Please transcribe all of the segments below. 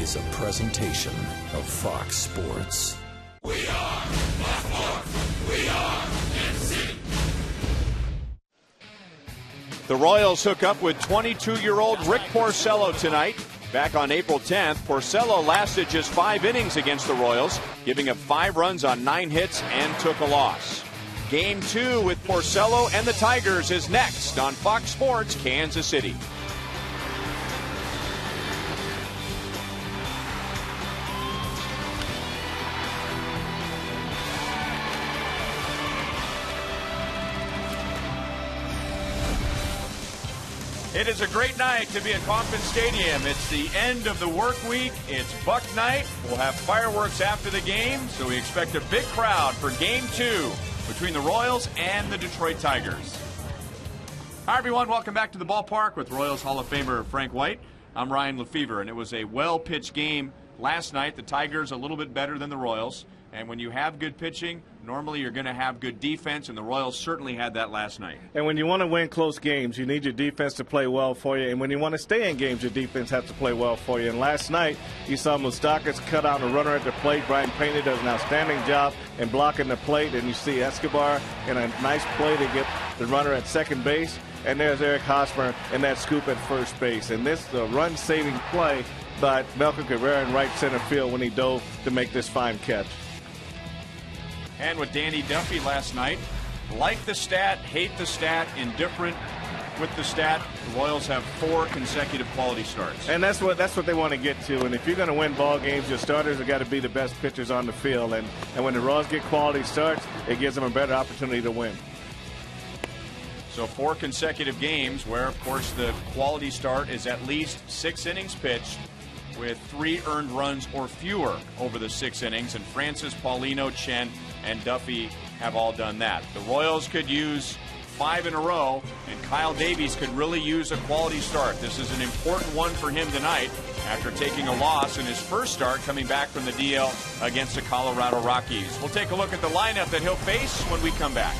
is a presentation of Fox Sports. We are Fox Sports. We are MC. The Royals hook up with 22-year-old Rick Porcello tonight. Back on April 10th, Porcello lasted just 5 innings against the Royals, giving up 5 runs on 9 hits and took a loss. Game 2 with Porcello and the Tigers is next on Fox Sports Kansas City. It is a great night to be at Kauffman Stadium. It's the end of the work week. It's Buck night. We'll have fireworks after the game, so we expect a big crowd for Game 2 between the Royals and the Detroit Tigers. Hi, everyone. Welcome back to the ballpark with Royals Hall of Famer Frank White. I'm Ryan Lefevre, and it was a well-pitched game last night. The Tigers a little bit better than the Royals, and when you have good pitching, normally you're going to have good defense, and the Royals certainly had that last night. And when you want to win close games, you need your defense to play well for you. And when you want to stay in games, your defense has to play well for you. And last night, you saw Moustakas cut out a runner at the plate. Brian Pena does an outstanding job in blocking the plate. And you see Escobar in a nice play to get the runner at second base. And there's Eric Hosmer in that scoop at first base. And this is a run-saving play by Malcolm Cabrera in right center field when he dove to make this fine catch. And with Danny Duffy last night, like the stat, hate the stat, indifferent with the stat, the Royals have 4 consecutive quality starts. And that's what they want to get to. And if you're going to win ball games, your starters have got to be the best pitchers on the field. And when the Royals get quality starts, it gives them a better opportunity to win. So 4 consecutive games where, of course, the quality start is at least 6 innings pitched with 3 earned runs or fewer over the 6 innings. And Francis, Paulino, Chen, and Duffy have all done that. The Royals could use 5 in a row, and Kyle Davies could really use a quality start. This is an important one for him tonight after taking a loss in his first start coming back from the DL against the Colorado Rockies. We'll take a look at the lineup that he'll face when we come back.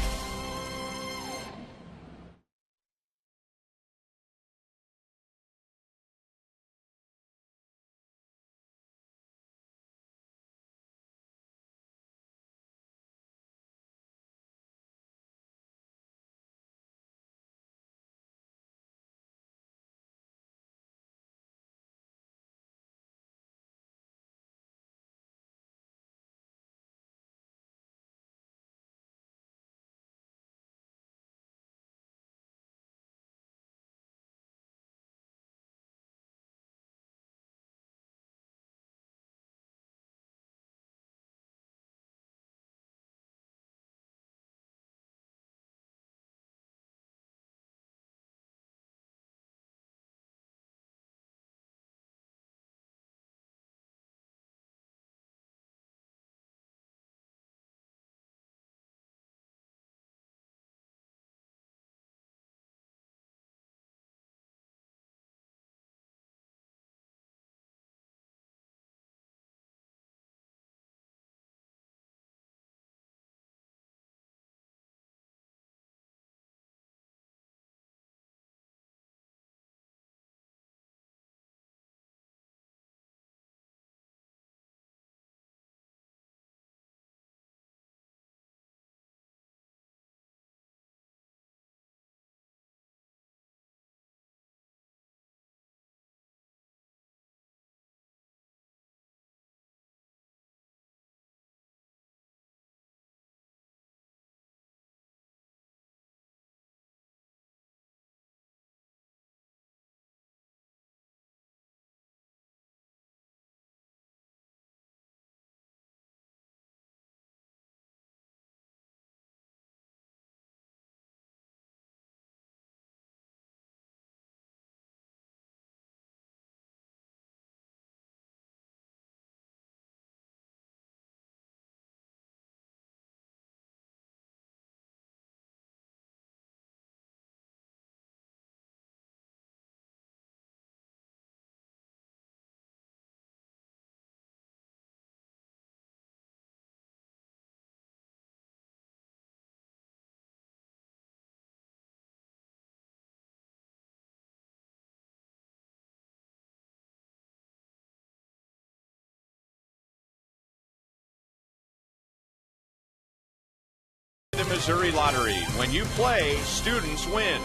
to Missouri Lottery. When you play, students win.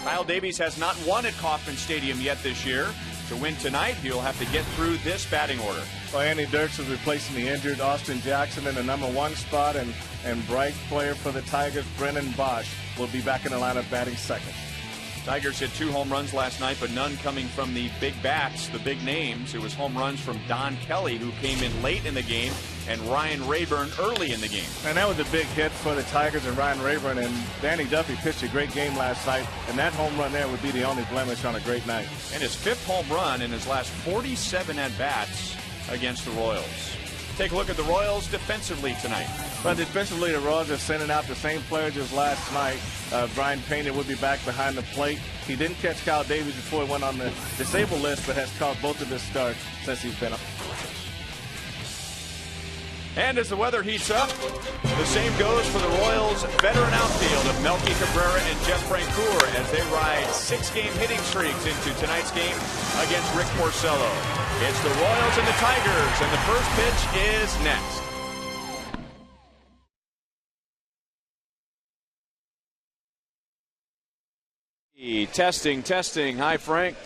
Kyle Davies has not won at Kauffman Stadium yet this year. To win tonight, he'll have to get through this batting order. Well, Andy Dirks is replacing the injured Austin Jackson in the number 1 spot, and bright player for the Tigers, Brennan Bosch, will be back in the lineup batting second. Tigers hit 2 home runs last night, but none coming from the big bats, the big names. It was home runs from Don Kelly, who came in late in the game, and Ryan Rayburn early in the game. And that was a big hit for the Tigers and Ryan Rayburn, and Danny Duffy pitched a great game last night, and that home run there would be the only blemish on a great night. And his 5th home run in his last 47 at-bats against the Royals. Take a look at the Royals defensively tonight. But defensively, the Royals are sending out the same players as last night. Brian Painter would be back behind the plate. He didn't catch Kyle Davies before he went on the disabled list, but has caught both of his starts since he's been up. And as the weather heats up, the same goes for the Royals' veteran outfield of Melky Cabrera and Jeff Francoeur as they ride 6-game hitting streaks into tonight's game against Rick Porcello. It's the Royals and the Tigers, and the first pitch is next. Testing, testing. Hi, Frank.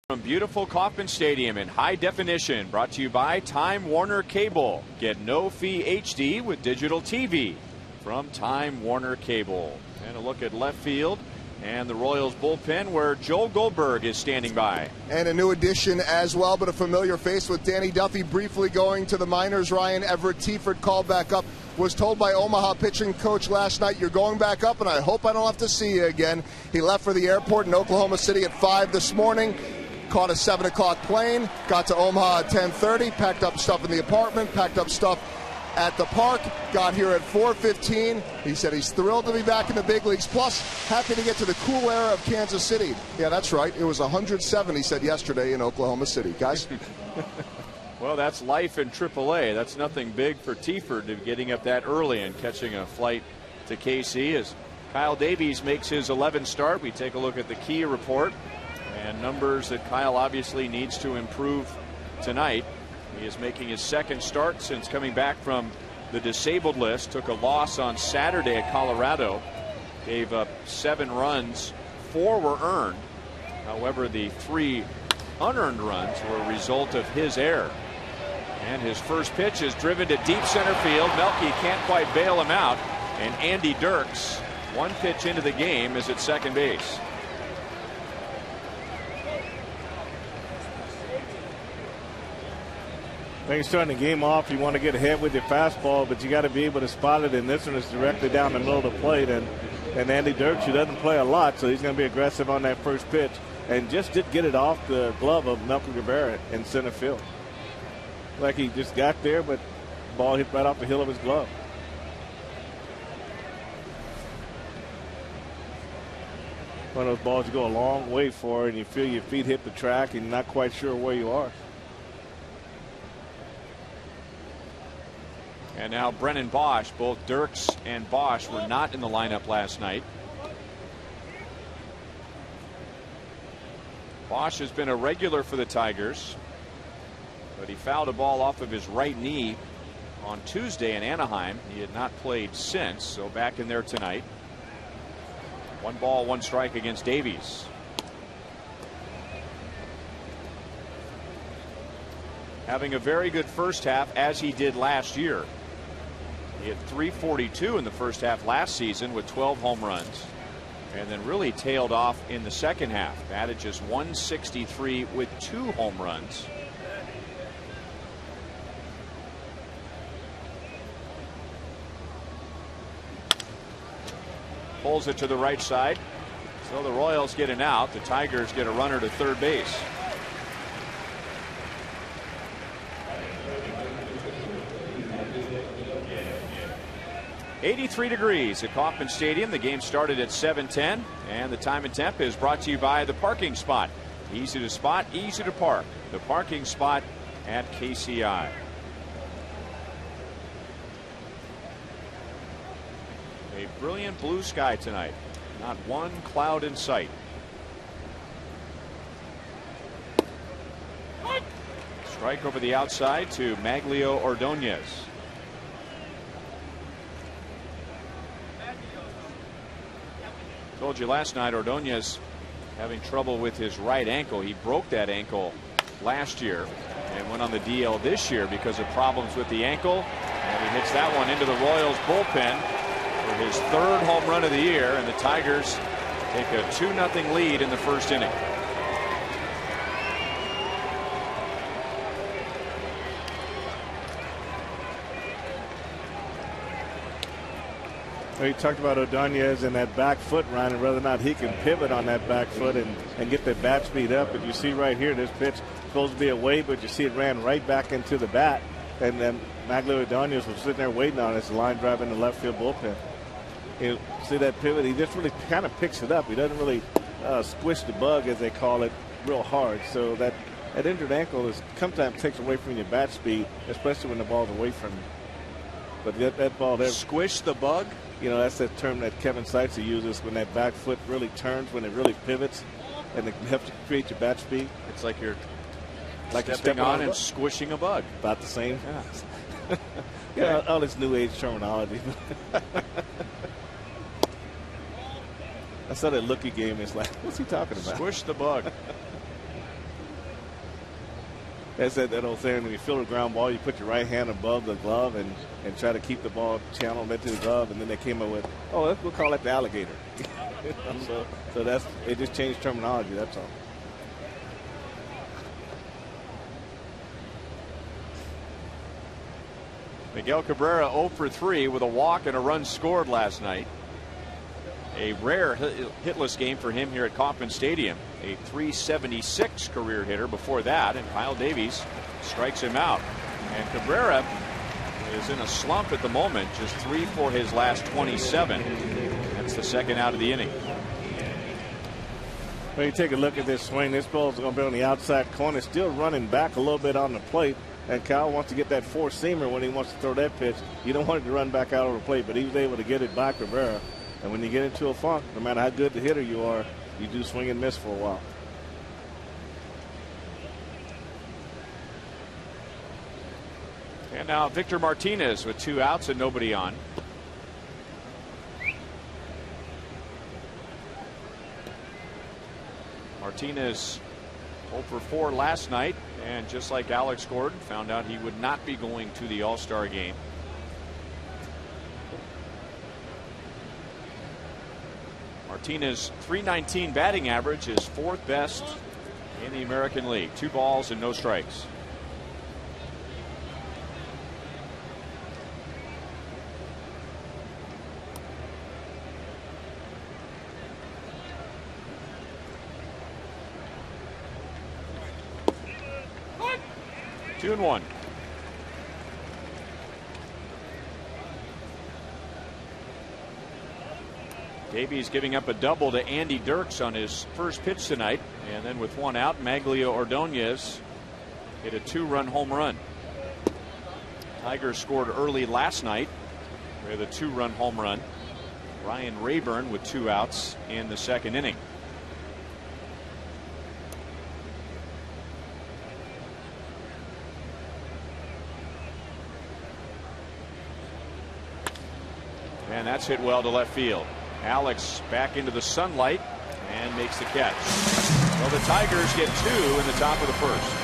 From beautiful Kauffman Stadium in high definition, brought to you by Time Warner Cable. Get no fee HD with digital TV from Time Warner Cable. And a look at left field and the Royals bullpen, where Joel Goldberg is standing by. And a new addition as well, but a familiar face with Danny Duffy briefly going to the minors. Ryan Everett Tiefert called back up. Was told by Omaha pitching coach last night, "You're going back up, and I hope I don't have to see you again." He left for the airport in Oklahoma City at 5 this morning. Caught a 7 o'clock plane, got to Omaha at 10:30, packed up stuff in the apartment, packed up stuff at the park, got here at 4:15. He said he's thrilled to be back in the big leagues, plus happy to get to the cool air of Kansas City. Yeah, that's right. It was 107, he said yesterday, in Oklahoma City. Guys? Well, that's life in AAA. That's nothing big for Tiefert to getting up that early and catching a flight to KC as Kyle Davies makes his 11th start. We take a look at the key report and numbers that Kyle obviously needs to improve tonight. He is making his 2nd start since coming back from the disabled list. Took a loss on Saturday at Colorado. Gave up 7 runs, 4 were earned. However, the 3 unearned runs were a result of his error. And his first pitch is driven to deep center field. Melky can't quite bail him out. And Andy Dirks, 1 pitch into the game, is at second base. I think starting the game off, you want to get ahead with your fastball, but you got to be able to spot it. And this one is directly down the middle of the plate. And Andy Dirks, who doesn't play a lot, so he's going to be aggressive on that first pitch. And just did get it off the glove of Melky Cabrera in center field. Like he just got there, but the ball hit right off the heel of his glove. One of those balls you go a long way for, and you feel your feet hit the track, and you're not quite sure where you are. And now Brennan Bosch. Both Dirks and Bosch were not in the lineup last night. Bosch has been a regular for the Tigers, but he fouled a ball off of his right knee on Tuesday in Anaheim. He had not played since, so back in there tonight. 1 ball, 1 strike against Davies. Having a very good first half, as he did last year. He had .342 in the first half last season with 12 home runs, and then really tailed off in the second half. Batted just .163 with 2 home runs. Pulls it to the right side. So the Royals get an out. The Tigers get a runner to third base. .83 degrees at Kauffman Stadium. The game started at 7:10, and the time and temp is brought to you by the Parking Spot. Easy to spot, easy to park. The Parking Spot at KCA. A brilliant blue sky tonight. Not one cloud in sight. Strike over the outside to Maglio Ordonez. Told you last night, Ordonez having trouble with his right ankle. He broke that ankle last year and went on the DL this year because of problems with the ankle. And he hits that one into the Royals bullpen for his 3rd home run of the year, and the Tigers take a 2-0 lead in the first inning. You talked about Ordonez and that back foot, Ryan, and whether or not he can pivot on that back foot and get the bat speed up. But you see right here, this pitch supposed to be away, but you see it ran right back into the bat. And then Maglio Ordonez was sitting there waiting on it as the line drive in the left field bullpen. You see that pivot, he just really kind of picks it up. He doesn't really squish the bug, as they call it, real hard. So that injured ankle is sometimes takes away from your bat speed, especially when the ball's away from you. But that ball there. Squish the bug? You know, that's that term that Kevin Seitzer uses when that back foot really turns, when it really pivots, and it helps to create your bat speed. It's like you're stepping on and squishing a bug. About the same. Yeah. Yeah, all this new age terminology. I saw that looky game. It's like, what's he talking about? Squish the bug. That's that old saying, when you feel a ground ball, you put your right hand above the glove and try to keep the ball channeled into the glove. And then they came up with, we'll call that the alligator. So that's, it just changed terminology, that's all. Miguel Cabrera 0 for 3 with a walk and a run scored last night. A rare hitless game for him here at Kauffman Stadium. A .376 career hitter before that, and Kyle Davies strikes him out. And Cabrera is in a slump at the moment, just 3 for his last 27. That's the second out of the inning. When you take a look at this swing, this ball is going to be on the outside corner, still running back a little bit on the plate. And Kyle wants to get that four-seamer when he wants to throw that pitch. You don't want it to run back out over the plate, but he was able to get it by Cabrera. And when you get into a funk, no matter how good the hitter you are, you do swing and miss for a while. And now Victor Martinez with 2 outs and nobody on. Martinez 0 for 4 last night, and just like Alex Gordon, found out he would not be going to the All-Star game. Martinez' .319 batting average is 4th best in the American League. 2 balls and no strikes. Two and one. Davies giving up a double to Andy Dirks on his first pitch tonight, and then with 1 out, Maglio Ordonez hit a 2-run home run. Tigers scored early last night with a 2-run home run. Ryan Rayburn with 2 outs in the 2nd inning. And that's hit well to left field. Alex back into the sunlight and makes the catch. Well, the Tigers get 2 in the top of the first.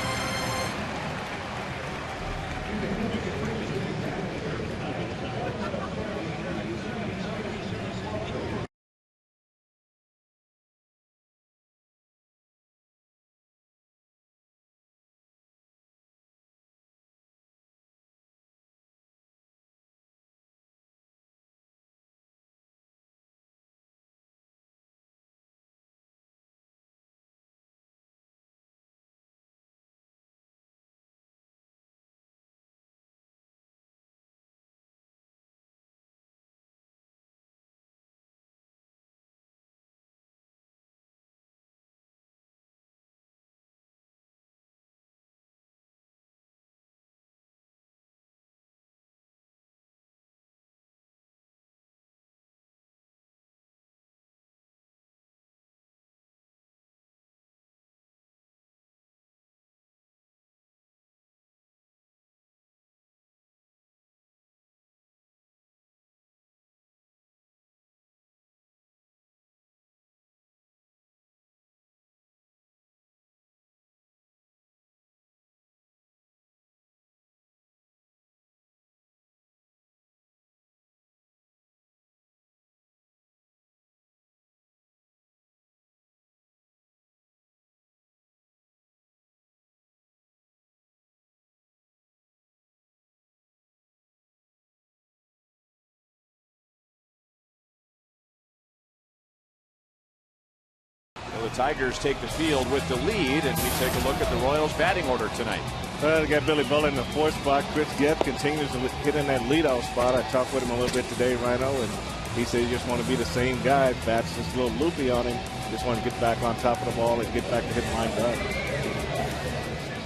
The Tigers take the field with the lead, and we take a look at the Royals batting order tonight. They got Billy Buller in the 4th spot. Chris Getz continues to hit in that leadoff spot. I talked with him a little bit today, Rhino, and he said he just want to be the same guy. Bats just a little loopy on him. Just want to get back on top of the ball and get back to hitting line drive.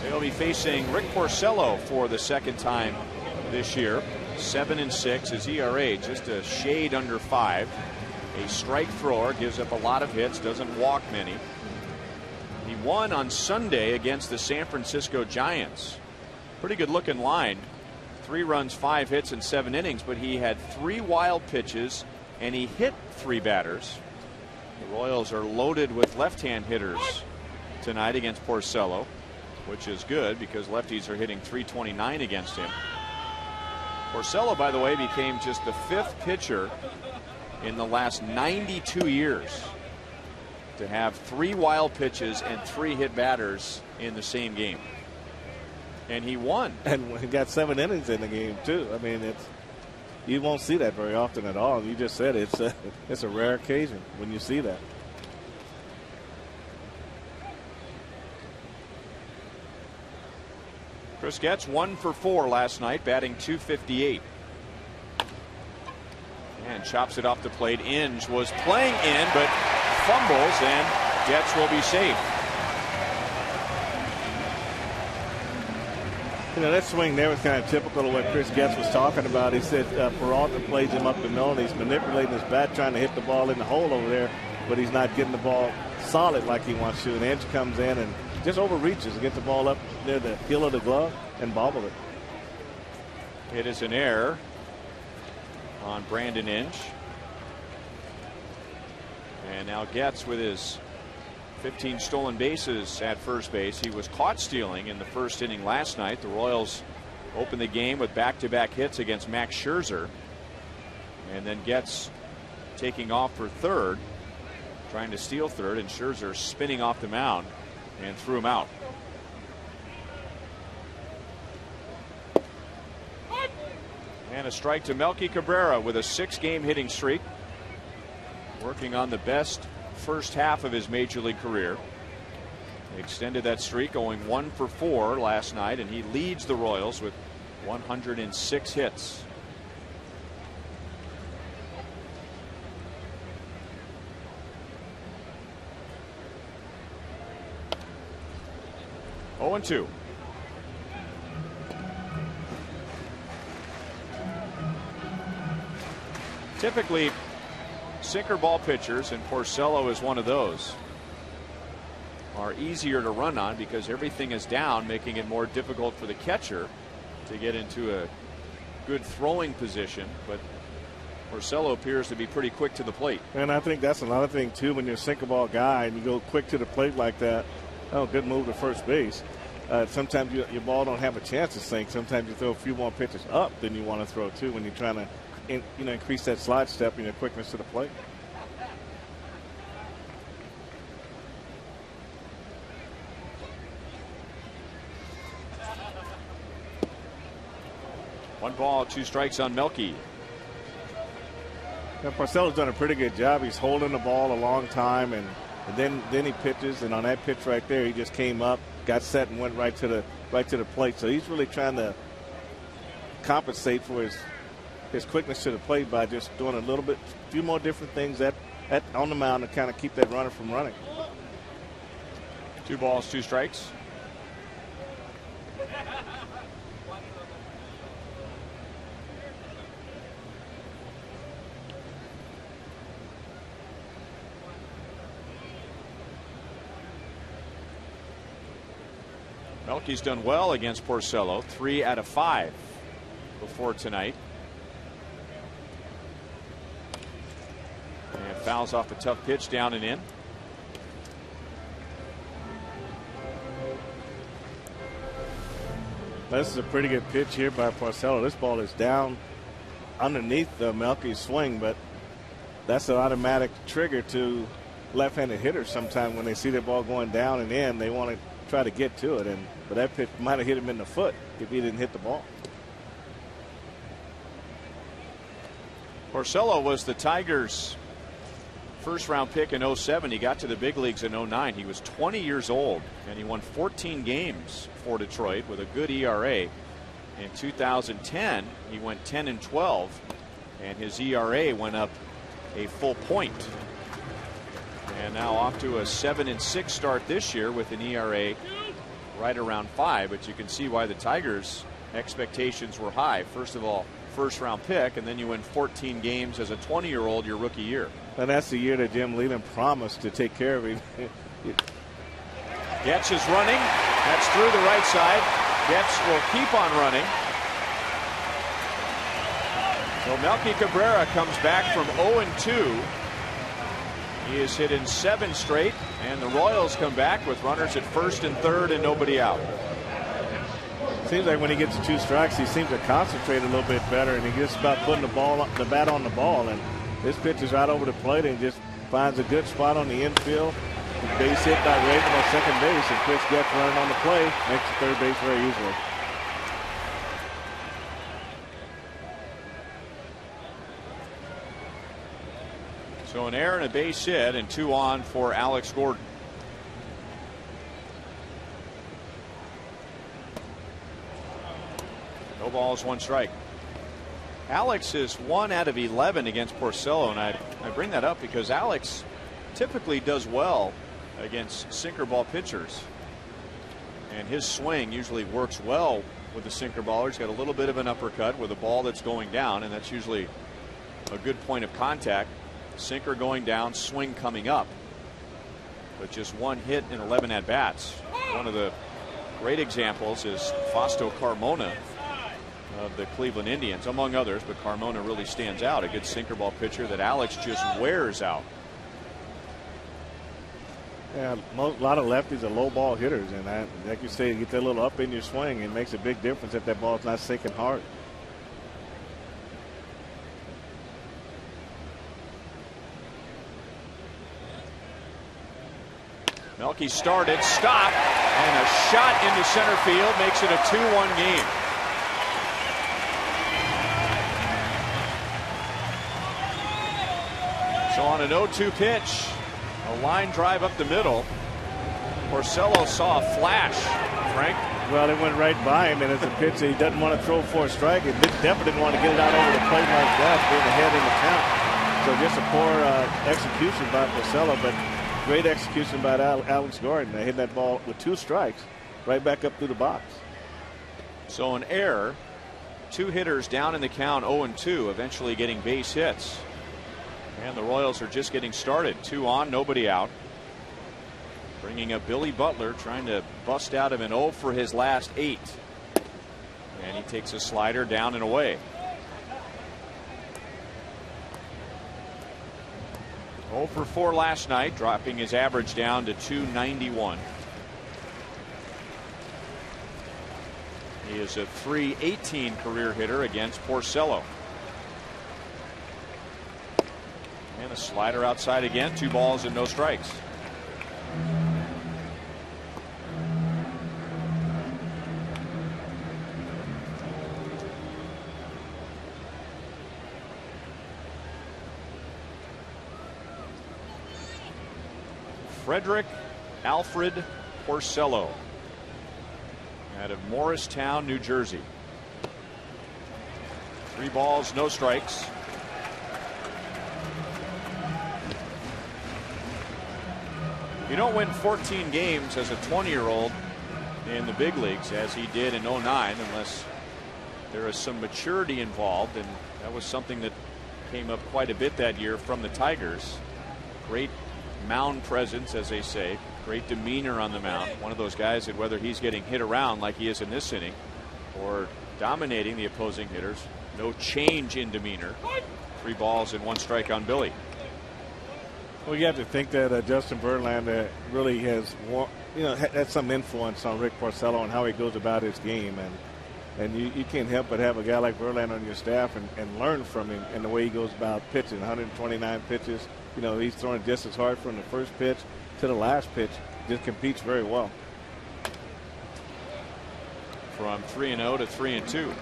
They'll be facing Rick Porcello for the 2nd time this year. 7-6. His ERA just a shade under 5. A strike thrower, gives up a lot of hits, doesn't walk many. He won on Sunday against the San Francisco Giants. Pretty good looking line. 3 runs, 5 hits in 7 innings, but he had 3 wild pitches and he hit 3 batters. The Royals are loaded with left-hand hitters tonight against Porcello, which is good because lefties are hitting .329 against him. Porcello, by the way, became just the 5th pitcher in the last 92 years to have 3 wild pitches and 3 hit batters in the same game. And he won. And he got 7 innings in the game, too. I mean, you won't see that very often at all. You just said it's a rare occasion when you see that. Chris Getz 1 for 4 last night, batting .258. And chops it off the plate. Inge was playing in, but fumbles, and Getz will be safe. You know, that swing there was kind of typical of what Chris Getz was talking about. He said Peralta plays him up the middle, and he's manipulating his bat, trying to hit the ball in the hole over there, but he's not getting the ball solid like he wants to. And Inge comes in and just overreaches, gets the ball up near the heel of the glove, and bobbled it. It is an error on Brandon Inge. And now Getz with his 15 stolen bases at first base. He was caught stealing in the first inning last night. The Royals opened the game with back-to-back hits against Max Scherzer, and then Getz taking off for third, trying to steal third, and Scherzer spinning off the mound and threw him out. And a strike to Melky Cabrera with a 6-game hitting streak, working on the best first half of his major league career. He extended that streak, going 1 for 4 last night, and he leads the Royals with 106 hits. Oh and 2. Typically, sinker ball pitchers, and Porcello is one of those, are easier to run on because everything is down, making it more difficult for the catcher to get into a good throwing position. But Porcello appears to be pretty quick to the plate. And I think that's another thing, too, when you're a sinker ball guy and you go quick to the plate like that. Oh, good move to first base. Sometimes your ball don't have a chance to sink. Sometimes you throw a few more pitches up than you want to throw, too, when you're trying to increase that slide step and your quickness to the plate. One ball, 2 strikes on Melky. Now, Porcello's done a pretty good job. He's holding the ball a long time, and then he pitches, and on that pitch right there, he just came up, got set, and went right to the plate. So he's really trying to compensate for his quickness to the plate by just doing a few more different things on the mound to kind of keep that runner from running. 2 balls, 2 strikes. Melky's done well against Porcello, 3 out of 5 before tonight. And fouls off a tough pitch down and in. This is a pretty good pitch here by Porcello. This ball is down underneath Melky's swing, but that's an automatic trigger to left-handed hitters sometimes when they see their ball going down and in. They want to try to get to it, but that pitch might have hit him in the foot if he didn't hit the ball. Porcello was the Tigers' first-round pick in 07. He got to the big leagues in 09. He was 20 years old, and he won 14 games for Detroit with a good ERA. In 2010, he went 10-12, and his ERA went up a full point. And now off to a 7-6 start this year with an ERA right around 5. But you can see why the Tigers' expectations were high. First of all, first-round pick, and then you win 14 games as a 20-year-old your rookie year. And that's the year that Jim Leland promised to take care of him. Getz is running. That's through the right side. Getz will keep on running. So Melky Cabrera comes back from 0-2. He is hit in 7 straight, and the Royals come back with runners at first and third and nobody out. Seems like when he gets 2 strikes, he seems to concentrate a little bit better, and he gets about putting the bat on the ball. And this pitch is right over the plate and just finds a good spot on the infield. Base hit by Raven on second base, and Chris Getz running on the play makes the third base very easily. So an error and a base hit, and 2 on for Alex Gordon. No balls, 1 strike. Alex is 1 out of 11 against Porcello, and I bring that up because Alex typically does well against sinker ball pitchers, and his swing usually works well with the sinker baller. He's got a little bit of an uppercut with a ball that's going down, and that's usually a good point of contact. Sinker going down, swing coming up, but just 1 hit in 11 at bats. One of the great examples is Fausto Carmona of the Cleveland Indians, among others, but Carmona really stands out. A good sinker ball pitcher that Alex just wears out. Yeah, a lot of lefties are low ball hitters, and like you say, you get that little up in your swing, it makes a big difference if that ball's not sinking hard. Melky started, stopped, and a shot into center field makes it a 2-1 game. So on an 0-2 pitch, a line drive up the middle. Porcello saw a flash. Frank? Well, it went right by him, and it's a pitch that he doesn't want to throw for a strike. He definitely didn't want to get it out over the plate like that, being ahead in the count. So just a poor execution by Porcello, but great execution by Alex Gordon. They hit that ball with 2 strikes right back up through the box. So an error. 2 hitters down in the count, 0-2, eventually getting base hits. And the Royals are just getting started. 2 on, nobody out. Bringing up Billy Butler, trying to bust out of an 0 for his last 8. And he takes a slider down and away. 0 for 4 last night, dropping his average down to .291. He is a .318 career hitter against Porcello. And a slider outside again. 2 balls and no strikes. Frederick Alfred Porcello out of Morristown, New Jersey. 3 balls, no strikes. You don't win 14 games as a 20-year-old in the big leagues as he did in 09 unless there is some maturity involved, and that was something that came up quite a bit that year from the Tigers. Great mound presence, as they say, great demeanor on the mound. One of those guys that whether he's getting hit around like he is in this inning or dominating the opposing hitters, no change in demeanor. 3 balls and 1 strike on Billy. Well, you have to think that Justin Verlander really has, had some influence on Rick Porcello and how he goes about his game, and you can't help but have a guy like Verlander on your staff and learn from him and the way he goes about pitching. 129 pitches. He's throwing just as hard from the first pitch to the last pitch. Just competes very well. From 3-0 to 3-2.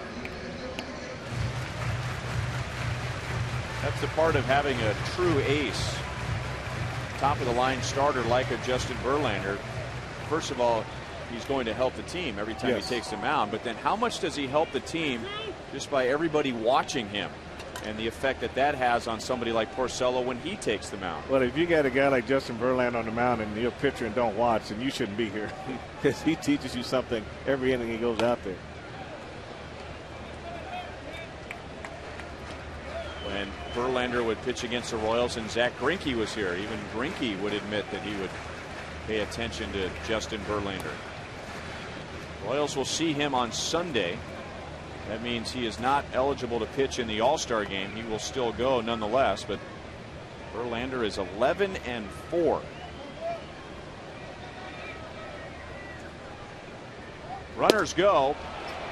That's the part of having a true ace. Top of the line starter like a Justin Verlander. First of all, he's going to help the team every time he takes the mound. But then how much does he help the team just by everybody watching him and the effect that has on somebody like Porcello when he takes the mound? Well, if you got a guy like Justin Verlander on the mound and you're a pitcher and don't watch, then you shouldn't be here because he teaches you something every inning he goes out there. When Verlander would pitch against the Royals and Zach Greinke was here, even Greinke would admit that he would pay attention to Justin Verlander. Royals will see him on Sunday. That means he is not eligible to pitch in the All-Star game. He will still go nonetheless, but Verlander is 11-4. Runners go.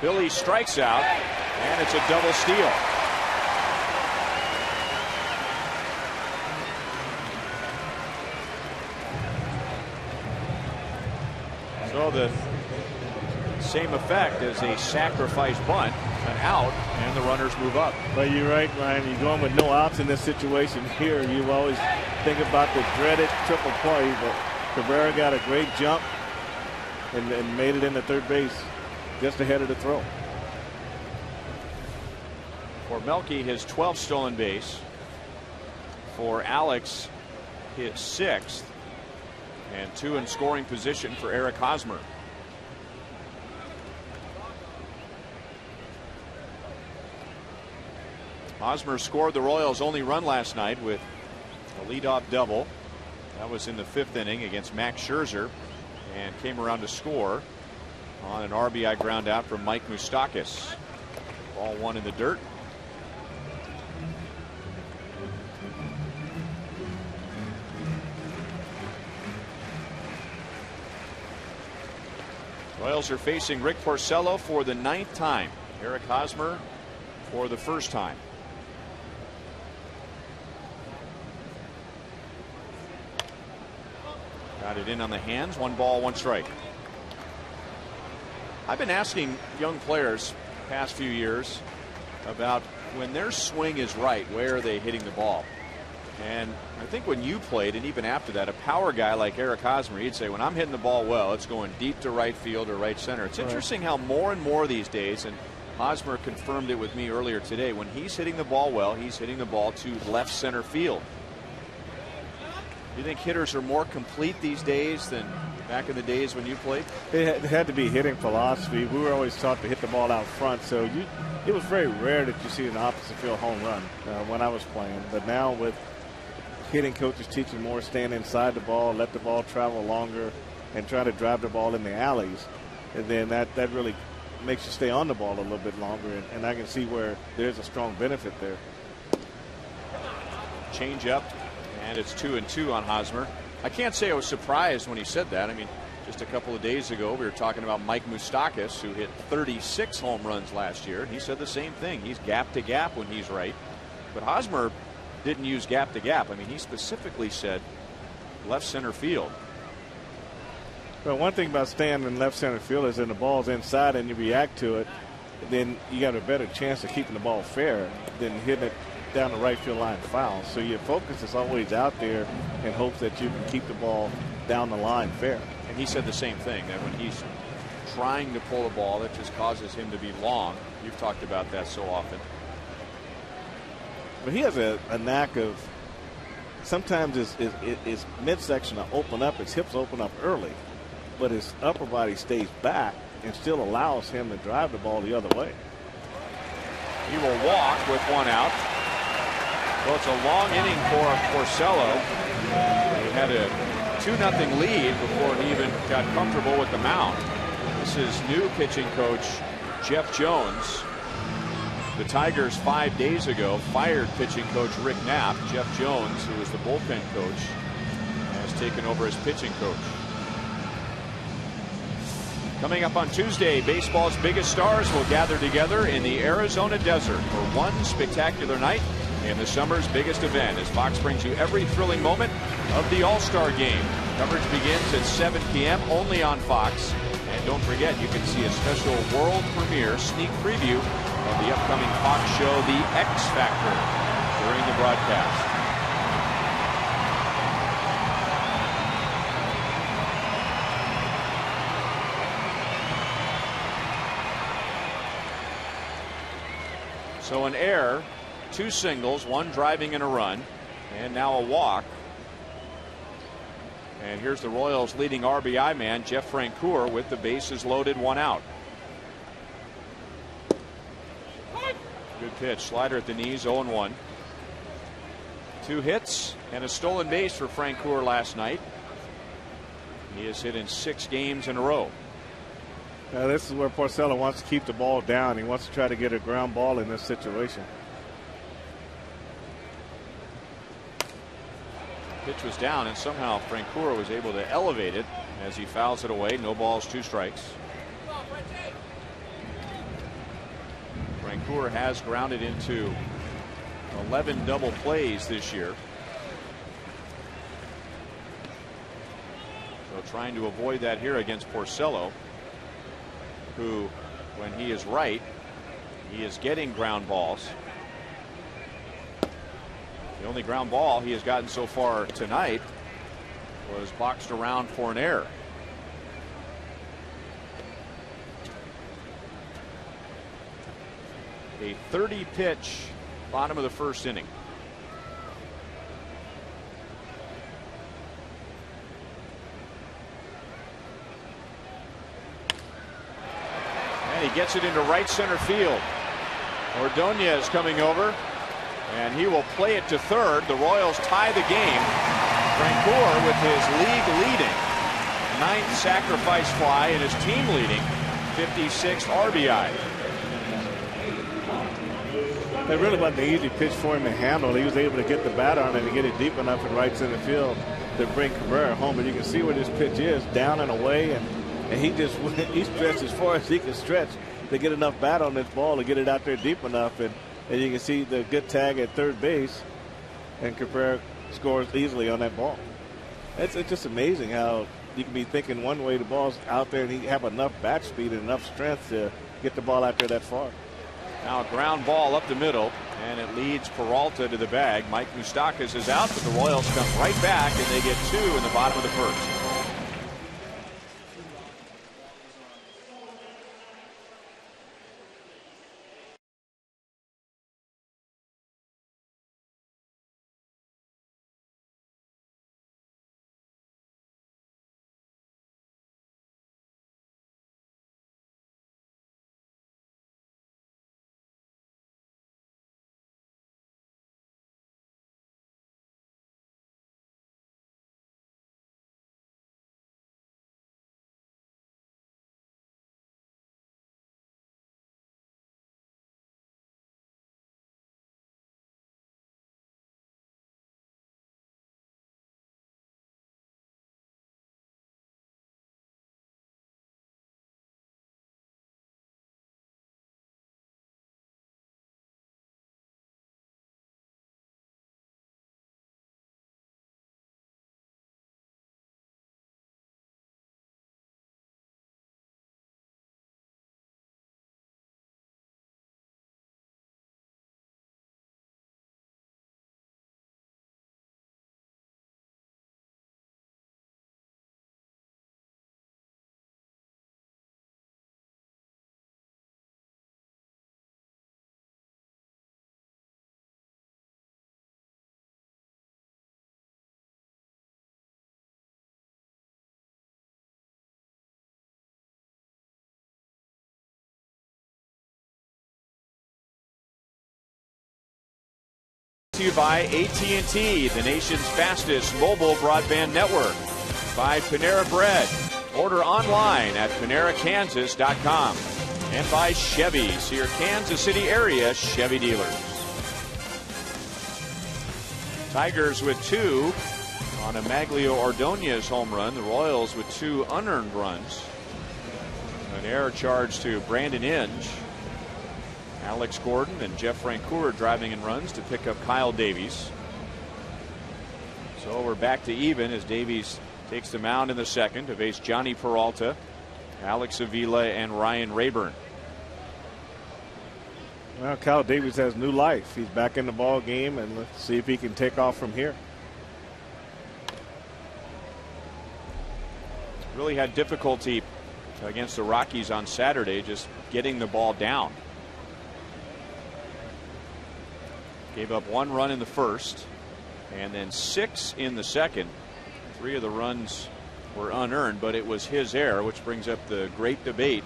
Billy strikes out, and it's a double steal. So the same effect as a sacrifice bunt, an out, and the runners move up. Well, you're right, Ryan. You're going with no outs in this situation here. You always think about the dreaded triple play, but Cabrera got a great jump and made it into third base just ahead of the throw. For Melky, his 12th stolen base. For Alex, his 6th. And 2 in scoring position for Eric Hosmer. Hosmer scored the Royals' only run last night with a leadoff double. That was in the 5th inning against Max Scherzer, and came around to score on an RBI ground out from Mike Moustakas. Ball 1 in the dirt. Royals are facing Rick Porcello for the 9th time. Eric Hosmer for the 1st time. Got it in on the hands. 1 ball, 1 strike. I've been asking young players past few years about when their swing is right, where are they hitting the ball? And I think when you played, and even after that, a power guy like Eric Hosmer, he'd say, when I'm hitting the ball well, it's going deep to right field or right center. It's interesting how more and more these days, and Hosmer confirmed it with me earlier today, when he's hitting the ball well, he's hitting the ball to left center field. Do you think hitters are more complete these days than back in the days when you played? It had to be hitting philosophy. We were always taught to hit the ball out front, so it was very rare that you see an opposite field home run when I was playing. But now with hitting coaches teaching more, stand inside the ball, let the ball travel longer, and try to drive the ball in the alleys, and then that really makes you stay on the ball a little bit longer, and I can see where there's a strong benefit there. Change up, and it's 2-2 on Hosmer. I can't say I was surprised when he said that. I mean, just a couple of days ago, we were talking about Mike Moustakas, who hit 36 home runs last year. He said the same thing. He's gap to gap when he's right. But Hosmer didn't use gap to gap. I mean, he specifically said left center field. Well, one thing about staying in left center field is when the ball's inside and you react to it, then you got a better chance of keeping the ball fair than hitting it down the right field line foul. So your focus is always out there in hopes that you can keep the ball down the line fair. And he said the same thing, that when he's trying to pull a ball, that just causes him to be long. You've talked about that so often. But he has a knack of sometimes his midsection will open up, his hips open up early, but his upper body stays back and still allows him to drive the ball the other way. He will walk with 1 out. Well, it's a long inning for Porcello. He had a 2-0 lead before he even got comfortable with the mound. This is new pitching coach Jeff Jones. The Tigers 5 days ago fired pitching coach Rick Knapp. Jeff Jones, who was the bullpen coach, has taken over as pitching coach. Coming up on Tuesday, baseball's biggest stars will gather together in the Arizona desert for one spectacular night in the summer's biggest event, as Fox brings you every thrilling moment of the All-Star Game. Coverage begins at 7 p.m. only on Fox. And don't forget, you can see a special world premiere sneak preview of the upcoming Fox show, The X Factor, during the broadcast. So an error, 2 singles, 1 driving and a run, and now a walk. And here's the Royals' leading RBI man, Jeff Francoeur, with the bases loaded, 1 out. Good pitch, slider at the knees, 0-1. 2 hits and a stolen base for Francoeur last night. He has hit in 6 games in a row. Now this is where Porcello wants to keep the ball down. He wants to try to get a ground ball in this situation. Pitch was down, and somehow Francoeur was able to elevate it as he fouls it away. No balls, 2 strikes. Francoeur has grounded into 11 double plays this year. So trying to avoid that here against Porcello, who, when he is right, he is getting ground balls. The only ground ball he has gotten so far tonight was boxed around for an error. A 30-pitch bottom of the 1st inning. And he gets it into right center field. Ordonez coming over, and he will play it to 3rd. The Royals tie the game. Francoeur with his league-leading 9th sacrifice fly and his team-leading 56th RBI. It really wasn't an easy pitch for him to handle. He was able to get the bat on it and get it deep enough in right center field to bring Cabrera home. But you can see where this pitch is, down and away, and and he stretched as far as he can stretch to get enough bat on this ball to get it out there deep enough. And you can see the good tag at third base, and Cabrera scores easily on that ball. It's just amazing how you can be thinking one way, the ball's out there, and he have enough bat speed and enough strength to get the ball out there that far. Now a ground ball up the middle, and it leads Peralta to the bag. Mike Moustakas is out, but the Royals come right back, and they get 2 in the bottom of the first. To you by AT&T, the nation's fastest mobile broadband network. By Panera Bread. Order online at PaneraKansas.com. And by Chevy's, your Kansas City area Chevy dealers. Tigers with 2 on a Maglio Ordonez home run. The Royals with 2 unearned runs. An error charge to Brandon Inge. Alex Gordon and Jeff Francoeur driving in runs to pick up Kyle Davies. So we're back to even as Davies takes the mound in the second to face Johnny Peralta, Alex Avila, and Ryan Rayburn. Well, Kyle Davies has new life. He's back in the ball game, and let's see if he can take off from here. Really had difficulty against the Rockies on Saturday just getting the ball down. Gave up 1 run in the first and then 6 in the second. 3 of the runs were unearned, but it was his error, which brings up the great debate.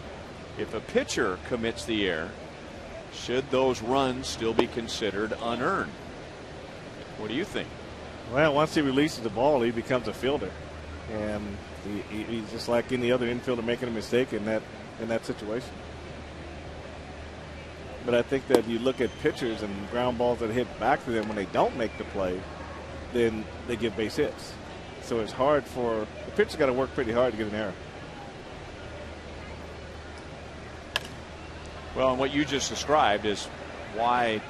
If a pitcher commits the error, should those runs still be considered unearned? What do you think? Well, once he releases the ball, he becomes a fielder, and he's just like any other infielder making a mistake in that situation. But I think that you look at pitchers and ground balls that hit back to them when they don't make the play, then they get base hits. So it's hard for the pitcher's got to work pretty hard to get an error. Well, and what you just described is why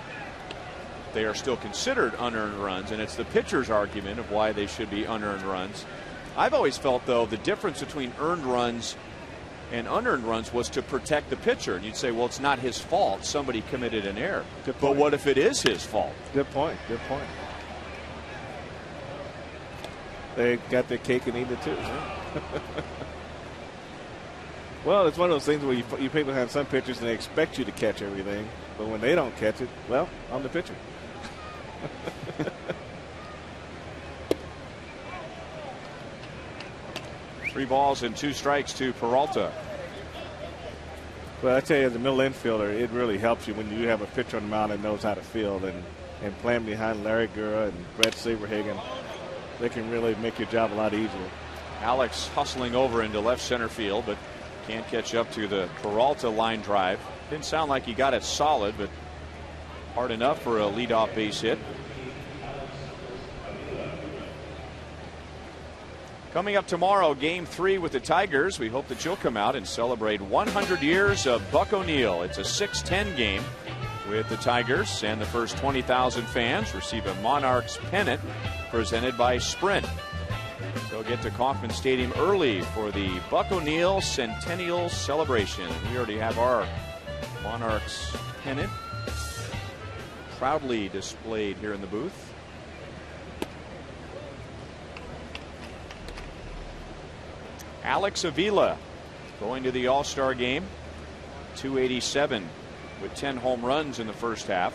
they are still considered unearned runs, and it's the pitcher's argument of why they should be unearned runs. I've always felt, though, the difference between earned runs and unearned runs was to protect the pitcher. And you'd say, well, it's not his fault. Somebody committed an error. But what if it is his fault? Good point. Good point. They got their cake and eat it too. Well, it's one of those things where you people have some pitchers and they expect you to catch everything. But when they don't catch it, well, I'm the pitcher. 3 balls and 2 strikes to Peralta. Well, I tell you, as a middle infielder, it really helps you when you have a pitcher on the mound that knows how to field, and playing behind Larry Gura and Brett Saberhagen, they can really make your job a lot easier. Alex hustling over into left center field, but can't catch up to the Peralta line drive. Didn't sound like he got it solid, but hard enough for a leadoff base hit. Coming up tomorrow, Game 3 with the Tigers. We hope that you'll come out and celebrate 100 years of Buck O'Neil. It's a 6-10 game with the Tigers, and the first 20,000 fans receive a Monarchs pennant presented by Sprint. So get to Kauffman Stadium early for the Buck O'Neil Centennial Celebration. We already have our Monarchs pennant proudly displayed here in the booth. Alex Avila going to the All-Star game. 287 with 10 home runs in the first half.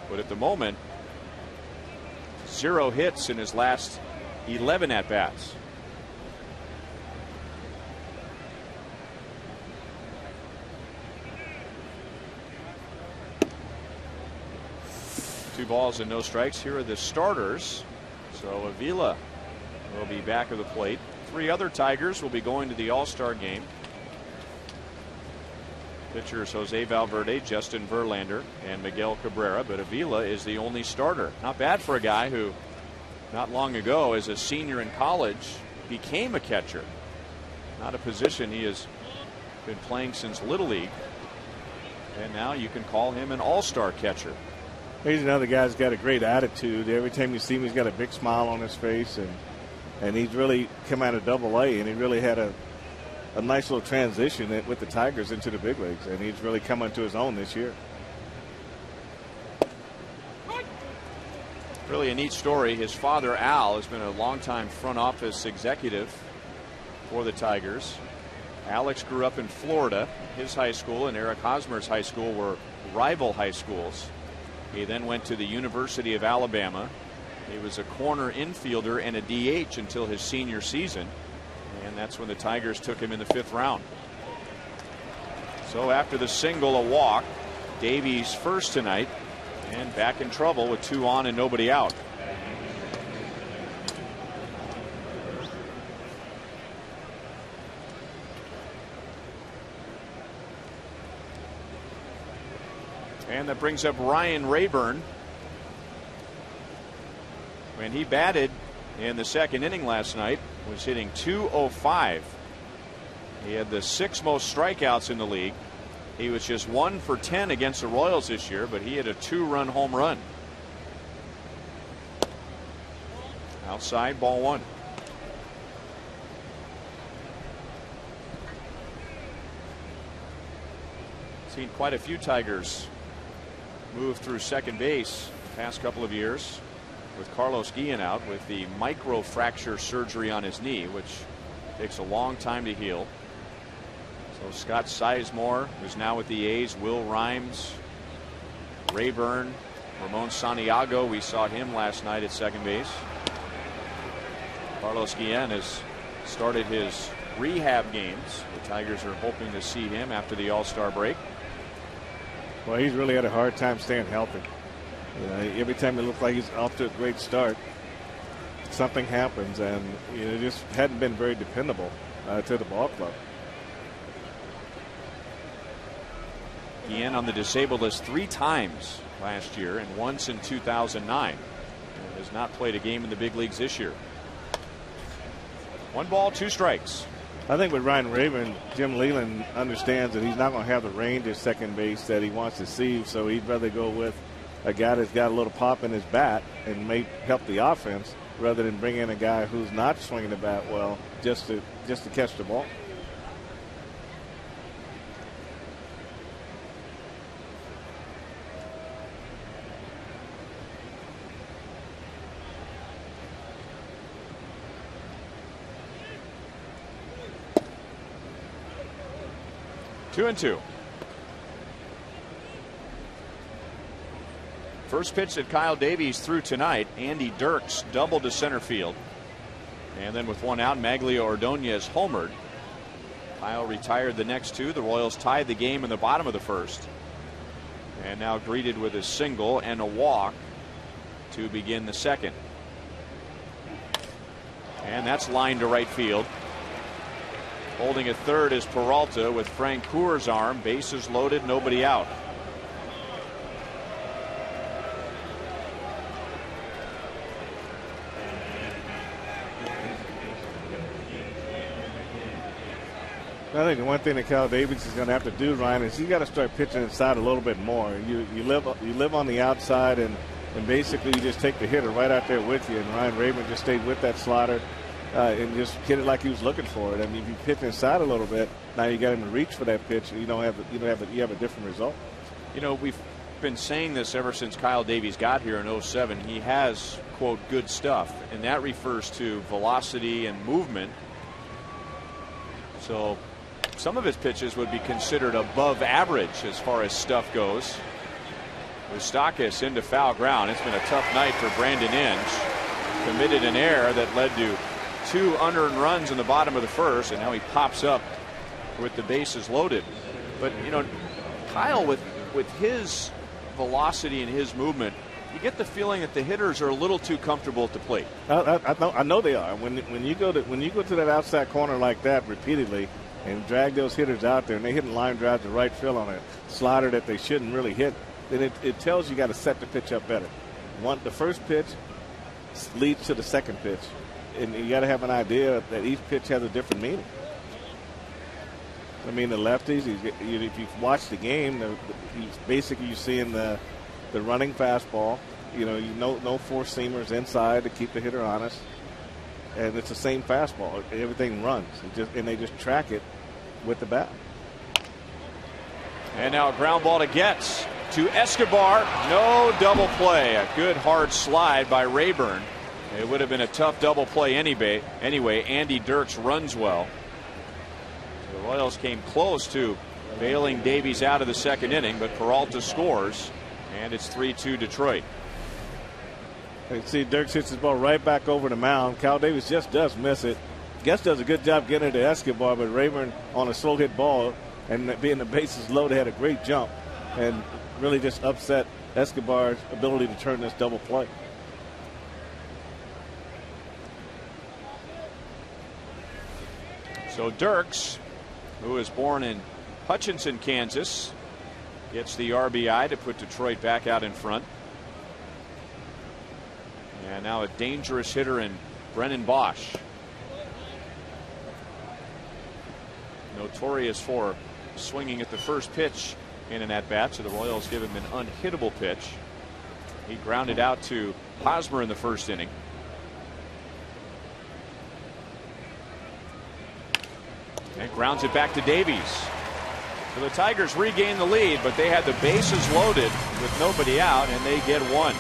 But at the moment, 0 hits in his last 11 at-bats. Two balls and no strikes. Here are the starters. So Avila will be back at the plate. 3 other Tigers will be going to the All-Star game. Pitchers Jose Valverde, Justin Verlander, and Miguel Cabrera, but Avila is the only starter. Not bad for a guy who, not long ago, as a senior in college, became a catcher. Not a position he has been playing since Little League. And now you can call him an all-star catcher. He's another guy who's got a great attitude. Every time you see him, he's got a big smile on his face, and he's really come out of Double-A, and he really had a nice little transition with the Tigers into the big leagues, and he's really come into his own this year. Really a neat story. His father, Al, has been a longtime front office executive for the Tigers. Alex grew up in Florida. His high school and Eric Hosmer's high school were rival high schools. He then went to the University of Alabama. He was a corner infielder and a DH until his senior season, and that's when the Tigers took him in the 5th round. So after the single, a walk. Davies first tonight, and back in trouble with 2 on and nobody out. And that brings up Ryan Rayburn. When he batted in the 2nd inning last night, was hitting .205. He had the 6th most strikeouts in the league. He was just 1 for 10 against the Royals this year, but he had a 2-run home run. Outside, ball 1. Seen quite a few Tigers move through second base the past couple of years, with Carlos Guillen out with the microfracture surgery on his knee, which takes a long time to heal. So Scott Sizemore, who's now with the A's, Will Rhymes, Rayburn, Ramon Santiago, we saw him last night at second base. Carlos Guillen has started his rehab games. The Tigers are hoping to see him after the All-Star break. Well, he's really had a hard time staying healthy. You know, every time it looks like he's off to a great start, something happens, and just hadn't been very dependable to the ball club. Guillen on the disabled list 3 times last year and once in 2009. And has not played a game in the big leagues this year. 1 ball, 2 strikes. I think with Ryan Rayburn, Jim Leland understands that he's not going to have the range at second base that he wants to see, so he'd rather go with a guy that's got a little pop in his bat and may help the offense rather than bring in a guy who's not swinging the bat well just to catch the ball. Two and two. First pitch that Kyle Davies threw tonight. Andy Dirks doubled to center field. And then with 1 out, Magglio Ordonez homered. Kyle retired the next 2. The Royals tied the game in the bottom of the first. And now greeted with a single and a walk to begin the second. And that's lined to right field. Holding at third is Peralta with Frank Coor's arm. Bases loaded, nobody out. I think the one thing that Cal Davies is going to have to do, Ryan, is you got to start pitching inside a little bit more. You live on the outside, and basically you just take the hitter right out there with you. And Ryan Rayburn just stayed with that slider and just hit it like he was looking for it. I mean, if you pitch inside a little bit, now you got him to reach for that pitch. You have a different result. You know, we've been saying this ever since Kyle Davies got here in 07. He has, quote, good stuff, and that refers to velocity and movement. So some of his pitches would be considered above average as far as stuff goes. Moustakas into foul ground. It's been a tough night for Brandon Inge. Committed an error that led to 2 unearned runs in the bottom of the first, and now he pops up with the bases loaded. But, you know, Kyle, with his velocity and his movement, you get the feeling that the hitters are a little too comfortable at the plate. I know they are. When you go to that outside corner like that repeatedly and drag those hitters out there, and they hitting line drives to right field on a slider that they shouldn't really hit, then it tells you got to set the pitch up better. The first pitch leads to the second pitch, and you got to have an idea that each pitch has a different meaning. I mean, the lefties, if you watch the game, you're seeing the running fastball. No four seamers inside to keep the hitter honest, and it's the same fastball. Everything runs, and they just track it with the bat. And now a ground ball to Getz to Escobar. No double play. A good hard slide by Rayburn. It would have been a tough double play anyway. Andy Dirks runs well. The Royals came close to bailing Davies out of the second inning, but Peralta scores, and it's 3-2 Detroit. You see Dirks hits his ball right back over the mound. Cal Davies just does miss it. Guess does a good job getting it to Escobar, but Rayburn on a slow hit ball and being the bases loaded had a great jump and really just upset Escobar's ability to turn this double play. So Dirks, who was born in Hutchinson, Kansas, gets the RBI to put Detroit back out in front. And now a dangerous hitter in Brennan Bosch. Notorious for swinging at the first pitch in an at-bat, so the Royals give him an unhittable pitch. He grounded out to Hosmer in the first inning. And grounds it back to Davies. So the Tigers regain the lead, but they had the bases loaded with nobody out, and they get one.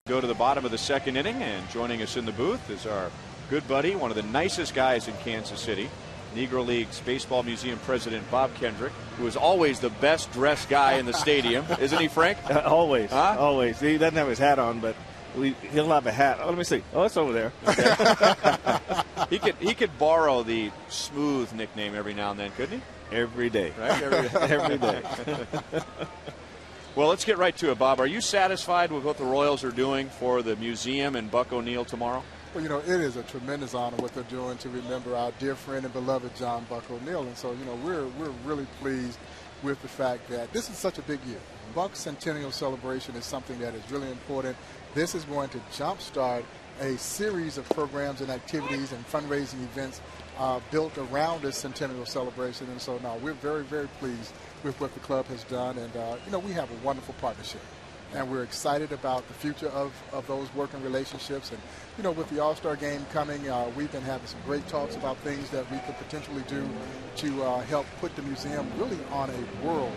Go to the bottom of the second inning, and joining us in the booth is our good buddy, one of the nicest guys in Kansas City, Negro Leagues Baseball Museum President Bob Kendrick, who is always the best dressed guy in the stadium, isn't he, Frank? Always, huh? Always. He doesn't have his hat on, but he'll have a hat. Oh, let me see. Oh, it's over there. Okay. He could borrow the Smooth nickname every now and then, couldn't he? Every day. Right? Every day. Well, let's get right to it, Bob. Are you satisfied with what the Royals are doing for the museum and Buck O'Neil tomorrow? Well, it is a tremendous honor what they're doing to remember our dear friend and beloved John Buck O'Neil. And so, we're really pleased with the fact that this is such a big year. Buck's centennial celebration is something that is really important. This is going to jumpstart a series of programs and activities and fundraising events built around this centennial celebration. And so now we're very, very pleased with what the club has done. And, we have a wonderful partnership. And we're excited about the future of those working relationships. And, with the All-Star game coming, we've been having some great talks about things that we could potentially do to help put the museum really on a world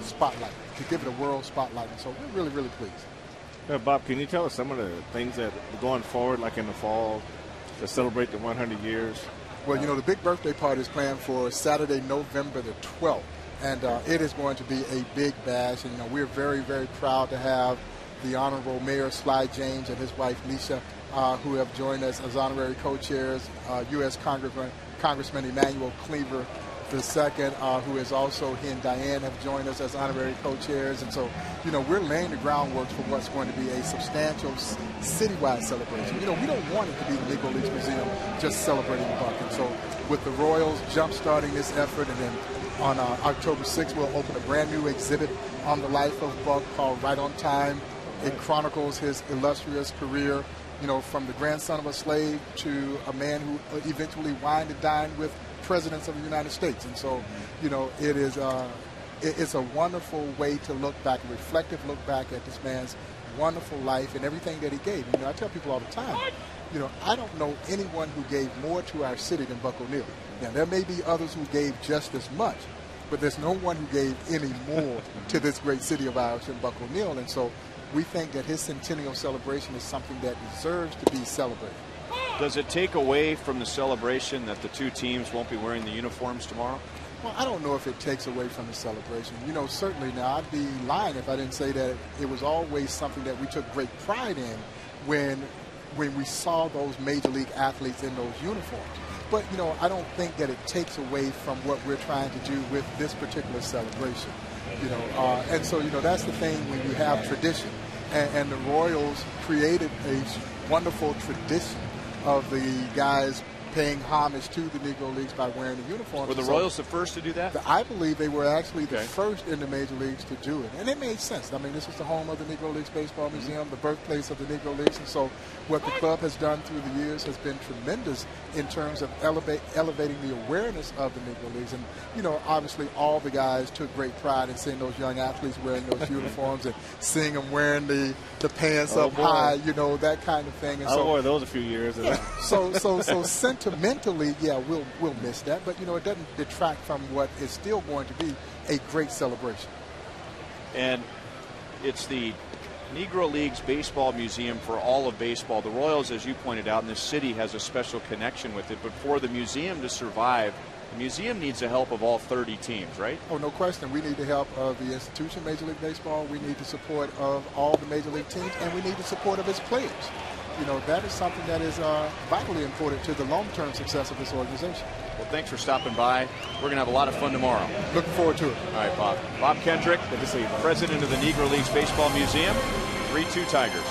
spotlight, to give it a world spotlight. And so we're really, really pleased. Bob, can you tell us some of the things that going forward, like in the fall, to celebrate the 100 years? Well, the big birthday party is planned for Saturday, November the 12th. And it is going to be a big bash. And, we're very, very proud to have the Honorable Mayor Sly James and his wife, Nisha, who have joined us as honorary co-chairs, U.S. Congressman Emmanuel Cleaver II, who is also, he and Diane have joined us as honorary co-chairs. And so, we're laying the groundwork for what's going to be a substantial citywide celebration. We don't want it to be the Negro Leagues Museum just celebrating the Buck. And so with the Royals jump-starting this effort, and then on October 6th, we'll open a brand new exhibit on the life of Buck called Right on Time. It chronicles his illustrious career, from the grandson of a slave to a man who eventually wined and dined with presidents of the United States. And so, it is it's a wonderful way to look back, a reflective look back at this man's wonderful life and everything that he gave. I tell people all the time, I don't know anyone who gave more to our city than Buck O'Neil. Now, there may be others who gave just as much, but there's no one who gave any more to this great city of ours than Buck O'Neil. And so we think that his centennial celebration is something that deserves to be celebrated. Does it take away from the celebration that the two teams won't be wearing the uniforms tomorrow? Well, I don't know if it takes away from the celebration. Certainly now I'd be lying if I didn't say that it was always something that we took great pride in when we saw those major league athletes in those uniforms. But, I don't think that it takes away from what we're trying to do with this particular celebration. And so, that's the thing when you have tradition. And the Royals created a wonderful tradition of the guys paying homage to the Negro Leagues by wearing the uniforms. Were the Royals the first to do that? I believe they were actually the first in the major leagues to do it. And it made sense. This is the home of the Negro Leagues Baseball Museum, the birthplace of the Negro Leagues. And so what the club has done through the years has been tremendous in terms of elevating the awareness of the Negro Leagues. And, obviously all the guys took great pride in seeing those young athletes wearing those uniforms and seeing them wearing the pants up high, that kind of thing. And I wore those a few years. So sentimentally, yeah, we'll miss that. But, it doesn't detract from what is still going to be a great celebration. And it's the Negro Leagues Baseball Museum for all of baseball. The Royals, as you pointed out, in this city has a special connection with it. But for the museum to survive, the museum needs the help of all 30 teams, right? Oh, no question. We need the help of the institution, Major League Baseball. We need the support of all the Major League teams, and we need the support of its players. That is something that is vitally important to the long-term success of this organization. Well, thanks for stopping by. We're going to have a lot of fun tomorrow. Looking forward to it. All right, Bob. Bob Kendrick, good to see you, president of the Negro Leagues Baseball Museum, 3-2 Tigers.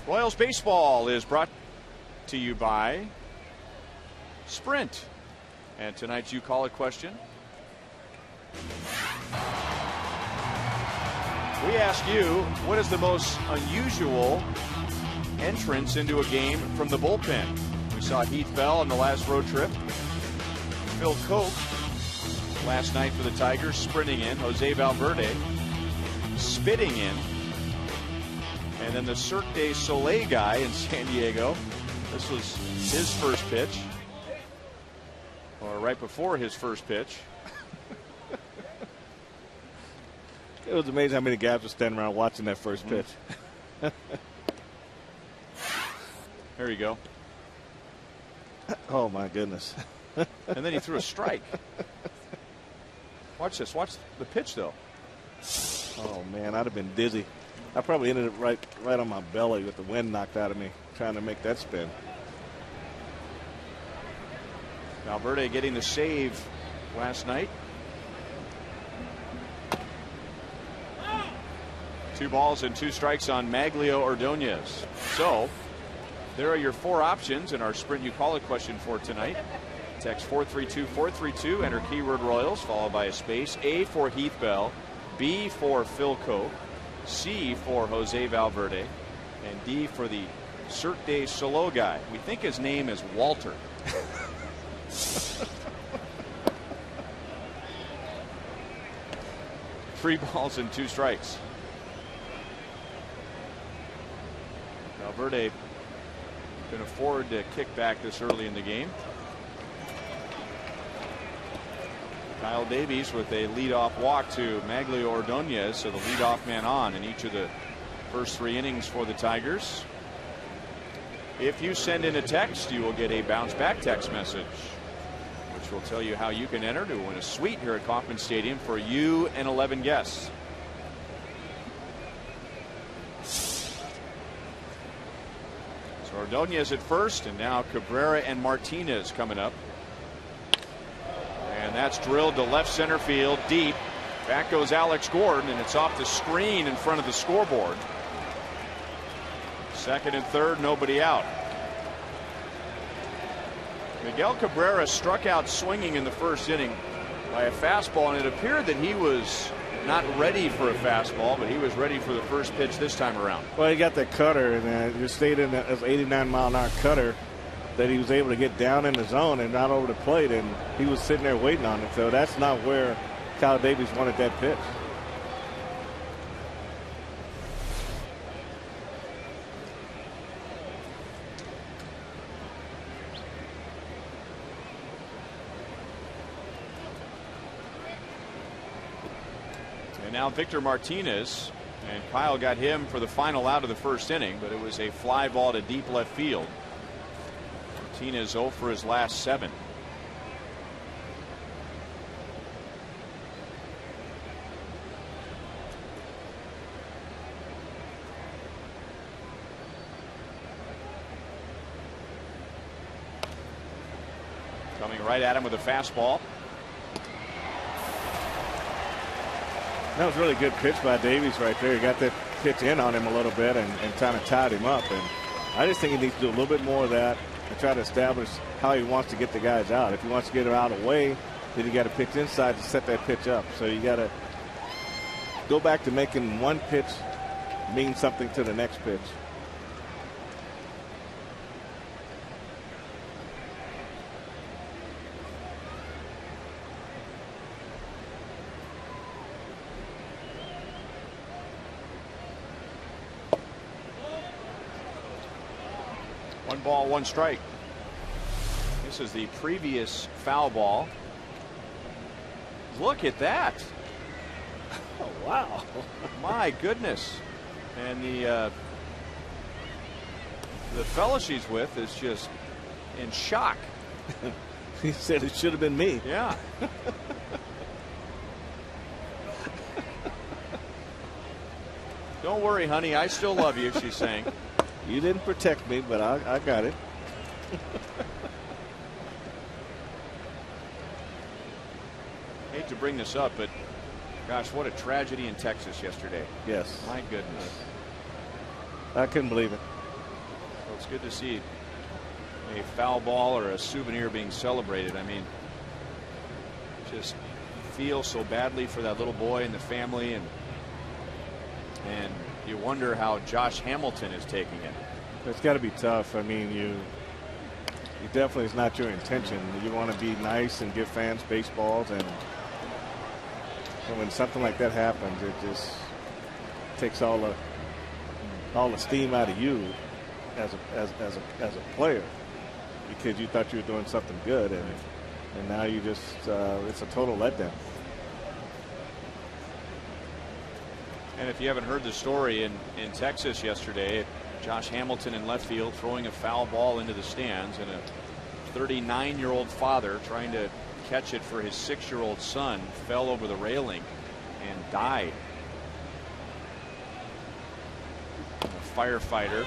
Royals baseball is brought to you by Sprint. And tonight's You Call It question. We ask you, what is the most unusual entrance into a game from the bullpen? We saw Heath Bell on the last road trip. Phil Coke last night for the Tigers, sprinting in. Jose Valverde spitting in. And then the Cirque du Soleil guy in San Diego. This was his first pitch. Or right before his first pitch. It was amazing how many guys were standing around watching that first pitch. There you go. Oh, my goodness. And then he threw a strike. Watch this. Watch the pitch, though. Oh, man, I'd have been dizzy. I probably ended it right on my belly with the wind knocked out of me trying to make that spin. Valverde getting the save last night. 2 balls and 2 strikes on Maglio Ordonez. So there are your 4 options in our Sprint You Call It question for tonight. Text 432-432, enter keyword Royals, followed by a space. A for Heath Bell, B for Phil Coke, C for Jose Valverde, and D for the Cirque du Soleil guy. We think his name is Walter. 3 balls and 2 strikes. Valverde can afford to kick back this early in the game. Kyle Davies with a leadoff walk to Maglio Ordonez, so the leadoff man on in each of the first 3 innings for the Tigers. If you send in a text, you will get a bounce back text message, which will tell you how you can enter to win a suite here at Kauffman Stadium for you and 11 guests. So Ordonez at first, and now Cabrera and Martinez coming up. And that's drilled to left center field deep. Back goes Alex Gordon, and it's off the screen in front of the scoreboard. Second and third, nobody out. Miguel Cabrera struck out swinging in the first inning by a fastball, and it appeared that he was not ready for a fastball, but he was ready for the first pitch this time around. Well, he got that cutter, and it stayed in that 89-mile-an-hour cutter that he was able to get down in the zone and not over the plate, and he was sitting there waiting on it. So that's not where Kyle Davies wanted that pitch. And now Victor Martinez, and Kyle got him for the final out of the first inning, but it was a fly ball to deep left field. Martinez 0 for his last 7. Coming right at him with a fastball. That was a really good pitch by Davies right there. He got that pitch in on him a little bit and kind of tied him up. And I just think he needs to do a little bit more of that and try to establish how he wants to get the guys out. If he wants to get them out of the way, then you got to pitch inside to set that pitch up. So you got to go back to making one pitch mean something to the next pitch. One ball, one strike. This is the previous foul ball. Look at that. Oh, wow. My goodness. And the fella she's with is just in shock. He said it should have been me. Yeah. Don't worry, honey. I still love you, she's saying. You didn't protect me, but I got it. Hate to bring this up, but gosh, what a tragedy in Texas yesterday. Yes. My goodness. I couldn't believe it. Well, it's good to see a foul ball or a souvenir being celebrated. I mean, just feel so badly for that little boy and the family, and you wonder how Josh Hamilton is taking it. It's got to be tough. I mean, you definitely, it's not your intention. You want to be nice and give fans baseballs, and when something like that happens, it just takes all the steam out of you as a player, because you thought you were doing something good, and now you just it's a total letdown. And if you haven't heard the story in Texas yesterday, Josh Hamilton in left field throwing a foul ball into the stands, and a 39-year-old father trying to catch it for his 6-year-old son fell over the railing and died. A firefighter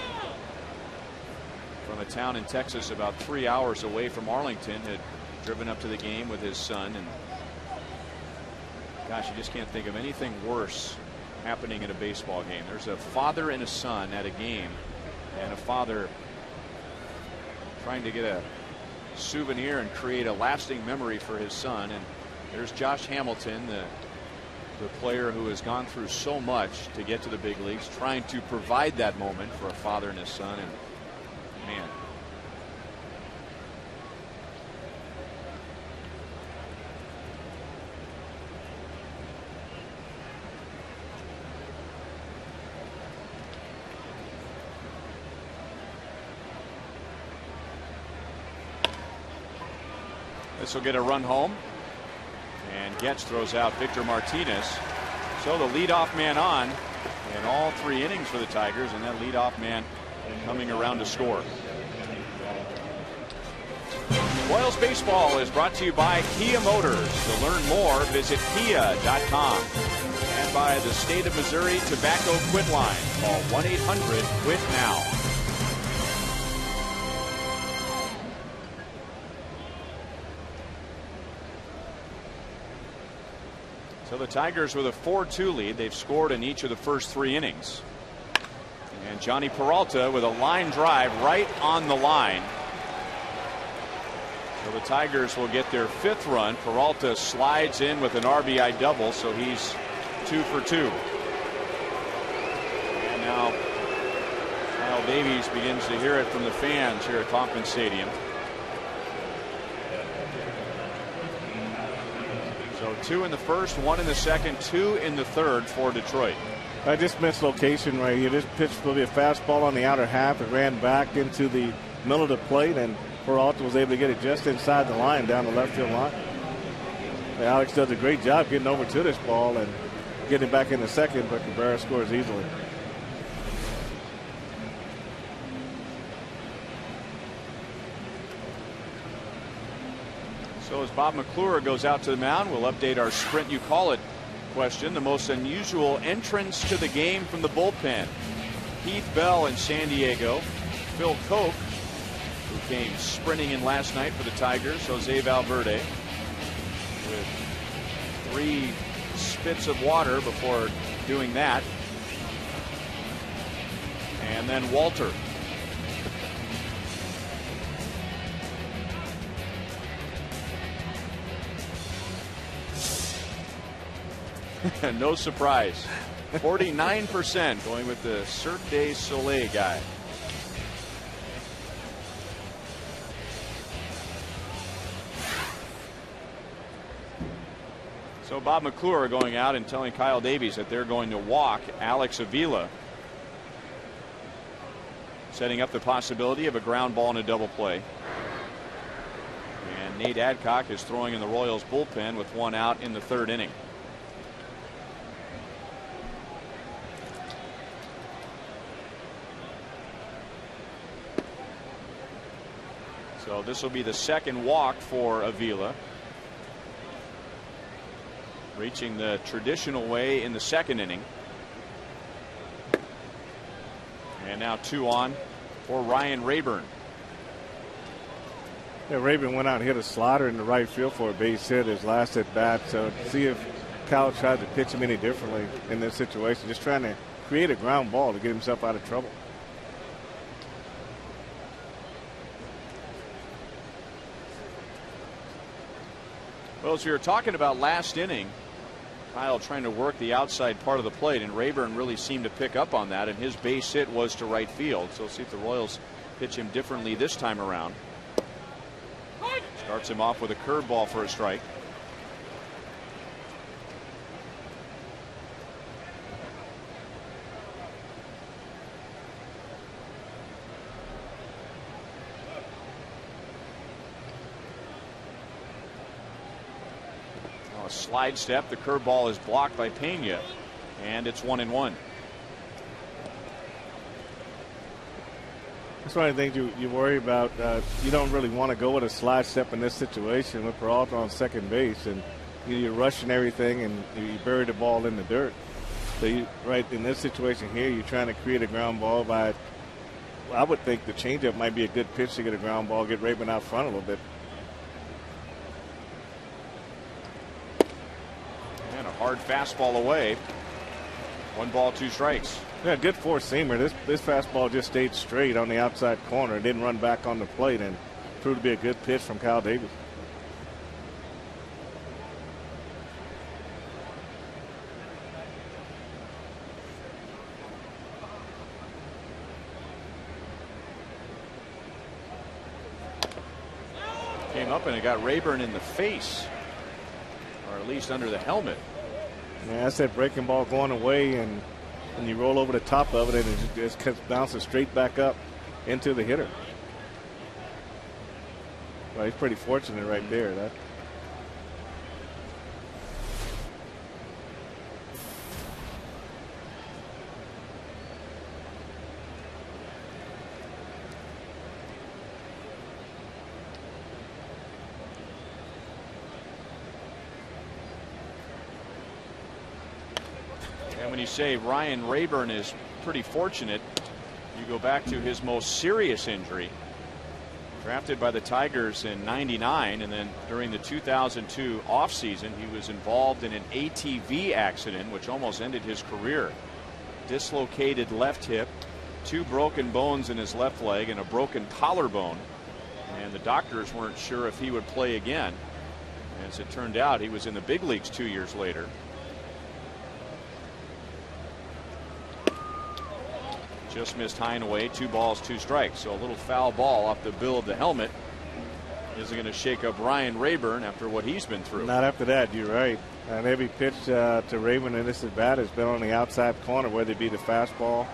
from a town in Texas about 3 hours away from Arlington had driven up to the game with his son, and gosh, you just can't think of anything worse happening in a baseball game. There's a father and a son at a game, and a father trying to get a souvenir and create a lasting memory for his son. And there's Josh Hamilton, the player who has gone through so much to get to the big leagues, trying to provide that moment for a father and his son. And man, this will get a run home, and Getz throws out Victor Martinez. So the leadoff man on in all 3 innings for the Tigers, and that leadoff man coming around to score. Royals baseball is brought to you by Kia Motors. To learn more, visit kia.com. And by the State of Missouri Tobacco Quit Line. Call 1-800-QUIT-NOW. So the Tigers with a 4-2 lead. They've scored in each of the first 3 innings. And Johnny Peralta with a line drive right on the line. So the Tigers will get their 5th run. Peralta slides in with an RBI double, so he's 2 for 2. And now Kyle Davies begins to hear it from the fans here at Kauffman Stadium. So 2 in the first, 1 in the second, 2 in the third for Detroit. I just missed location right here. This pitch will be a fastball on the outer half. It ran back into the middle of the plate, and Peralta was able to get it just inside the line, down the left field line. And Alex does a great job getting over to this ball and getting it back in the second, but Cabrera scores easily. So as Bob McClure goes out to the mound, we'll update our Sprint You Call It question. The most unusual entrance to the game from the bullpen. Heath Bell in San Diego. Phil Koch, who came sprinting in last night for the Tigers. Jose Valverde with 3 spits of water before doing that. And then Walter. No surprise. 49% going with the Cirque du Soleil guy. So Bob McClure going out and telling Kyle Davies that they're going to walk Alex Avila, setting up the possibility of a ground ball and a double play. And Nate Adcock is throwing in the Royals bullpen with 1 out in the 3rd inning. So this will be the 2nd walk for Avila, reaching the traditional way in the 2nd inning. And now 2 on for Ryan Rayburn. Yeah, Rayburn went out and hit a slider in the right field for a base hit his last at bat. So see if Kyle tries to pitch him any differently in this situation. Just trying to create a ground ball to get himself out of trouble. Well, as we were talking about last inning, Kyle trying to work the outside part of the plate, and Rayburn really seemed to pick up on that, and his base hit was to right field. So we'll see if the Royals pitch him differently this time around. Starts him off with a curveball for a strike. Slide step. The curveball is blocked by Pena, and it's 1-1. That's one of the things you worry about. You don't really want to go with a slide step in this situation with Peralta on second base, and you're rushing everything, and you bury the ball in the dirt. So right in this situation here, you're trying to create a ground ball by. I would think the changeup might be a good pitch to get a ground ball, get Rayburn out front a little bit. Hard fastball away. 1 ball, 2 strikes. Yeah, good four-seamer. This fastball just stayed straight on the outside corner. It didn't run back on the plate, and proved to be a good pitch from Kyle Davis. Came up and it got Rayburn in the face, or at least under the helmet. Yeah, that's that breaking ball going away, and you roll over the top of it, and it just bounces straight back up into the hitter. Well, he's pretty fortunate right there. And when you say Ryan Rayburn is pretty fortunate, you go back to his most serious injury. Drafted by the Tigers in '99, and then during the 2002 offseason, he was involved in an ATV accident which almost ended his career. Dislocated left hip, 2 broken bones in his left leg, and a broken collarbone. And the doctors weren't sure if he would play again. As it turned out, he was in the big leagues 2 years later. Just missed high and away. 2 balls, 2 strikes. So a little foul ball off the bill of the helmet isn't going to shake up Ryan Rayburn after what he's been through. Not after that, you're right. And every pitch to Rayburn in this at bat has been on the outside corner, whether it be the fastball,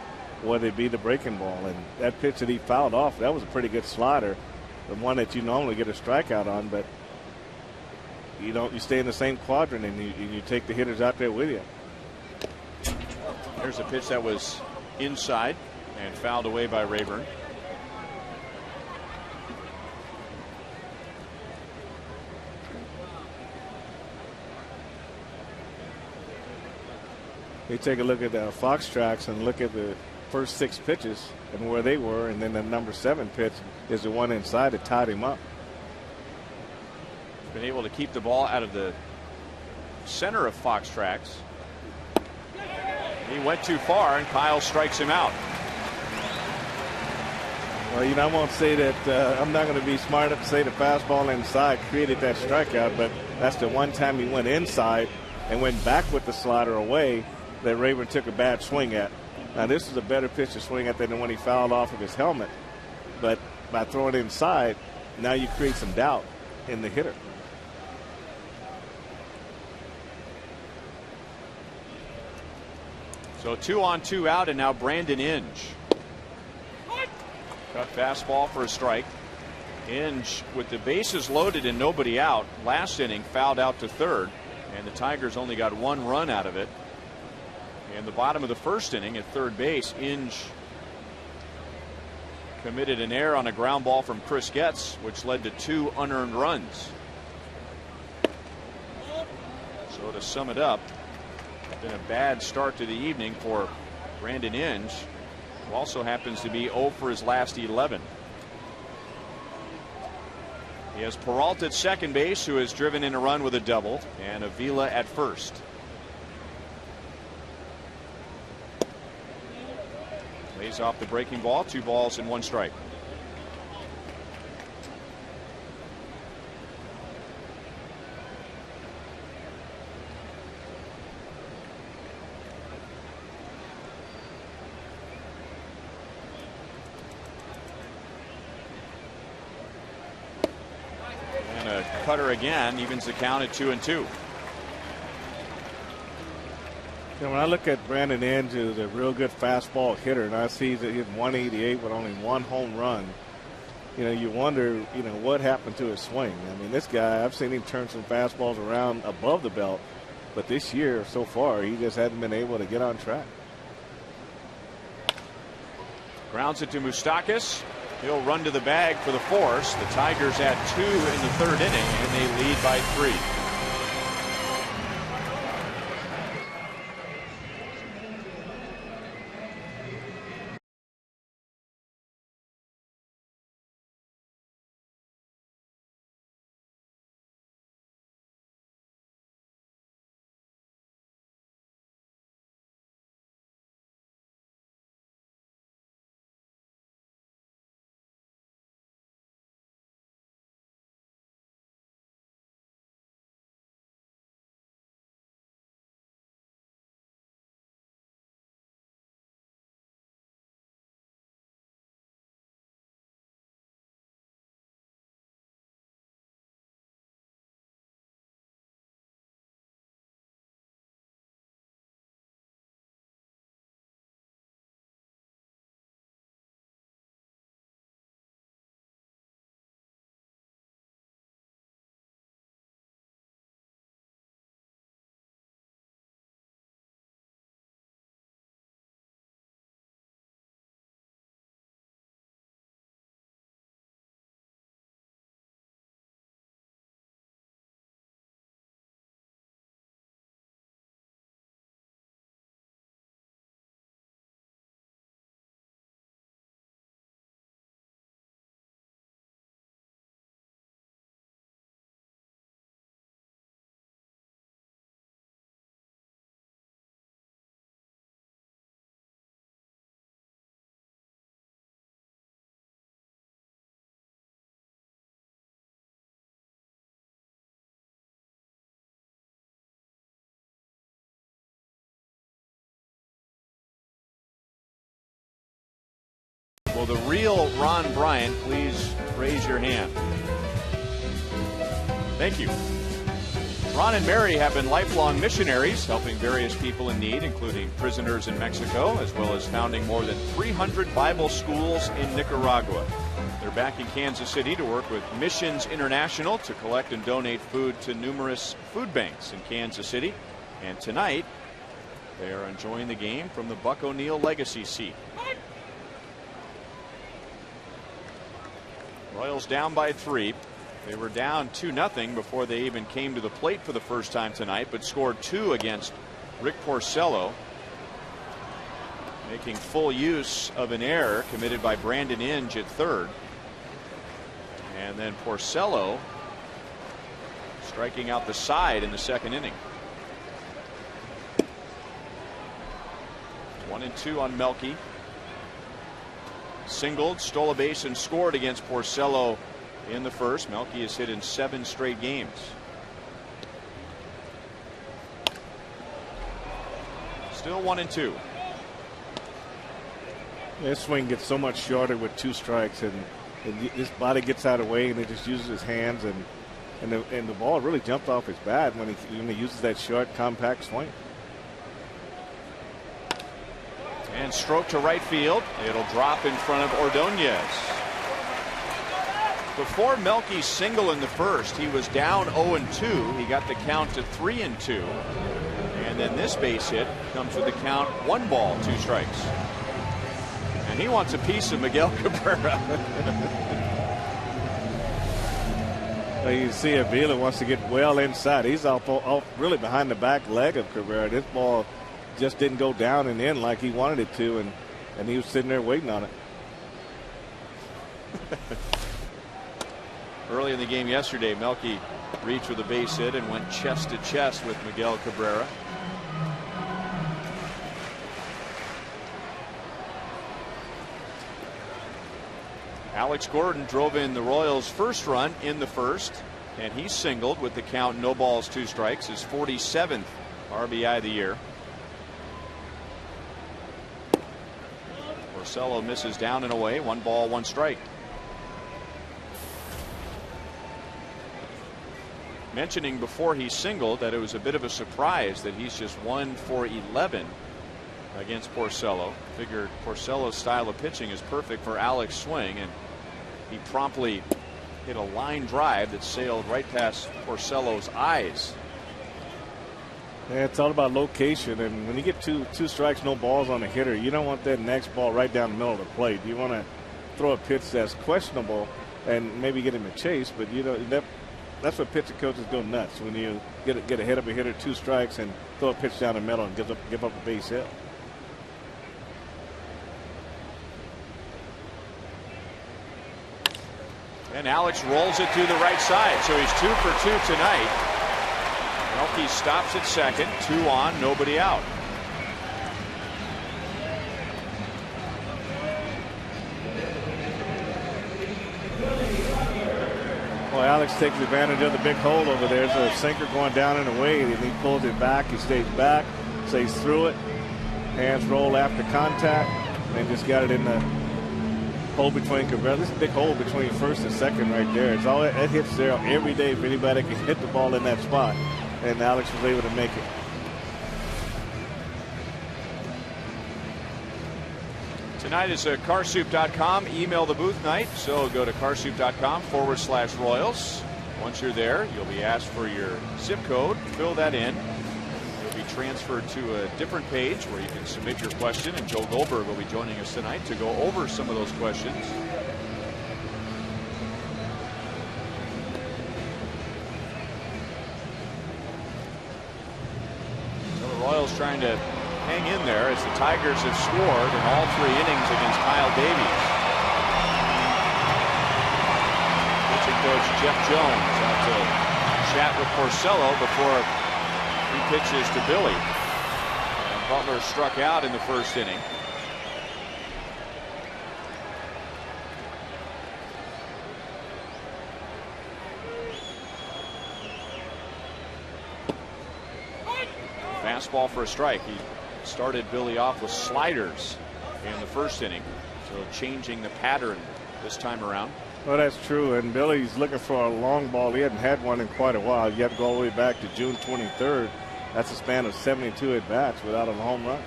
whether it be the breaking ball. And that pitch that he fouled off, that was a pretty good slider, the one that you normally get a strikeout on, but you stay in the same quadrant, and you take the hitters out there with you. There's a pitch that was inside and fouled away by Rayburn. You take a look at the Fox tracks and look at the first 6 pitches and where they were, and then the number 7 pitch is the one inside that tied him up. Been able to keep the ball out of the center of Fox tracks. He went too far, and Kyle strikes him out. Well, I won't say that. I'm not going to be smart enough to say the fastball inside created that strikeout, but that's the one time he went inside and went back with the slider away that Rayburn took a bad swing at. Now, this is a better pitch to swing at than the one he fouled off of his helmet. But by throwing it inside, now you create some doubt in the hitter. So 2 on 2 out, and now Brandon Inge. Cut fastball for a strike. Inge, with the bases loaded and nobody out, last inning fouled out to third, and the Tigers only got 1 run out of it. In the bottom of the first inning at third base, Inge committed an error on a ground ball from Chris Getz, which led to 2 unearned runs. So to sum it up, it's been a bad start to the evening for Brandon Inge, who also happens to be 0 for his last 11. He has Peralta at second base, who has driven in a run with a double, and Avila at first. Lays off the breaking ball. 2 balls and 1 strike. cutter again, evens the count at 2-2. When I look at Brandon Inge, who's a real good fastball hitter, and I see that he's 188 with only one home run, you wonder, what happened to his swing. I mean, this guy, I've seen him turn some fastballs around above the belt, but this year so far, he just hasn't been able to get on track. Grounds it to Moustakas. He'll run to the bag for the force. The Tigers at 2 in the third inning, and they lead by 3. Will the real Ron Bryant please raise your hand? Thank you. Ron and Mary have been lifelong missionaries, helping various people in need, including prisoners in Mexico, as well as founding more than 300 Bible schools in Nicaragua. They're back in Kansas City to work with Missions International to collect and donate food to numerous food banks in Kansas City. And tonight, they are enjoying the game from the Buck O'Neill Legacy seat. Royals down by 3. They were down 2-0 before they even came to the plate for the first time tonight, but scored 2 against Rick Porcello, making full use of an error committed by Brandon Inge at third. And then Porcello striking out the side in the second inning. 1-2 on Melky. Singled, stole a base, and scored against Porcello in the first. Melky has hit in 7 straight games. Still 1-2. This swing gets so much shorter with 2 strikes, and his body gets out of the way, and he just uses his hands, and the ball really jumped off his bat when he uses that short, compact swing. And stroke to right field. It'll drop in front of Ordonez. Before Melky's single in the first, he was down 0-2. He got the count to 3-2. And then this base hit comes with the count 1 ball, 2 strikes. And he wants a piece of Miguel Cabrera. Well, you see Avila wants to get well inside. He's off really behind the back leg of Cabrera. This ball just didn't go down and in like he wanted it to, and he was sitting there waiting on it. Early in the game yesterday, Melky reached with a base hit and went chest to chest with Miguel Cabrera. Alex Gordon drove in the Royals' first run in the first, and he singled with the count 0 balls 2 strikes, his 47th RBI of the year. Porcello misses down and away, 1 ball 1 strike. mentioning before he singled that it was a bit of a surprise that he's just 1 for 11 against Porcello. Figured Porcello's style of pitching is perfect for Alex swing, and he promptly hit a line drive that sailed right past Porcello's eyes. Yeah, it's all about location, and when you get two strikes, no balls on the hitter, you don't want that next ball right down the middle of the plate. You want to throw a pitch that's questionable and maybe get him a chase, but you know that's what pitching coaches go nuts when you get ahead of a hitter, 2 strikes, and throw a pitch down the middle and give up a base hit. And Alex rolls it to the right side, so he's 2 for 2 tonight. Melky stops at second, 2 on, nobody out. Well, Alex takes advantage of the big hole over there. There's a sinker going down and away, and he pulls it back. He stays back, stays through it. Hands roll after contact, and just got it in the hole between Cabrera. This is a big hole between first and second right there. It's all it hits there every day if anybody can hit the ball in that spot. And Alex was able to make it. Tonight is carsoup.com email the booth night, so go to carsoup.com/Royals. Once you're there, you'll be asked for your zip code. Fill that in. You'll be transferred to a different page where you can submit your question, and Joe Goldberg will be joining us tonight to go over some of those questions. Royals trying to hang in there as the Tigers have scored in all 3 innings against Kyle Davies. Pitching coach Jeff Jones out to chat with Porcello before he pitches to Billy. And Butler struck out in the first inning. Fastball for a strike. He started Billy off with sliders in the first inning, so changing the pattern this time around. Well, that's true, and Billy's looking for a long ball. He hadn't had one in quite a while. You have to go all the way back to June 23rd. That's a span of 72 at-bats without a home run.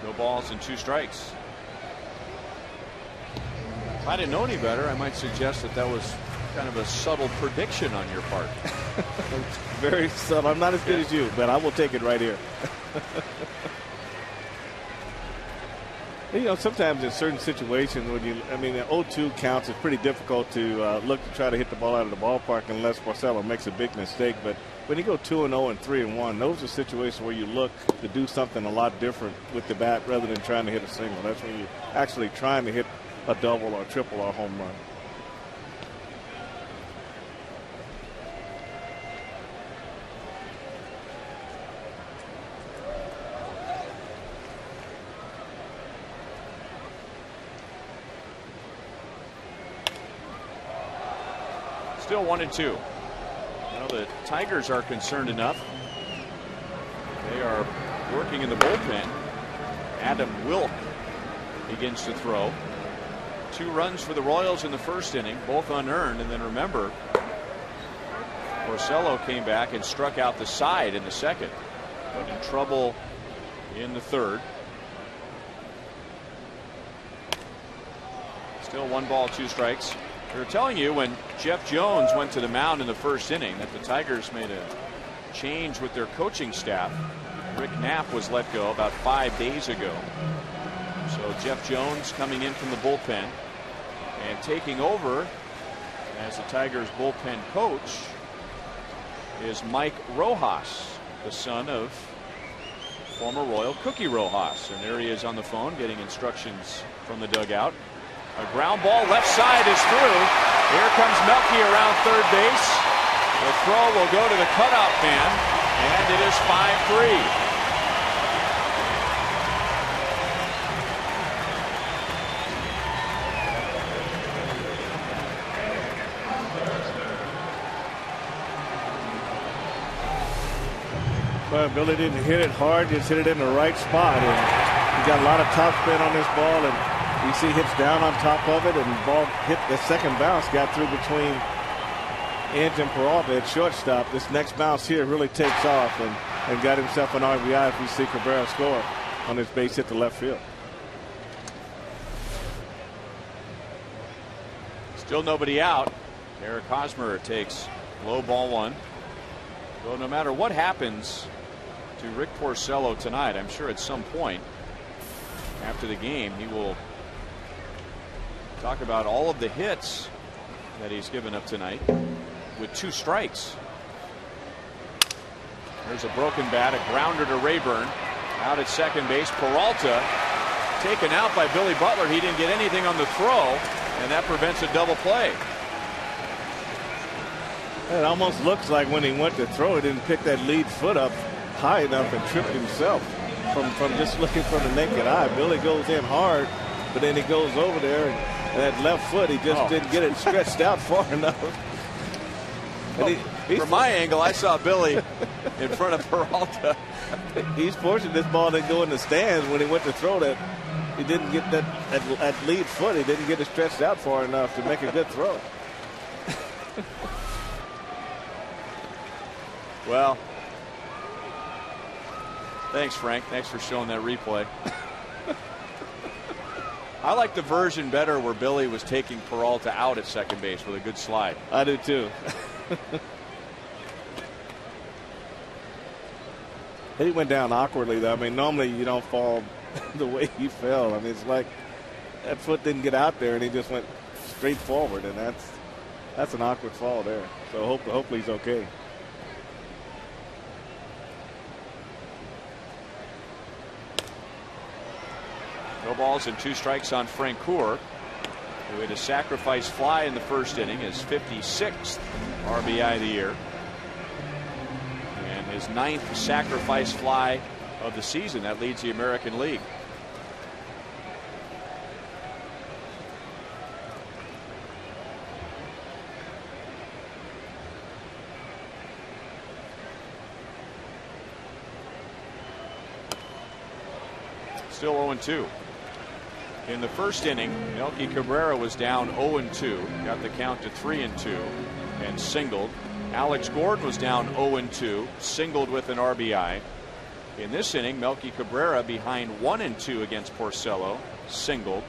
No balls and 2 strikes. If I didn't know any better, I might suggest that was kind of a subtle prediction on your part. Very subtle. I'm not as good as you, but I will take it right here. You know, sometimes in certain situations when the 0-2 counts, it's pretty difficult to look to try to hit the ball out of the ballpark unless Porcello makes a big mistake. But when you go 2-0 and 3-1, those are situations where you look to do something a lot different with the bat rather than trying to hit a single. That's when you're actually trying to hit a double or a triple or a home run. Still 1-2. Well, the Tigers are concerned enough. They are working in the bullpen. Adam Wilk begins to throw. 2 runs for the Royals in the first inning, both unearned. And then remember, Porcello came back and struck out the side in the second, but in trouble in the third. Still 1 ball, 2 strikes. They were telling you when Jeff Jones went to the mound in the first inning that the Tigers made a change with their coaching staff. Rick Knapp was let go about 5 days ago. So Jeff Jones coming in from the bullpen and taking over as the Tigers bullpen coach is Mike Rojas, the son of former Royal Cookie Rojas. And there he is on the phone getting instructions from the dugout. A ground ball left side is through. Here comes Melky around third base. The throw will go to the cutout man, and it is 5-3. Well, Billy didn't hit it hard, just hit it in the right spot. And he got a lot of top spin on this ball, and You see hits down on top of it, and the ball hit the second bounce, got through between Inge and Peralta at shortstop. This next bounce here really takes off and got himself an RBI if we see Cabrera score on his base hit to left field. Still nobody out. Eric Hosmer takes low ball one. So no matter what happens to Rick Porcello tonight, I'm sure at some point after the game he will talk about all of the hits that he's given up tonight with 2 strikes. There's a broken bat, a grounder to Rayburn. Out at second base, Peralta taken out by Billy Butler. He didn't get anything on the throw, and that prevents a double play. It almost looks like when he went to throw, he didn't pick that lead foot up high enough and tripped himself from just looking from the naked eye. Billy goes in hard, but then he goes over there, and that left foot, he just didn't get it stretched out far enough. And from my angle, I saw Billy in front of Peralta. He's fortunate this ball didn't go in the stands when he went to throw that. He didn't get that lead foot. He didn't get it stretched out far enough to make a good throw. Well, thanks, Frank. Thanks for showing that replay. I like the version better where Billy was taking Peralta out at second base with a good slide. I do too. He went down awkwardly though. I mean, normally you don't fall the way he fell. I mean, it's like that foot didn't get out there and he just went straight forward, and that's an awkward fall there. So hopefully he's okay. No balls and 2 strikes on Francoeur, who had a sacrifice fly in the first inning, his 56th RBI of the year, and his 9th sacrifice fly of the season. That leads the American League. Still 0-2. In the first inning, Melky Cabrera was down 0-2, got the count to 3-2, and singled. Alex Gordon was down 0-2, singled with an RBI. In this inning, Melky Cabrera behind 1-2 against Porcello, singled.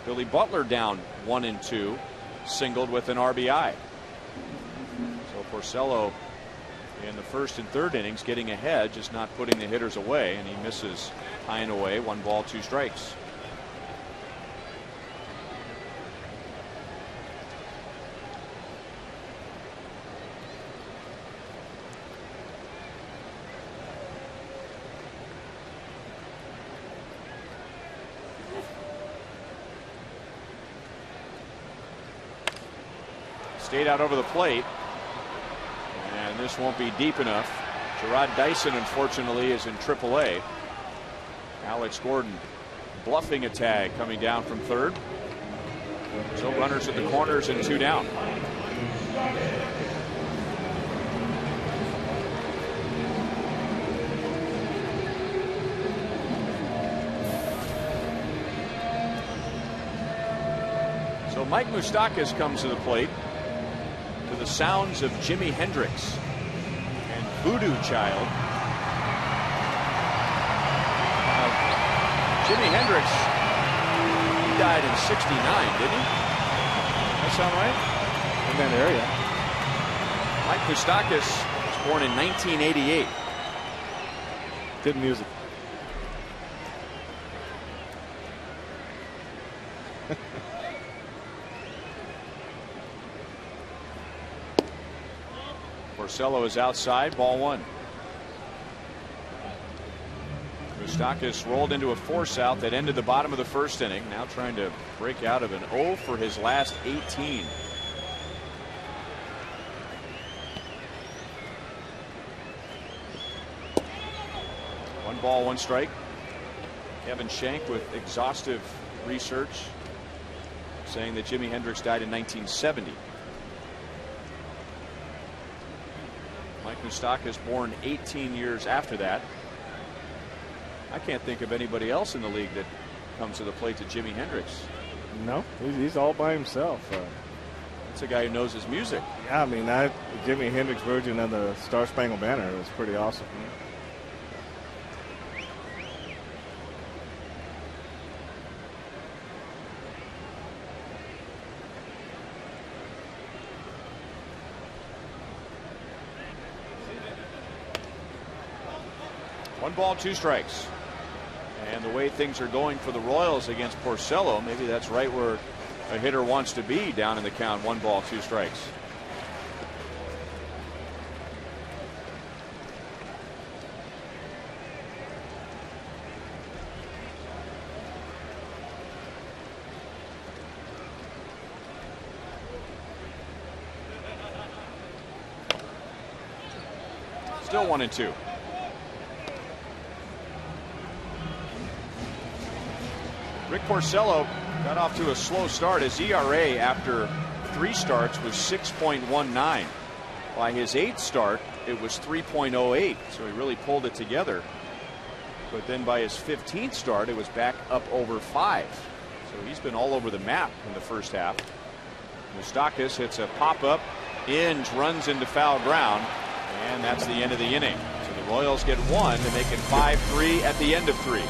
Billy Butler down 1-2, singled with an RBI. So Porcello in the first and third innings getting ahead, just not putting the hitters away, and he misses high and away. 1 ball, 2 strikes. Stayed out over the plate, and this won't be deep enough. Gerard Dyson, unfortunately, is in AAA. Alex Gordon bluffing a tag coming down from third. So runners at the corners and 2 down. So Mike Moustakas comes to the plate to the sounds of Jimi Hendrix and Voodoo Child. Jimi Hendrix, he died in '69, didn't he? That sound right? In that area. Mike Moustakas was born in 1988. Good music. Porcello is outside, ball 1. Moustakas rolled into a force out that ended the bottom of the first inning. Now trying to break out of an 0 for his last 18. One ball, 1 strike. Kevin Shank with exhaustive research saying that Jimi Hendrix died in 1970. Mike Moustakas born 18 years after that. I can't think of anybody else in the league that comes to the plate to Jimi Hendrix. No, he's all by himself. That's a guy who knows his music. Yeah, I mean, that Jimi Hendrix version of the Star Spangled Banner was pretty awesome. One ball, two strikes. And the way things are going for the Royals against Porcello, maybe that's right where a hitter wants to be, down in the count. One ball, two strikes. Still 1-2. Rick Porcello got off to a slow start. His ERA after 3 starts was 6.19. By his 8th start, it was 3.08. So he really pulled it together. But then by his 15th start, it was back up over 5. So he's been all over the map in the first half. Moustakas hits a pop-up. Inge runs into foul ground. And that's the end of the inning. So the Royals get 1 to make it 5-3 at the end of 3.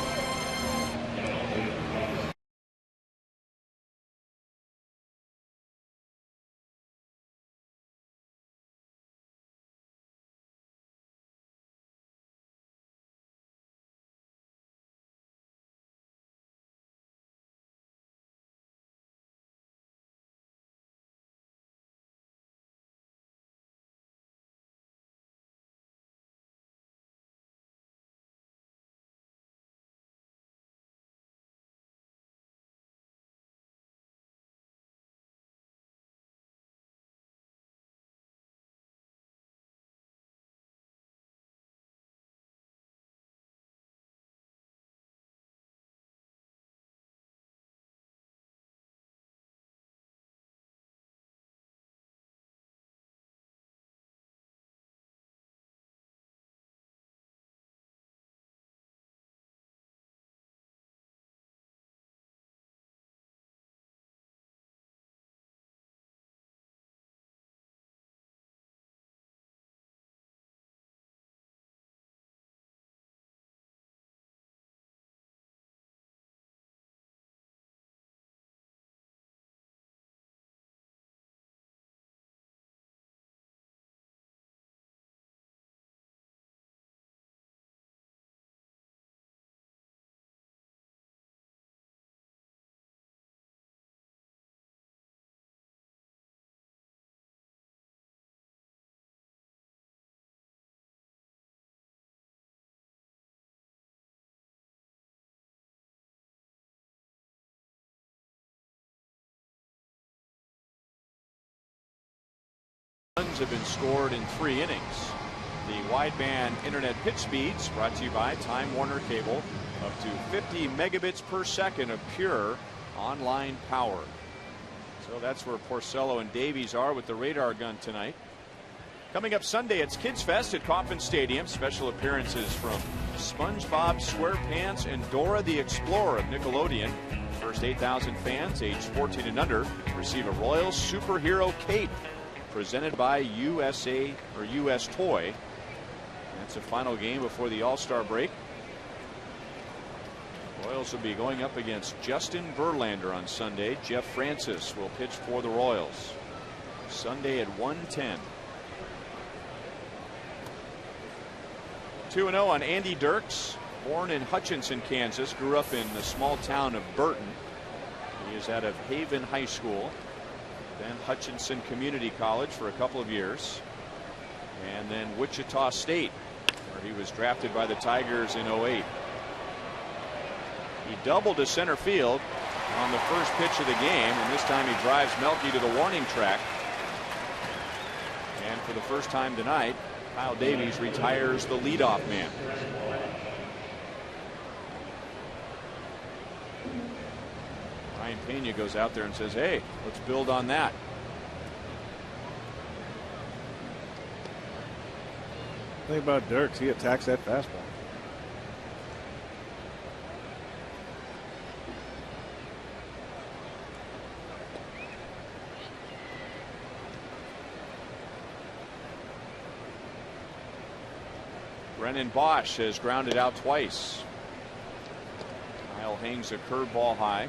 Runs have been scored in 3 innings. The wideband internet pitch speeds brought to you by Time Warner Cable, up to 50 megabits per second of pure online power. So that's where Porcello and Davies are with the radar gun tonight. Coming up Sunday, it's Kids Fest at Kauffman Stadium. Special appearances from SpongeBob SquarePants and Dora the Explorer of Nickelodeon. First 8,000 fans aged 14 and under receive a Royal Superhero Cape, presented by USA or US Toy. That's a final game before the All-Star break. Royals will be going up against Justin Verlander on Sunday. Jeff Francis will pitch for the Royals. Sunday at 1:10. 2-0 on Andy Dirks. Born in Hutchinson, Kansas, grew up in the small town of Burton. He is out of Haven High School, then Hutchinson Community College for a couple of years, and then Wichita State, where he was drafted by the Tigers in '08. He doubled to center field on the first pitch of the game, and this time he drives Melky to the warning track. And for the first time tonight, Kyle Davies retires the leadoff man. Ryan Pena goes out there and says, hey, let's build on that. Think about Dirks. He attacks that fastball. Brennan Bosch has grounded out twice. Kyle hangs a curveball high.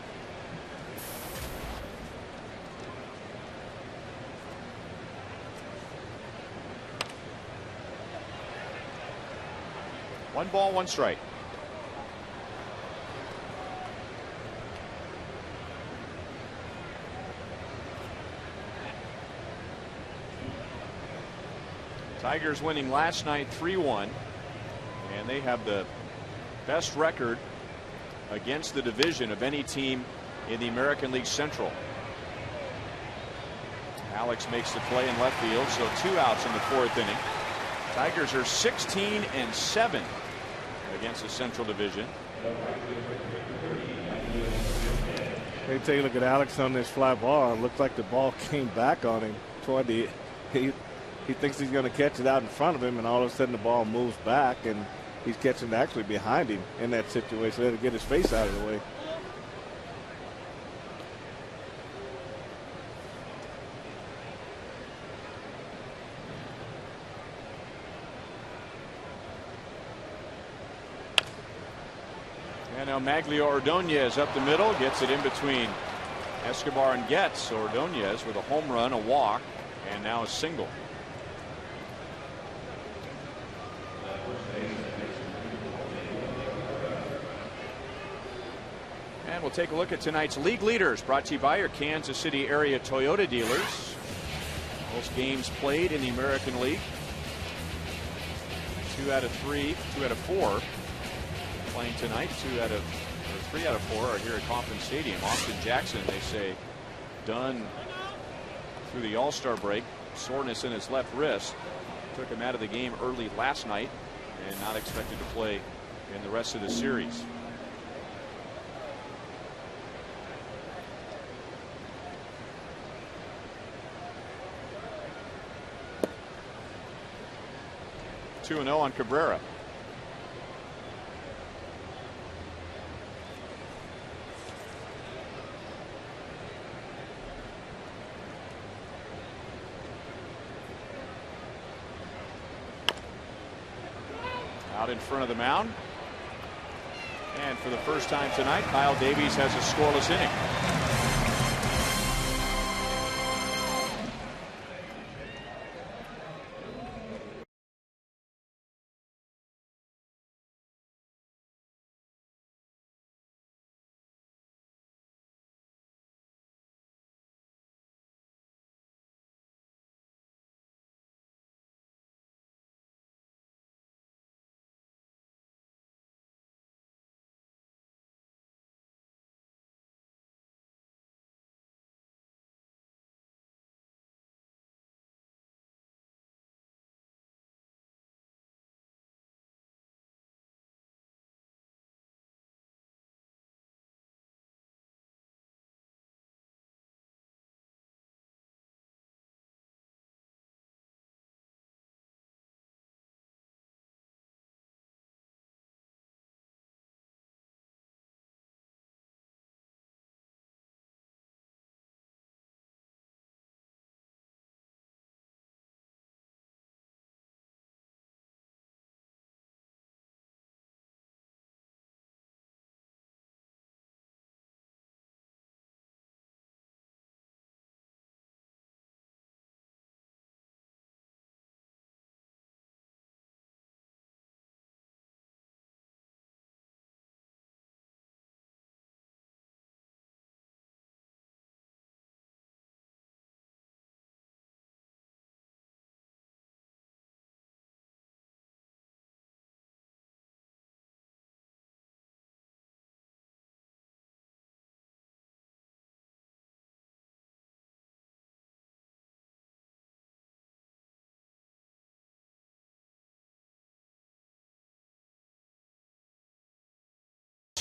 One ball, one strike. Tigers winning last night 3-1, and they have the best record against the division of any team in the American League Central. Alex makes the play in left field, so 2 outs in the 4th inning. Tigers are 16-7 against the Central Division. Hey, take a look at Alex on this fly ball. It looks like the ball came back on him toward the. He thinks he's going to catch it out in front of him, and all of a sudden the ball moves back, and he's catching it actually behind him in that situation. They had to get his face out of the way. And now Maglio Ordonez up the middle, gets it in between Escobar and Getz. Ordonez with a home run, a walk, and now a single. And we'll take a look at tonight's league leaders, brought to you by your Kansas City area Toyota dealers. Most games played in the American League. 2 out of 3, 2 out of 4 playing tonight. 3 out of 4 are here at Kauffman Stadium. Austin Jackson, they say, done through the All-Star break. Soreness in his left wrist took him out of the game early last night and not expected to play in the rest of the series. Two and 0 on Cabrera. Out in front of the mound. And for the first time tonight, Kyle Davies has a scoreless inning.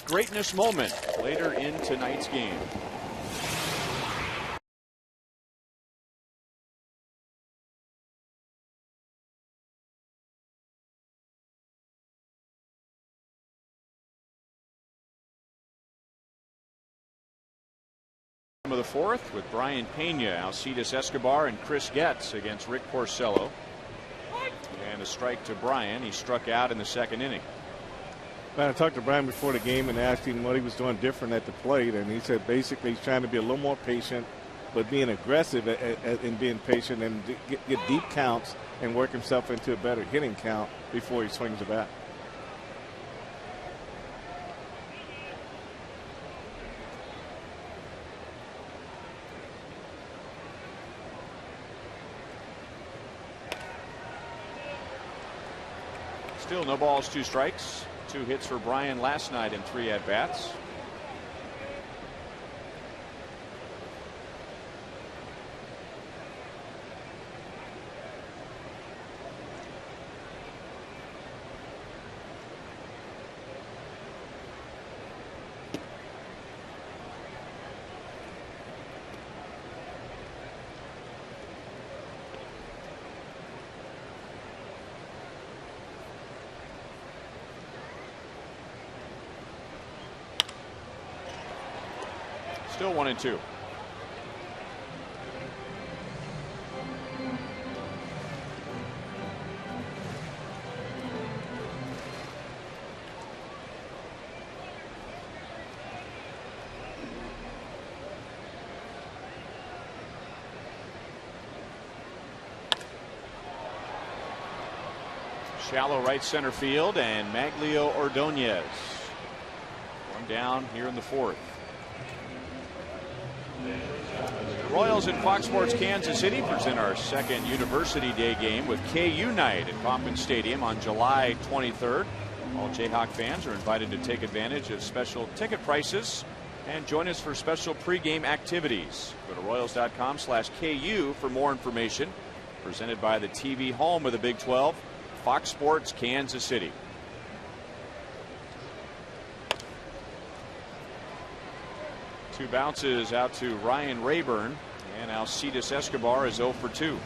Greatness moment later in tonight's game. Of the 4th with Brian Pena, Alcides Escobar, and Chris Getz against Rick Porcello. And a strike to Bryan. He struck out in the second inning. I talked to Bryan before the game and asked him what he was doing different at the plate, and he said basically he's trying to be a little more patient, but being aggressive in being patient and get deep counts and work himself into a better hitting count before he swings the bat. Still no balls, 2 strikes. 2 hits for Bryan last night in 3 at-bats. Still 1-2. Shallow right center field, and Maglio Ordonez. 1 down here in the 4th. Royals and Fox Sports Kansas City present our second University Day game with KU night at Kauffman Stadium on July 23rd. All Jayhawk fans are invited to take advantage of special ticket prices and join us for special pregame activities. Go to Royals.com/KU for more information. Presented by the TV home of the Big 12, Fox Sports Kansas City. Two bounces out to Ryan Rayburn, and Alcides Escobar is 0 for 2.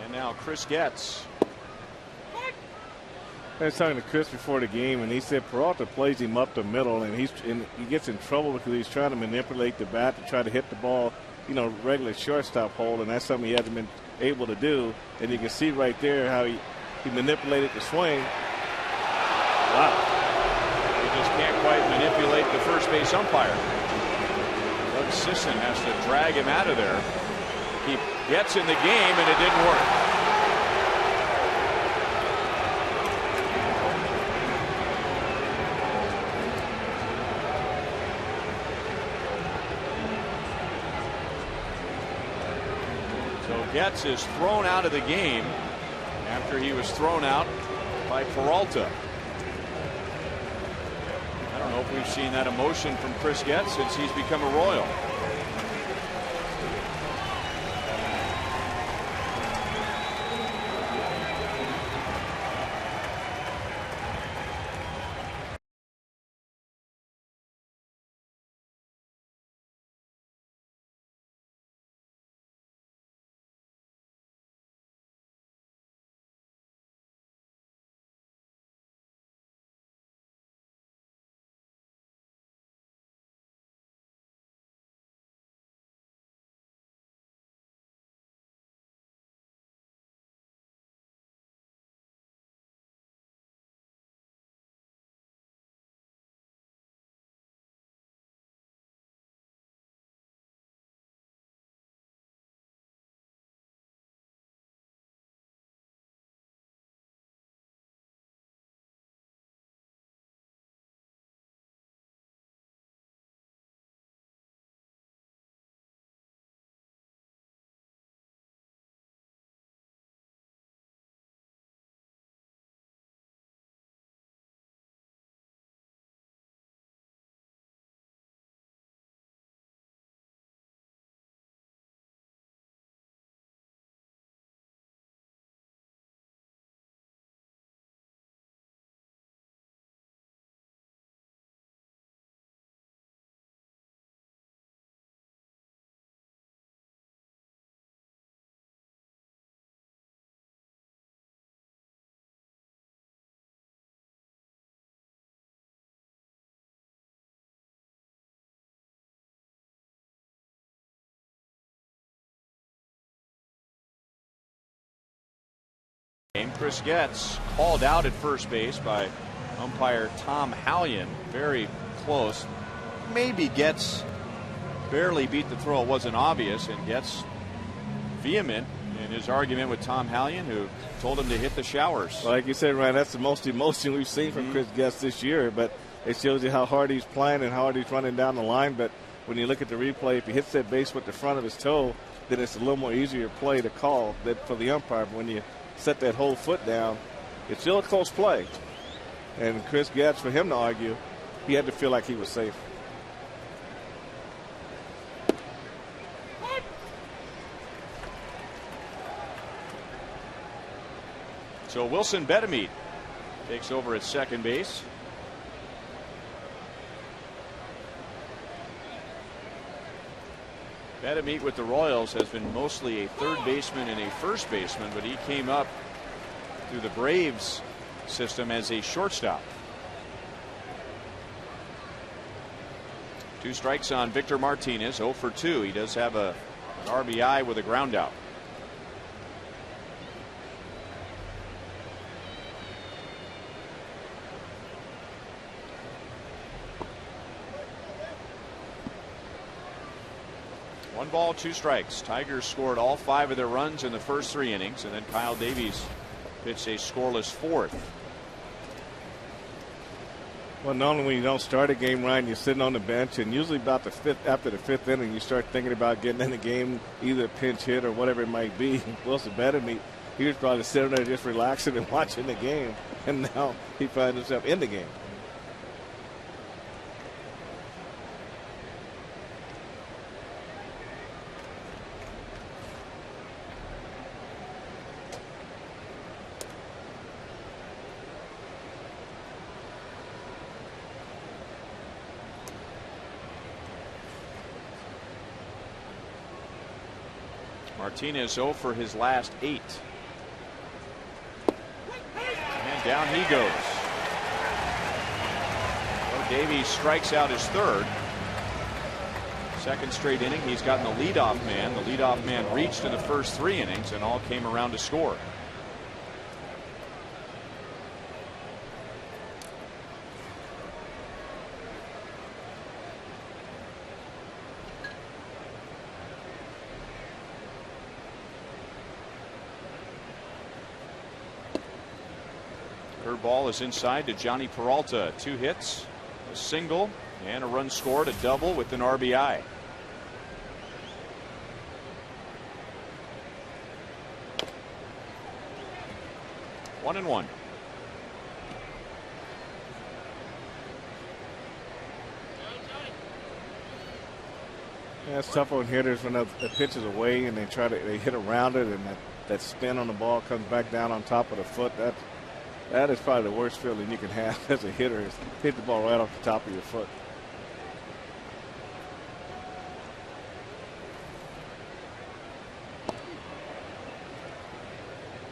And now Chris Getz. I was talking to Chris before the game, and he said Peralta plays him up the middle, and he gets in trouble because he's trying to manipulate the bat to try to hit the ball, regular shortstop hole, and that's something he hasn't been able to do. And you can see right there how he manipulated the swing. Wow. He just can't quite manipulate the first base umpire. Doug Sisson has to drag him out of there. He gets in the game, and it didn't work. Getz is thrown out of the game after he was thrown out by Peralta. I don't know if we've seen that emotion from Chris Getz since he's become a Royal. Chris Getz called out at first base by umpire Tom Hallion. Very close. Maybe Getz barely beat the throw. It wasn't obvious, and Getz vehement in his argument with Tom Hallion, who told him to hit the showers. Like you said, Ryan, that's the most emotion we've seen from Chris Getz this year, but it shows you how hard he's playing and how hard he's running down the line. But when you look at the replay, if he hits that base with the front of his toe, then it's a little more easier play to call for the umpire. But when you set that whole foot down, it's still a close play. And Chris Getz, for him to argue, he had to feel like he was safe. So Wilson Betemit takes over at second base. Betemit with the Royals has been mostly a third baseman and a first baseman, but he came up through the Braves system as a shortstop. 2 strikes on Victor Martinez, 0 for 2. He does have an RBI with a ground out. One ball, 2 strikes. Tigers scored all 5 of their runs in the first 3 innings, and then Kyle Davies pitched a scoreless 4th. Well, normally when you don't start a game, Ryan, you're sitting on the bench, and usually about after the 5th inning, you start thinking about getting in the game, either a pinch hit or whatever it might be. Wilson Betemit, he was probably sitting there just relaxing and watching the game, and now he finds himself in the game. Martinez 0 for his last 8. And down he goes. So Davies strikes out his 3rd. Second straight inning, he's gotten the leadoff man. The leadoff man reached in the first 3 innings and all came around to score. Ball is inside to Johnny Peralta. 2 hits, a single, and a run scored, a double with an RBI. One and one. Yeah, it's tough on hitters when the pitch is away and they hit around it, and that spin on the ball comes back down on top of the foot. That is probably the worst feeling you can have as a hitter, is hit the ball right off the top of your foot.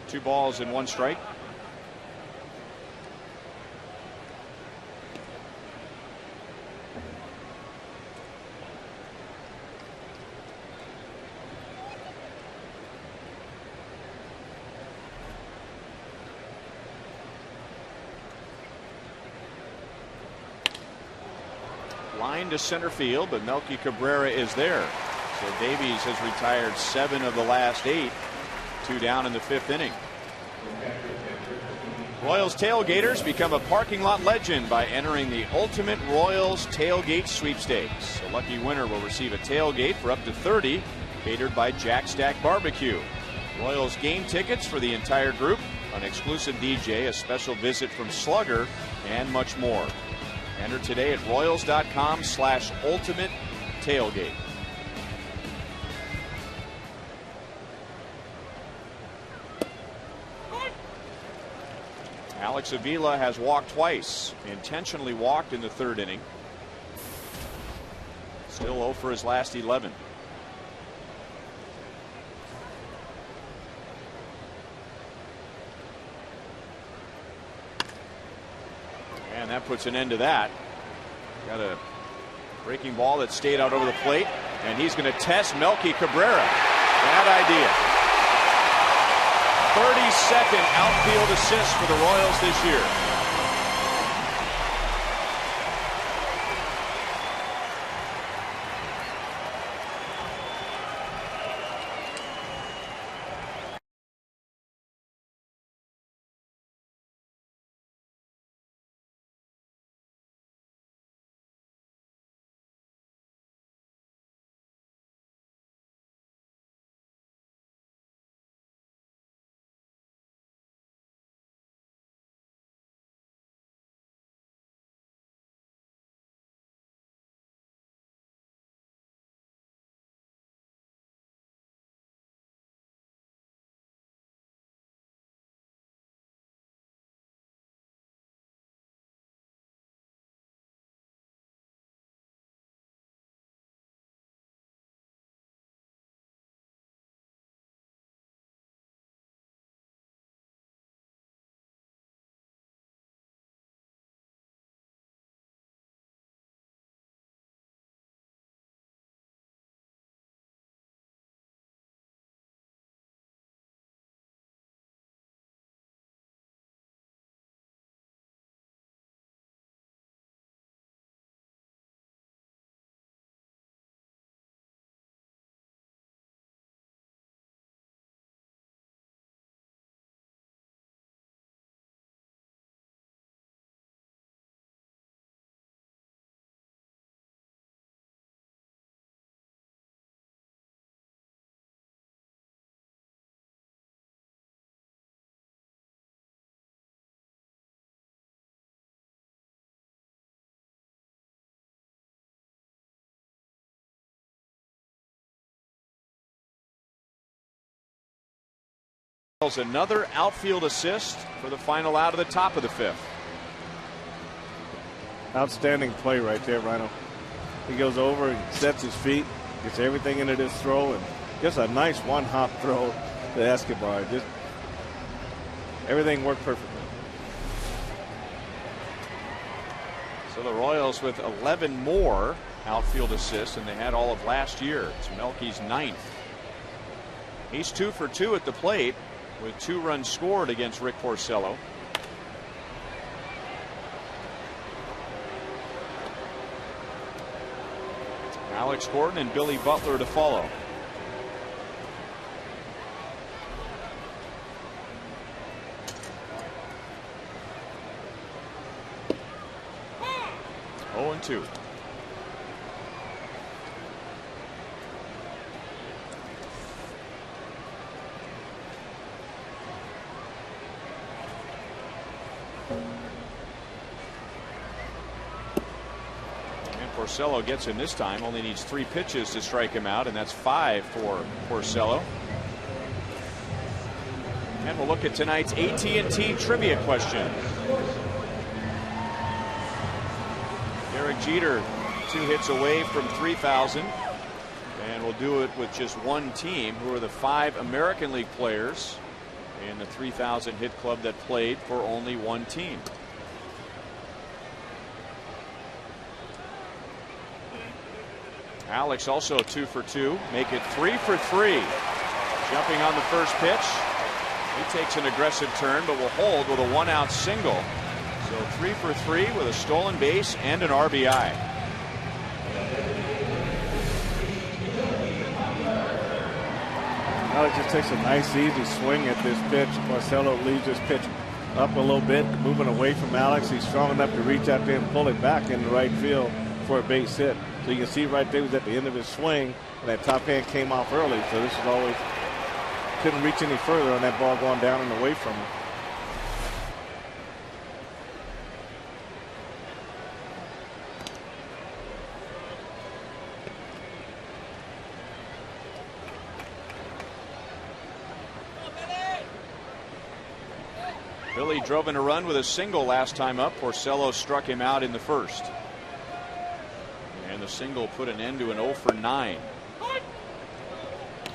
Two balls and 1 strike. Line to center field, but Melky Cabrera is there. So Davies has retired 7 of the last 8. 2 down in the 5th inning. Royals tailgaters become a parking lot legend by entering the Ultimate Royals Tailgate Sweepstakes. A lucky winner will receive a tailgate for up to 30, catered by Jack Stack Barbecue. Royals game tickets for the entire group, an exclusive DJ, a special visit from Slugger, and much more. Enter today at royals.com/ultimate tailgate. Alex Avila has walked twice, intentionally walked in the 3rd inning. Still 0 for his last 11. And that puts an end to that. Got a breaking ball that stayed out over the plate, and he's going to test Melky Cabrera. Bad idea. 32nd outfield assist for the Royals this year. Another outfield assist for the final out of the top of the 5th. Outstanding play right there, Rhino. He goes over and sets his feet, gets everything into this throw, and just a nice one-hop throw to Escobar. Just everything worked perfectly. So the Royals with 11 more outfield assists than they had all of last year. It's Melky's 9th. He's 2 for 2 at the plate, with 2 runs scored against Rick Porcello. Alex Gordon and Billy Butler to follow. Oh, and 2. Porcello gets him this time. Only needs 3 pitches to strike him out, and that's 5 for Porcello. And we'll look at tonight's AT&T trivia question. Derek Jeter 2 hits away from 3,000, and we'll do it with just one team. Who are the 5 American League players in the 3,000 hit club that played for only one team? Alex also 2 for 2. Make it 3 for 3. Jumping on the first pitch. He takes an aggressive turn, but will hold with a 1-out single. So 3 for 3 with a stolen base and an RBI. Alex just takes a nice easy swing at this pitch. Porcello leaves this pitch up a little bit, moving away from Alex. He's strong enough to reach out there and pull it back into right field for a base hit. So you can see right there was at the end of his swing, and that top hand came off early. So this is always, couldn't reach any further on that ball going down and away from him. Billy drove in a run with a single last time up. Porcello struck him out in the first. And the single put an end to an 0 for 9.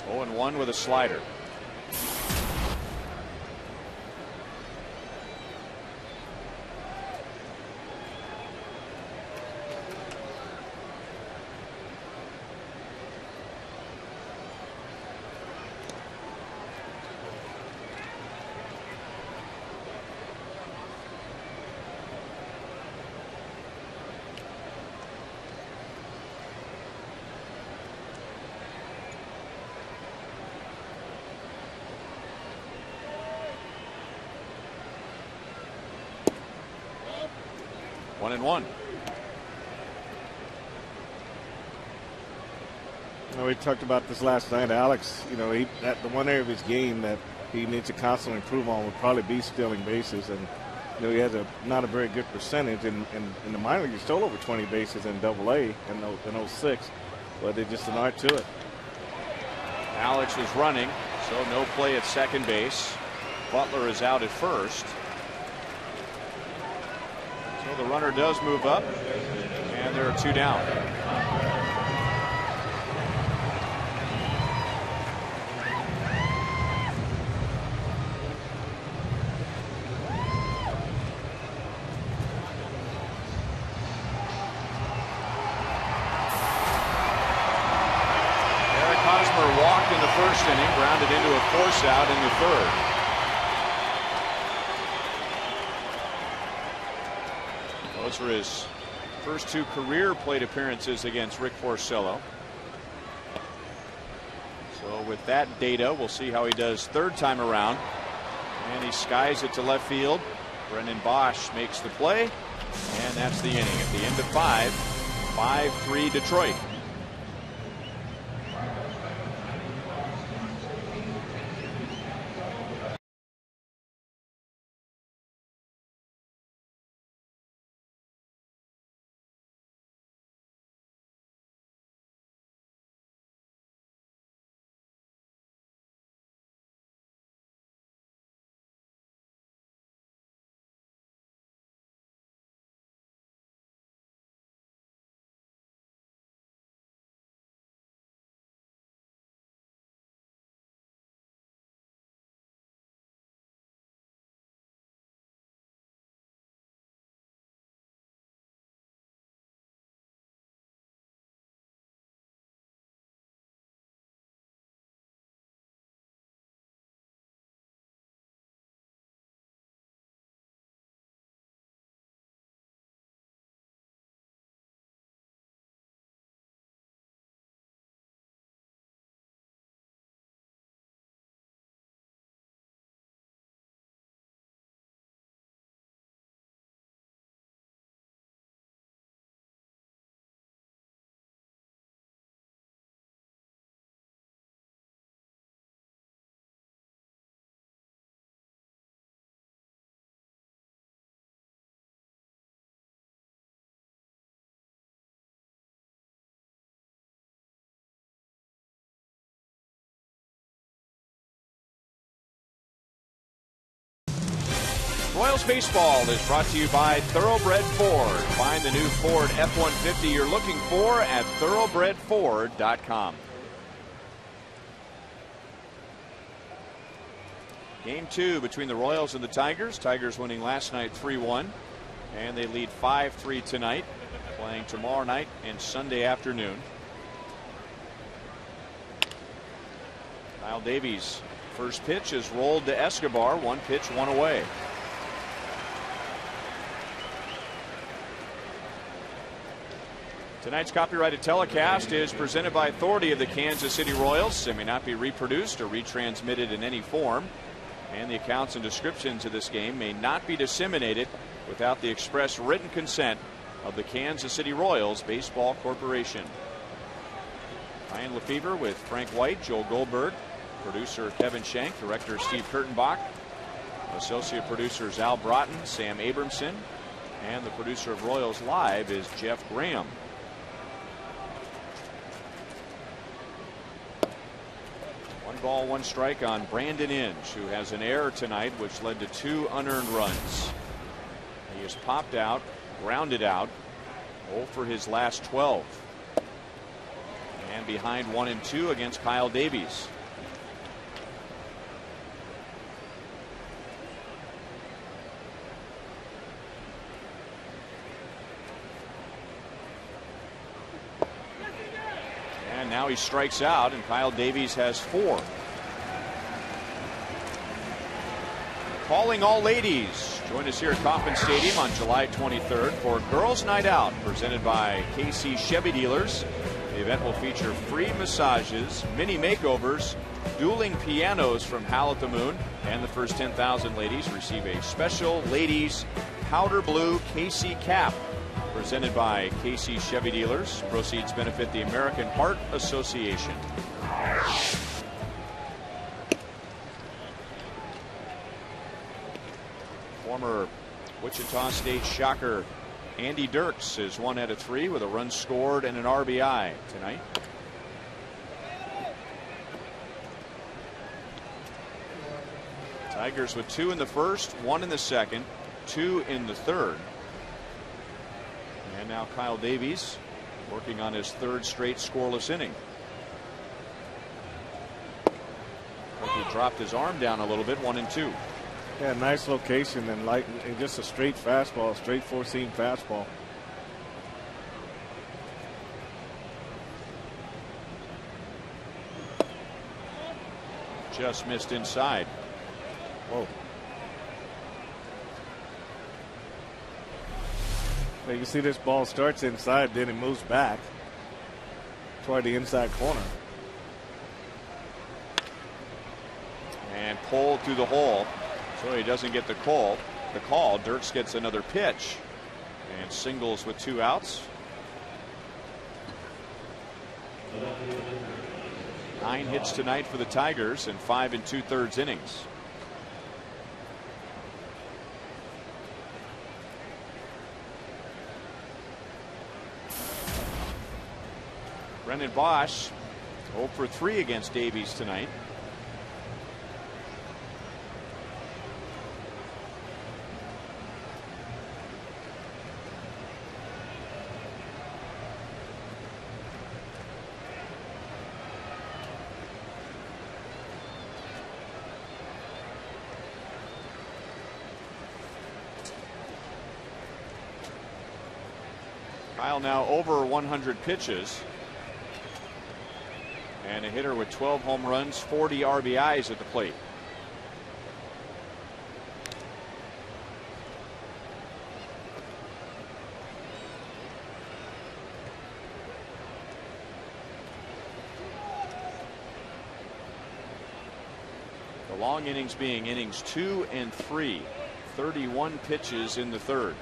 0-1 with a slider. 1-1. We talked about this last night. Alex, the one area of his game that he needs to constantly improve on would probably be stealing bases. And, he has not a very good percentage. In the minor league, he stole over 20 bases in Double-A in 06. But there's just an art to it. Alex is running, so no play at second base. Butler is out at first. So the runner does move up, and there are 2 down. Walked in the first inning, grounded into a force out in the third. Those were his first 2 career plate appearances against Rick Porcello. So with that data, we'll see how he does third time around. And he skies it to left field. Brendan Bosch makes the play, and that's the inning. At the end of 5-3 Detroit. Royals Baseball is brought to you by Thoroughbred Ford. Find the new Ford F-150 you're looking for at thoroughbredford.com. Game 2 between the Royals and the Tigers. Tigers winning last night 3-1. And they lead 5-3 tonight. Playing tomorrow night and Sunday afternoon. Kyle Davies' first pitch is rolled to Escobar. 1 pitch, 1 away. Tonight's copyrighted telecast is presented by authority of the Kansas City Royals. It may not be reproduced or retransmitted in any form. And the accounts and descriptions of this game may not be disseminated without the express written consent of the Kansas City Royals Baseball Corporation. Ryan Lefevre with Frank White, Joel Goldberg, producer Kevin Shank, director Steve Kurtenbach, associate producers Al Broughton, Sam Abramson, and the producer of Royals Live is Jeff Graham. Ball, 1 strike on Brandon Inge, who has an error tonight which led to 2 unearned runs. He has popped out, grounded out, 0 for his last 12. And behind 1-2 against Kyle Davies. And now he strikes out, and Kyle Davies has 4. Calling all ladies. Join us here at Kauffman Stadium on July 23rd for Girls Night Out, presented by KC Chevy Dealers. The event will feature free massages, mini makeovers, dueling pianos from Howl at the Moon, and the first 10,000 ladies receive a special ladies powder blue KC cap. presented by KC Chevy Dealers. Proceeds benefit the American Heart Association. Former Wichita State Shocker Andy Dirks is 1 out of 3 with a run scored and an RBI tonight. Tigers with 2 in the first, 1 in the second, 2 in the third. And now Kyle Davies working on his 3rd straight scoreless inning. He dropped his arm down a little bit, 1-2. Yeah, nice location and just a straight fastball, straight 4-seam fastball. Just missed inside. Whoa. Well, you can see this ball starts inside, then it moves back toward the inside corner. And pulled through the hole. So he doesn't get the call. Dirks gets another pitch and singles with 2 outs. 9 hits tonight for the Tigers in 5 2/3 innings. Brendan Bosch 0 for 3 against Davies tonight. Kyle now over 100 pitches. And a hitter with 12 home runs, 40 RBIs at the plate. The long innings being innings 2 and 3. 31 pitches in the third.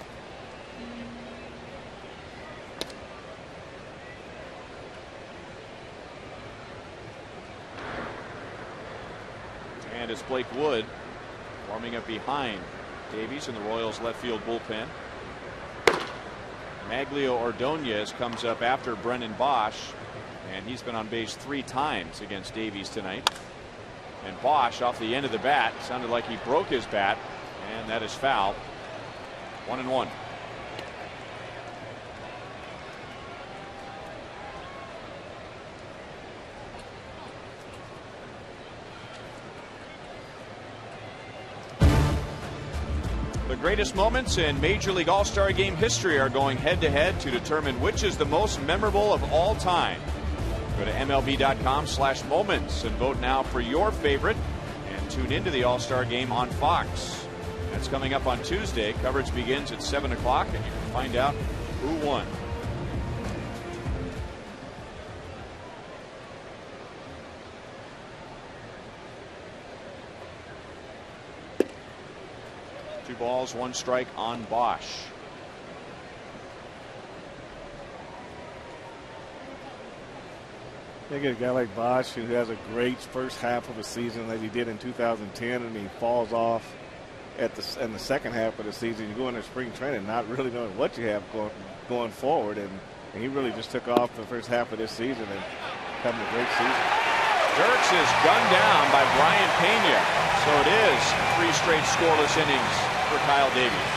And it's Blake Wood warming up behind Davies in the Royals left field bullpen. Maglio Ordonez comes up after Brendan Bosch, and he's been on base 3 times against Davies tonight. And Bosch off the end of the bat sounded like he broke his bat, and that is foul. 1-1. The greatest moments in Major League All-Star Game history are going head-to-head to determine which is the most memorable of all time. Go to MLB.com/moments and vote now for your favorite, and tune into the All-Star Game on Fox. That's coming up on Tuesday. Coverage begins at 7 o'clock, and you can find out who won. Two balls, 1 strike on Bosch. You get a guy like Bosch who has a great first half of the season as he did in 2010, and he falls off in the second half of the season. You go into spring training not really knowing what you have going forward, and he really just took off the first half of this season and having a great season. Dirks is gunned down by Brian Pena, so it is 3 straight scoreless innings for Kyle Davies.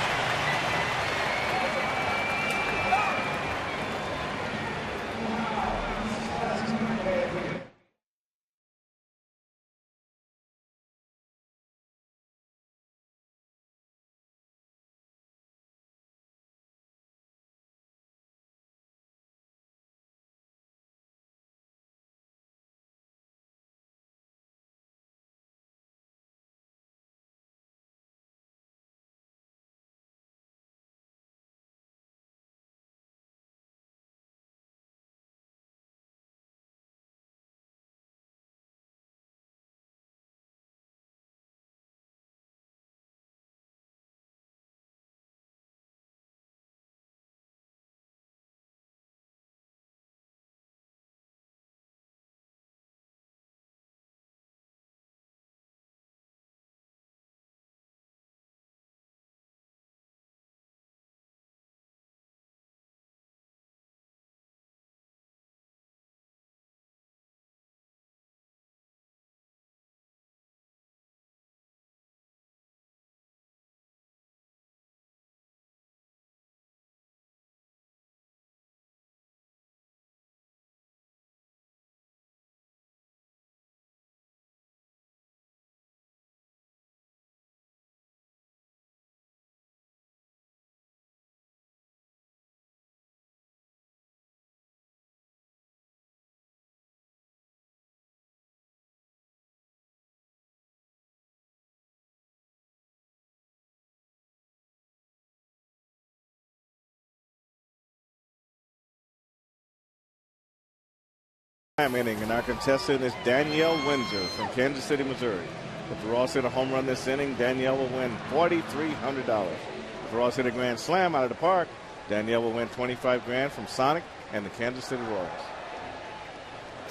inning, and our contestant is Danielle Windsor from Kansas City, Missouri. If the Ross hit a home run this inning, Danielle will win $4,300. If the Ross hit a grand slam out of the park, Danielle will win $25,000 from Sonic and the Kansas City Royals.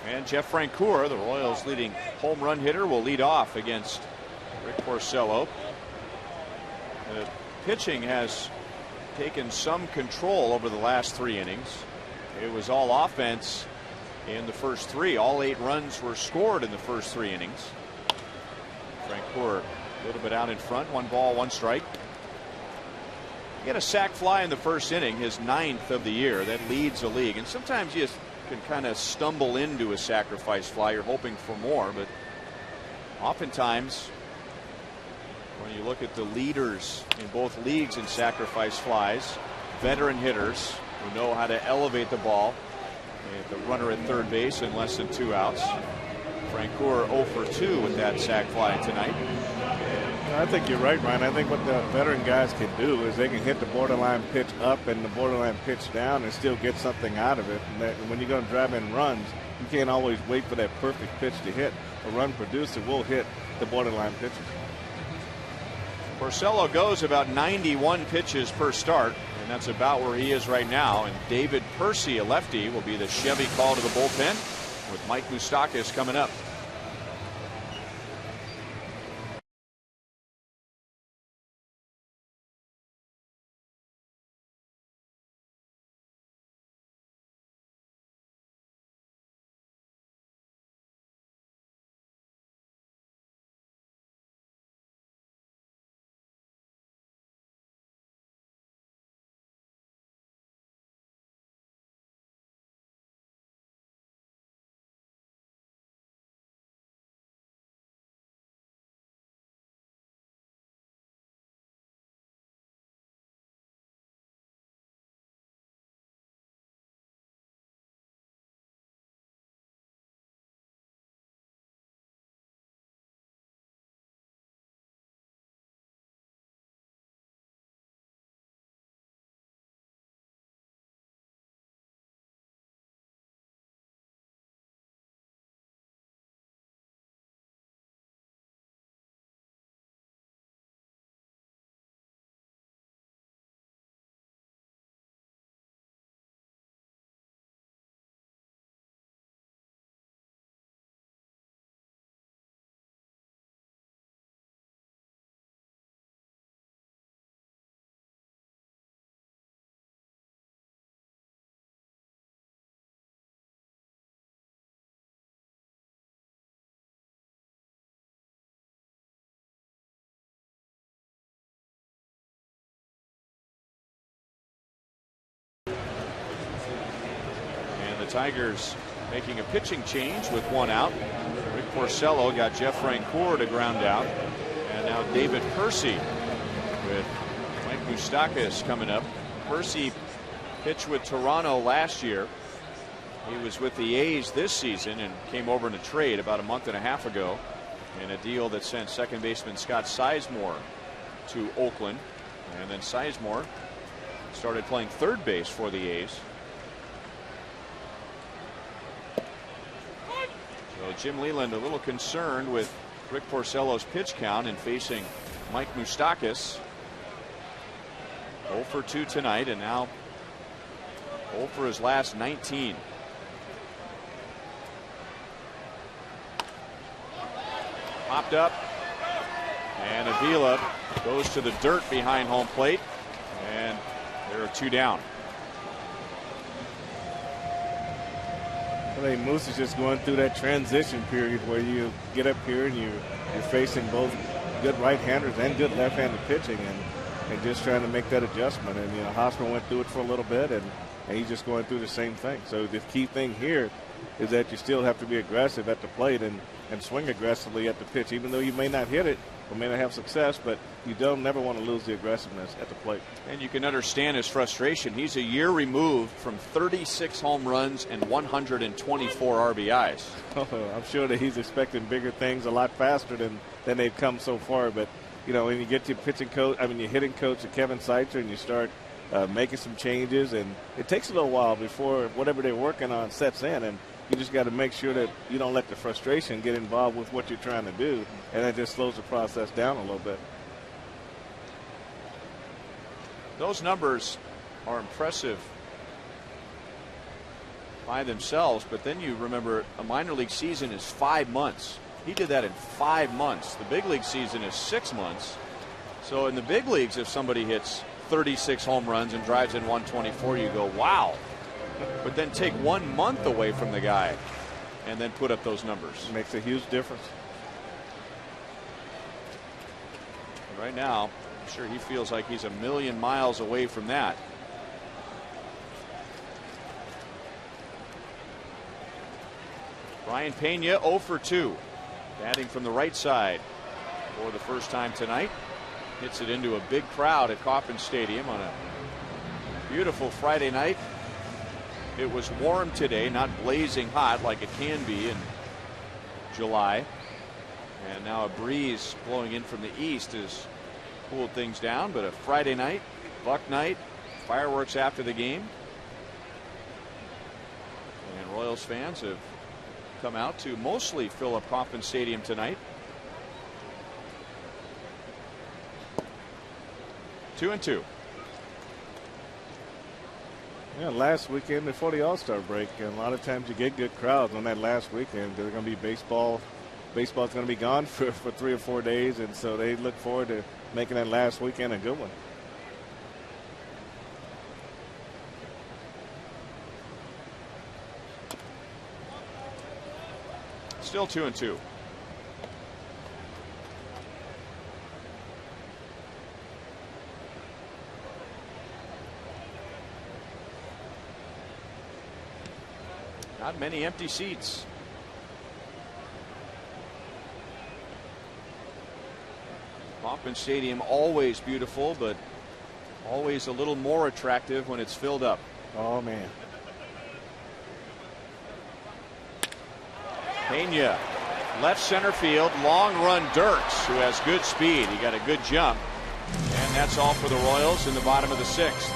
And Jeff Francoeur, the Royals' leading home run hitter, will lead off against Rick Porcello. The pitching has taken some control over the last 3 innings. It was all offense in the first 3. All 8 runs were scored in the first 3 innings. Francoeur a little bit out in front. 1 ball, 1 strike. He had a sac fly in the first inning, his 9th of the year. That leads the league. And sometimes you just can kind of stumble into a sacrifice fly. You're hoping for more, but oftentimes when you look at the leaders in both leagues in sacrifice flies, veteran hitters who know how to elevate the ball. The runner at third base in less than 2 outs. Francoeur 0 for 2 with that sac fly tonight. I think you're right, Ryan. I think what the veteran guys can do is they can hit the borderline pitch up and the borderline pitch down and still get something out of it. And when you're going to drive in runs, you can't always wait for that perfect pitch to hit. A run producer will hit the borderline pitches. Porcello goes about 91 pitches per start, and that's about where he is right now. And David Percy, a lefty, will be the Chevy call to the bullpen with Mike Moustakas coming up. Tigers making a pitching change with 1 out. Rick Porcello got Jeff Francoeur to ground out. And now David Percy with Mike Moustakas coming up. Percy pitched with Toronto last year. He was with the A's this season and came over in a trade about a month and a half ago in a deal that sent second baseman Scott Sizemore to Oakland. And then Sizemore started playing third base for the A's. So Jim Leland a little concerned with Rick Porcello's pitch count and facing Mike Moustakas. 0 for 2 tonight, and now 0 for his last 19. Popped up, and Avila goes to the dirt behind home plate, and there are 2 down. I think Moose is just going through that transition period where you get up here and you're facing both good right-handers and good left-handed pitching, and just trying to make that adjustment. And Hosmer went through it for a little bit, and he's just going through the same thing. So the key thing here is that you still have to be aggressive at the plate and swing aggressively at the pitch, even though you may not hit it or may not have success, but you don't never want to lose the aggressiveness at the plate. And you can understand his frustration. He's a year removed from 36 home runs and 124 RBIs. I'm sure that he's expecting bigger things a lot faster than they've come so far. But when you get to your hitting coach Kevin Seitzer, and you start making some changes, and it takes a little while before whatever they're working on sets in. And You just got to make sure that you don't let the frustration get involved with what you're trying to do, and that just slows the process down a little bit. Those numbers are impressive by themselves, but then you remember a minor league season is 5 months. He did that in 5 months. The big league season is 6 months. So in the big leagues, if somebody hits 36 home runs and drives in 124, you go, wow. But then take 1 month away from the guy and then put up those numbers. Makes a huge difference. Right now, I'm sure he feels like he's a million miles away from that. Brian Pena 0 for 2. Batting from the right side for the first time tonight. Hits it into a big crowd at Kauffman Stadium on a beautiful Friday night. It was warm today, not blazing hot like it can be in July. And now a breeze blowing in from the east has cooled things down. But a Friday night, Buck night, fireworks after the game. And Royals fans have come out to mostly fill up Kauffman Stadium tonight. 2-2. Yeah, last weekend before the All-Star break, and a lot of times you get good crowds on that last weekend. There's going to be baseball. Baseball's going to be gone for 3 or 4 days, and so they look forward to making that last weekend a good one. Still 2-2. Not many empty seats. Kauffman Stadium always beautiful, but always a little more attractive when it's filled up. Oh man. Pena, left center field, long run. Dirks, who has good speed. He got a good jump, and that's all for the Royals in the bottom of the 6th.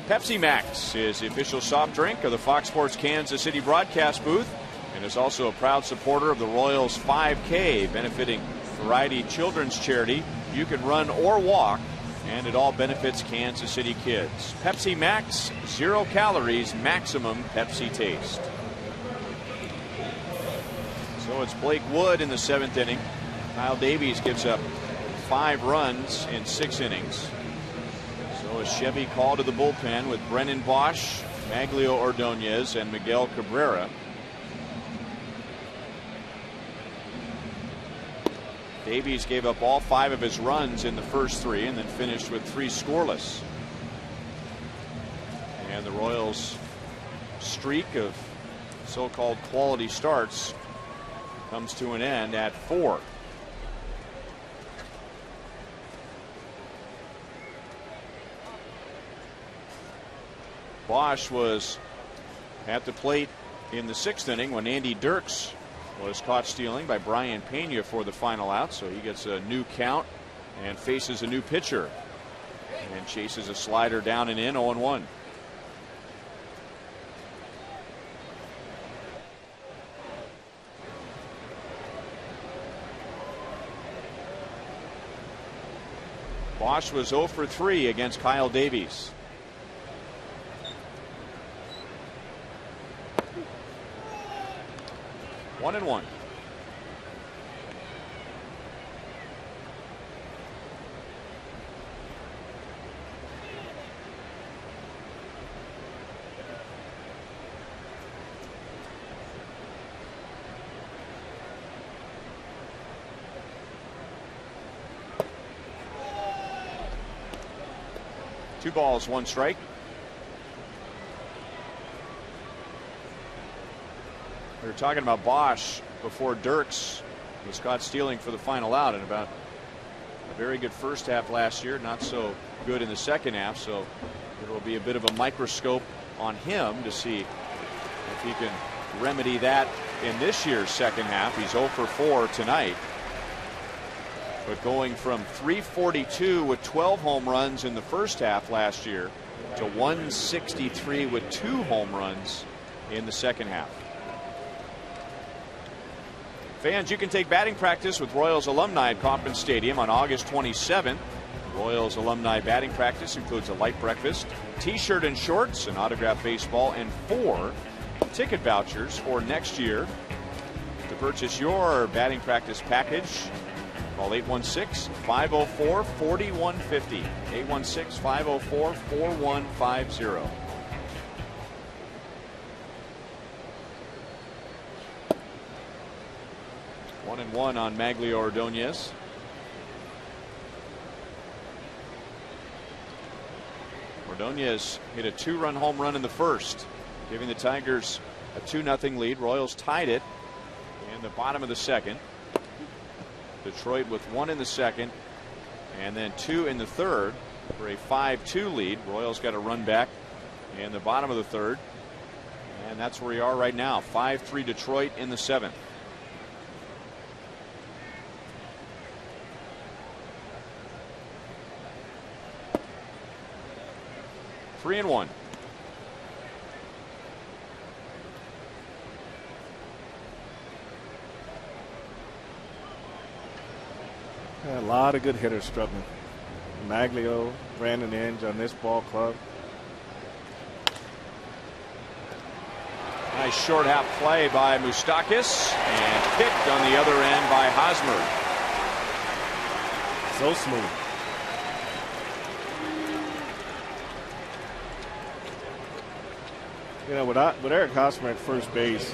Pepsi Max is the official soft drink of the Fox Sports Kansas City broadcast booth and is also a proud supporter of the Royals 5K, benefiting Variety Children's Charity. You can run or walk, and it all benefits Kansas City kids. Pepsi Max, 0 calories, maximum Pepsi taste. So it's Blake Wood in the 7th inning. Kyle Davies gives up 5 runs in 6 innings. So a Chevy call to the bullpen with Brennan Bosch, Maglio Ordonez, and Miguel Cabrera. Davies gave up all 5 of his runs in the first 3 and then finished with 3 scoreless. And the Royals' streak of so-called quality starts comes to an end at 4. Bosch was at the plate in the 6th inning when Andy Dirks was caught stealing by Brian Pena for the final out, so he gets a new count and faces a new pitcher and chases a slider down and in. 0-1. Bosch was 0 for 3 against Kyle Davies. One and one. Two balls, one strike. We were talking about Bosch before Dirks was caught stealing for the final out, and about a very good first half last year, not so good in the second half, so it will be a bit of a microscope on him to see if he can remedy that in this year's second half. He's 0 for 4 tonight, but going from 342 with 12 home runs in the first half last year to 163 with 2 home runs in the second half. Fans, you can take batting practice with Royals alumni at Kauffman Stadium on August 27th. Royals alumni batting practice includes a light breakfast, t-shirt and shorts, an autographed baseball, and 4 ticket vouchers for next year. To purchase your batting practice package, call 816-504-4150. 816-504-4150. 1-1 on Maglio Ordonez. Ordonez hit a 2-run home run in the first, giving the Tigers a 2-0 lead. Royals tied it in the bottom of the second. Detroit with 1 in the second and then 2 in the third for a 5-2 lead. Royals got a run back in the bottom of the third, and that's where we are right now. 5-3 Detroit in the 7th. 3-1. A lot of good hitters struggling. Maglio, Brandon Inge on this ball club. Nice short half play by Moustakas and picked on the other end by Hosmer. So smooth. You know, with Eric Hosmer at first base,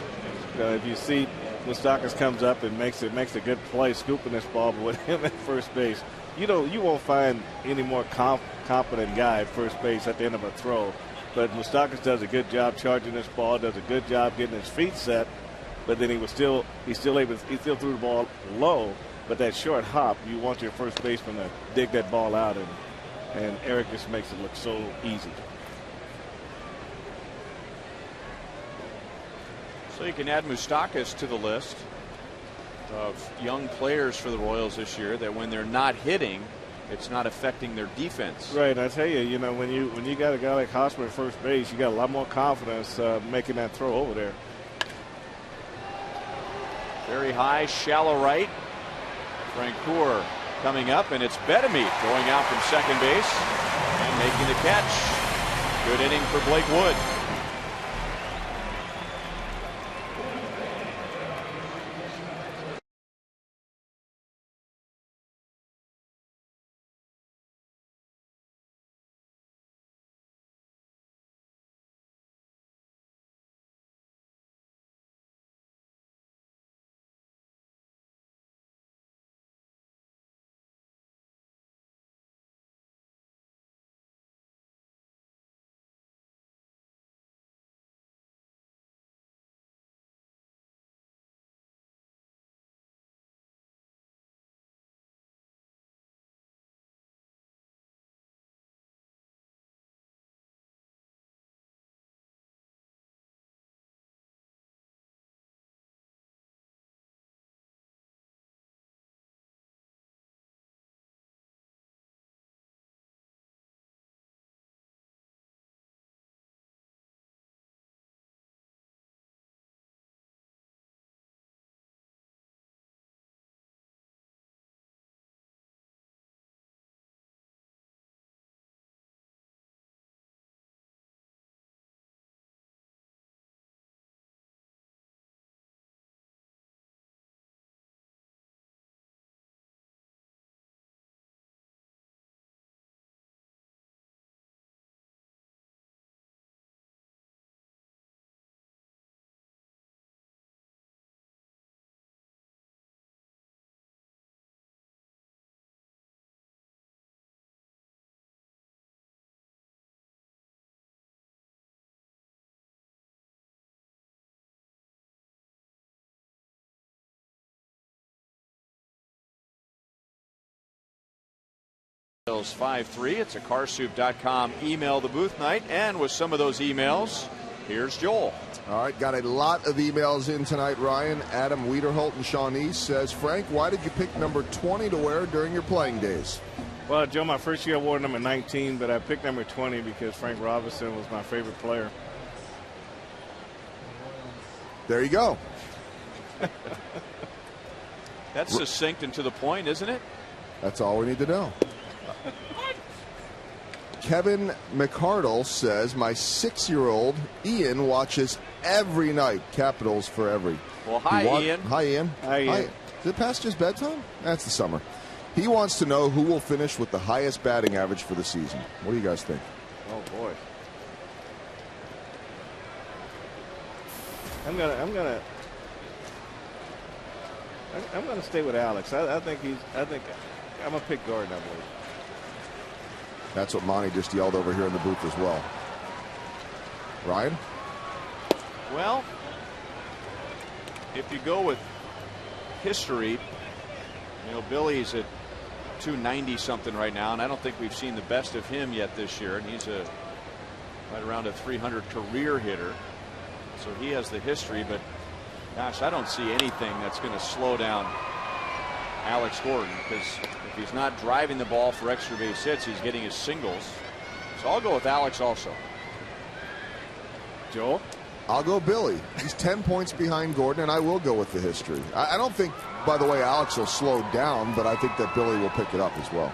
if you see Moustakas comes up and makes a good play scooping this ball, but with him at first base, you won't find any more competent guy at first base at the end of a throw. But Moustakas does a good job charging this ball, does a good job getting his feet set, but then he still threw the ball low, but that short hop, you want your first baseman to dig that ball out, and Eric just makes it look so easy. So you can add Moustakas to the list of young players for the Royals this year that when they're not hitting, it's not affecting their defense. Right. I tell you, when you got a guy like Hosmer at first base, you got a lot more confidence making that throw over there. Very high, shallow right. Francoeur coming up, and it's Betemit going out from second base and making the catch. Good inning for Blake Wood. 5-3. It's a carsoup.com email the booth night. And with some of those emails, here's Joel. All right, got a lot of emails in tonight, Ryan. Adam Wiederholt and Shawnee says, Frank, why did you pick number 20 to wear during your playing days? Well, Joe, my first year I wore number 19, but I picked number 20 because Frank Robinson was my favorite player. There you go. That's succinct and to the point, isn't it? That's all we need to know. Kevin McCardle says, my 6-year-old Ian watches every night. Capitals for every. Well, hi, Ian. Hi, Ian. Hi, Ian. Is it past his bedtime? That's the summer. He wants to know who will finish with the highest batting average for the season. What do you guys think? Oh boy. I'm gonna stay with Alex. I think I'm gonna pick Gordon, I believe. That's what Monty just yelled over here in the booth as well. Ryan? Well, if you go with history, Billy's at 290 something right now, and I don't think we've seen the best of him yet this year. And he's right around a 300 career hitter, so he has the history. But gosh, I don't see anything that's going to slow down Alex Gordon, because if he's not driving the ball for extra base hits, he's getting his singles. So I'll go with Alex also. Joel? I'll go Billy. He's 10 points behind Gordon, and I will go with the history. I don't think, by the way, Alex will slow down, but I think that Billy will pick it up as well.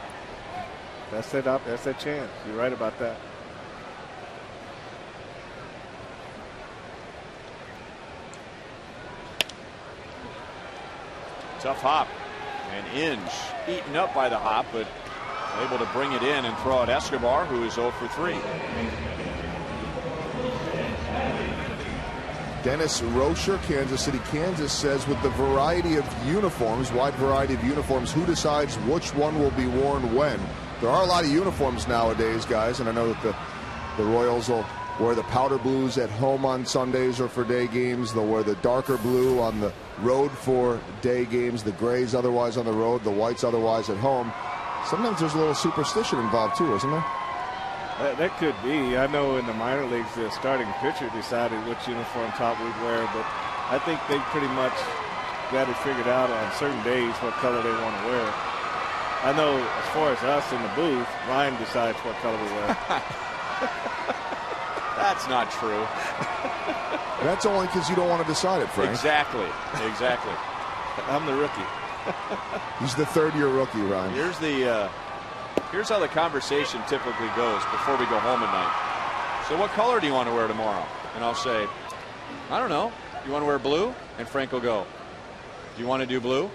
That's it up. That's that chance. You're right about that. Tough hop. And Inge eaten up by the hop, but able to bring it in and throw out Escobar, who is 0 for 3. Dennis Rocher, Kansas City, Kansas, says, with the variety of uniforms, wide variety of uniforms, who decides which one will be worn when? There are a lot of uniforms nowadays, guys, and I know that the Royals will wear the powder blues at home on Sundays or for day games. They'll wear the darker blue on the road for day games, the grays otherwise on the road, the whites otherwise at home. Sometimes there's a little superstition involved too, isn't there? That could be. I know in the minor leagues the starting pitcher decided which uniform top would wear, but I think they pretty much got it figured out on certain days what color they want to wear. I know as far as us in the booth, Ryan decides what color we wear. That's not true. That's only because you don't want to decide it, Frank. Exactly. I'm the rookie. He's the third-year rookie, Ryan. Here's how the conversation typically goes before we go home at night. So what color do you want to wear tomorrow? And I'll say, I don't know. You want to wear blue? And Frank will go, do you want to do blue?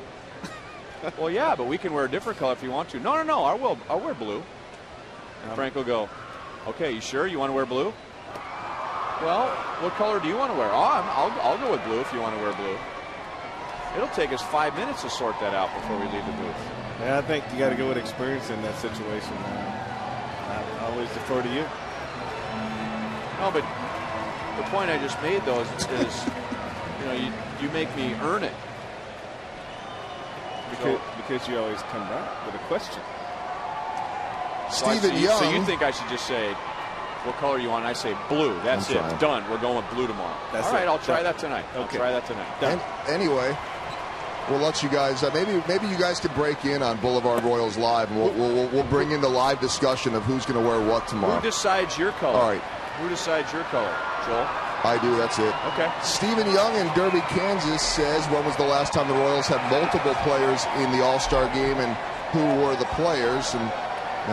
Well, yeah, but we can wear a different color if you want to. No, I'll wear blue. And Frank will go, okay, you sure you want to wear blue? Well, what color do you want to wear? I'll go with blue if you want to wear blue. It'll take us 5 minutes to sort that out before we leave the booth. Yeah, I think you got to go with experience in that situation. I always defer to you. No, but the point I just made, though, is you make me earn it. Because you always come back with a question. Stephen Young. So you think I should just say, what color you want? And I say blue. That's it. Done. We're going with blue tomorrow. All right, I'll try that tonight. Okay. I'll try that tonight. Anyway, we'll let you guys. Maybe you guys could break in on Boulevard Royals Live, and we'll bring in the live discussion of who's going to wear what tomorrow. Who decides your color? All right. Who decides your color, Joel? I do. That's it. Okay. Stephen Young in Derby, Kansas says, when was the last time the Royals had multiple players in the All-Star game, and who were the players? And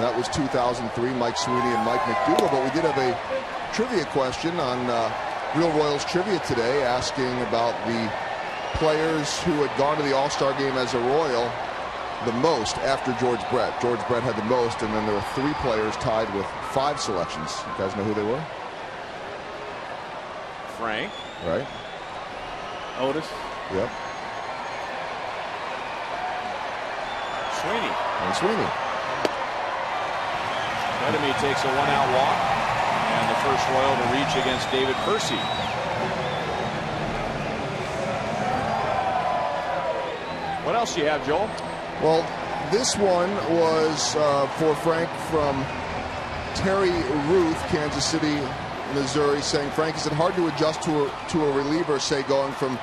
that was 2003, Mike Sweeney and Mike McDougal. But we did have a trivia question on Real Royals Trivia today, asking about the players who had gone to the All-Star game as a Royal the most after George Brett. George Brett had the most, and then there were 3 players tied with 5 selections. You guys know who they were? Frank. Right. Otis. Yep. Sweeney. And Sweeney. Enemy takes a 1-out walk, and the first Royal to reach against David Percy. What else do you have, Joel? Well, This one was for Frank from Terry Ruth, Kansas City, Missouri, saying, Frank, is it hard to adjust to a reliever, say, going from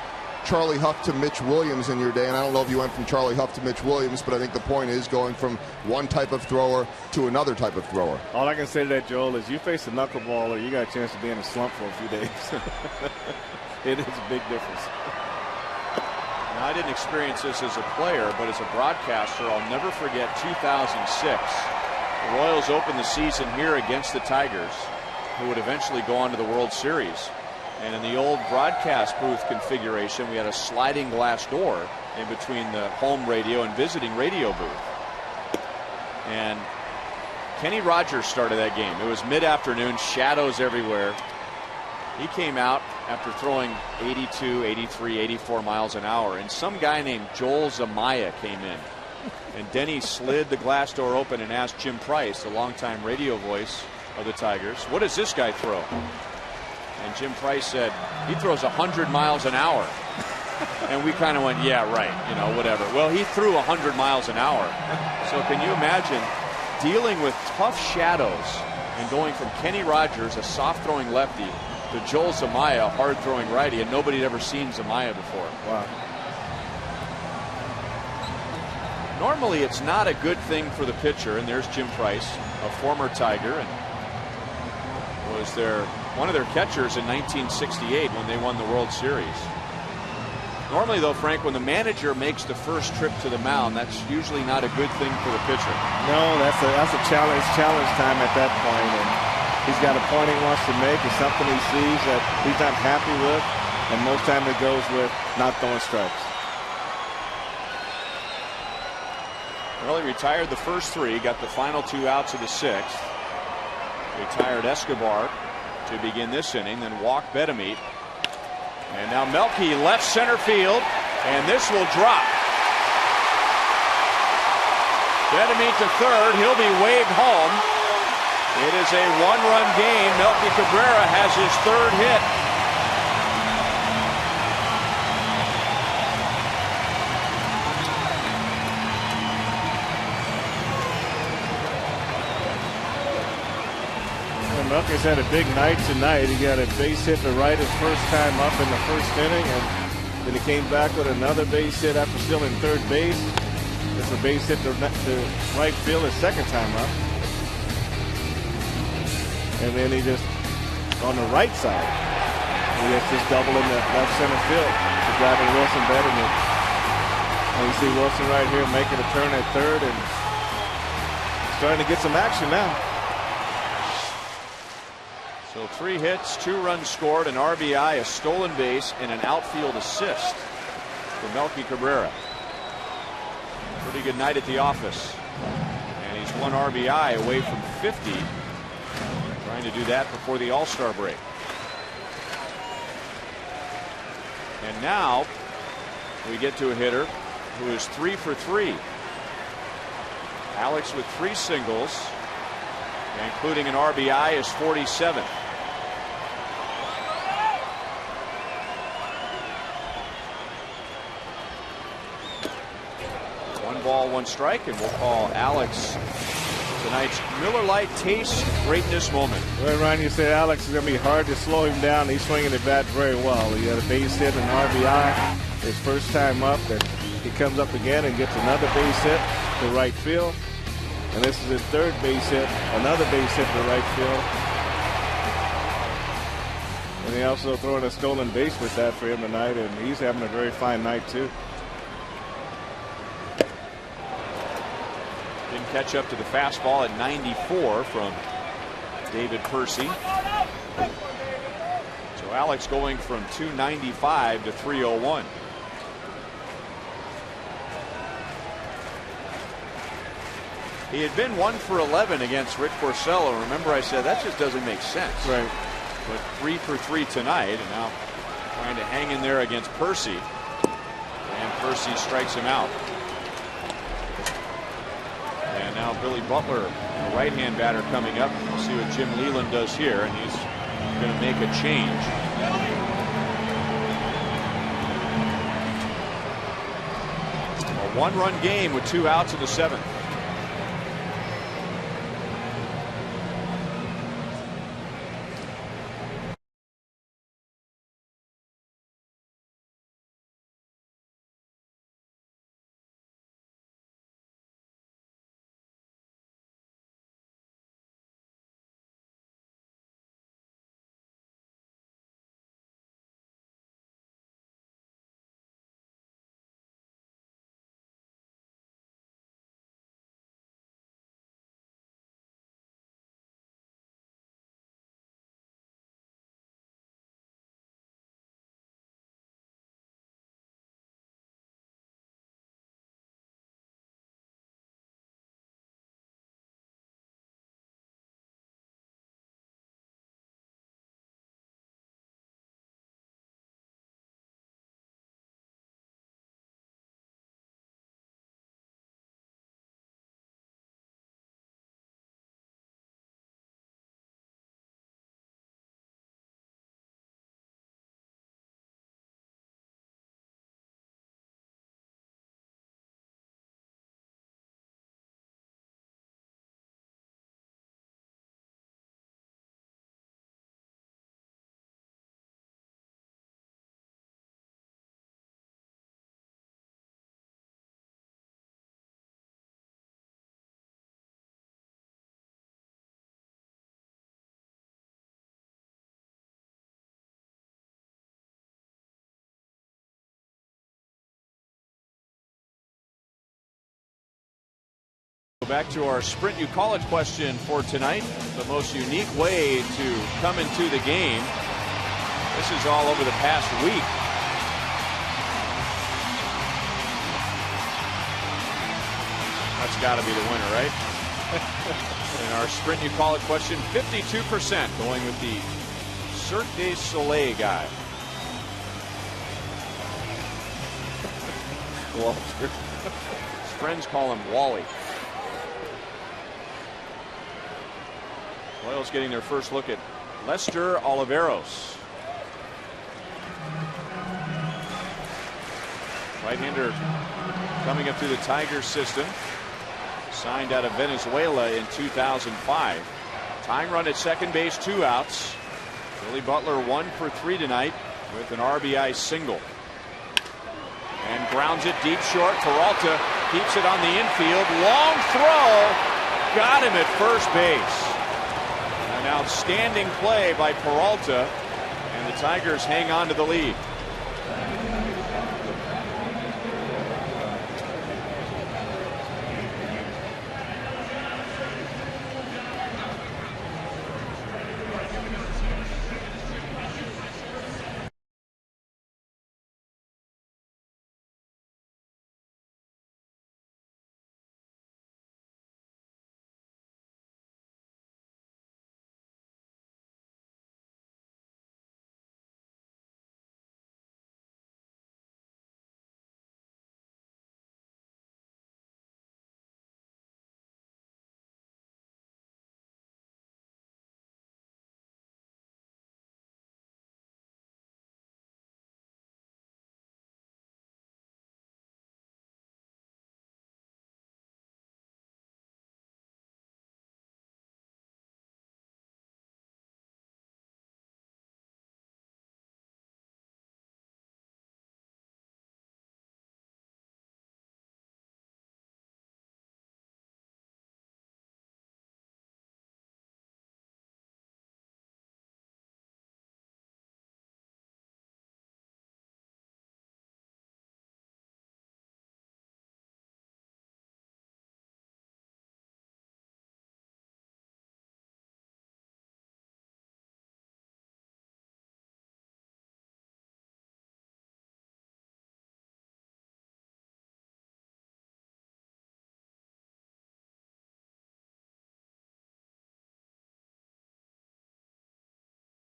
Charlie Huff to Mitch Williams in your day? And I don't know if you went from Charlie Huff to Mitch Williams, but I think the point is going from one type of thrower to another type of thrower. All I can say to that, Joel, is you face a knuckleballer, you got a chance to be in a slump for a few days. It is a big difference. Now, I didn't experience this as a player, but as a broadcaster, I'll never forget 2006. The Royals opened the season here against the Tigers, who would eventually go on to the World Series. And in the old broadcast booth configuration, we had a sliding glass door in between the home radio and visiting radio booth. And Kenny Rogers started that game. It was mid-afternoon, shadows everywhere. He came out after throwing 82, 83, 84 miles an hour. And some guy named Joel Zamaya came in. And Denny slid the glass door open and asked Jim Price, the longtime radio voice of the Tigers, what does this guy throw? And Jim Price said, he throws 100 miles an hour. And we kind of went, yeah, right, you know, whatever. Well, he threw 100 miles an hour. So can you imagine dealing with tough shadows and going from Kenny Rogers, a soft-throwing lefty, to Joel Zamaya, a hard-throwing righty, and nobody had ever seen Zamaya before. Wow. Normally, it's not a good thing for the pitcher, and there's Jim Price, a former Tiger, and was one of their catchers in 1968 when they won the World Series. Normally, though, Frank, when the manager makes the first trip to the mound, that's usually not a good thing for the pitcher. No, that's a challenge time at that point, and he's got a point he wants to make. It's something he sees that he's not happy with, and most time it goes with not throwing strikes. Well, he retired the first three, got the final 2 outs of the 6th. Retired Escobar to begin this inning, then walked Bedemeat. And now Melky left center field, and this will drop. Bedemeat to third, he'll be waved home. It is a 1-run game. Melky Cabrera has his 3rd hit. Melky's had a big night tonight. He got a base hit to right his first time up in the first inning, and then he came back with another base hit after stealing third base. It's a base hit to right field his second time up. And then he just, on the right side, he gets this double in the left center field to driving Wilson Bedemeat. And you see Wilson right here making a turn at third and starting to get some action now. So 3 hits, 2 runs scored, an RBI, a stolen base, and an outfield assist for Melky Cabrera. Pretty good night at the office. And he's 1 RBI away from 50. Trying to do that before the All-Star break. And now we get to a hitter who is 3 for 3. Alex with 3 singles, including an RBI, is 47. 1 ball, 1 strike, and we'll call Alex tonight's Miller Lite Taste Greatness moment. Well, Ryan, you said Alex is going to be hard to slow him down. He's swinging the bat very well. He had a base hit and RBI his first time up, and he comes up again and gets another base hit to right field. And this is his 3rd base hit, another base hit to right field. And he also throwing a stolen base with that for him tonight, and he's having a very fine night too. Didn't catch up to the fastball at 94 from David Percy. So Alex going from 295 to 301. He had been 1 for 11 against Rick Porcello. Remember, I said that just doesn't make sense. Right. But 3 for 3 tonight, and now trying to hang in there against Percy. And Percy strikes him out. And now Billy Butler, a right-hand batter, coming up. We'll see what Jim Leland does here, and he's going to make a change. A One-run game with 2 outs in the 7th. Back to our Sprint You Call It question for tonight. The most unique way to come into the game. This is all over the past week. That's got to be the winner, right? In our Sprint You Call It question, 52% going with the Cirque du Soleil guy. Walter. His friends call him Wally. Royals getting their first look at Lester Oliveros. Right-hander coming up through the Tigers system. Signed out of Venezuela in 2005. Tying run at second base, 2 outs. Billy Butler 1 for 3 tonight with an RBI single. And grounds it deep short. Peralta keeps it on the infield. Long throw. Got him at first base. An outstanding play by Peralta, and the Tigers hang on to the lead.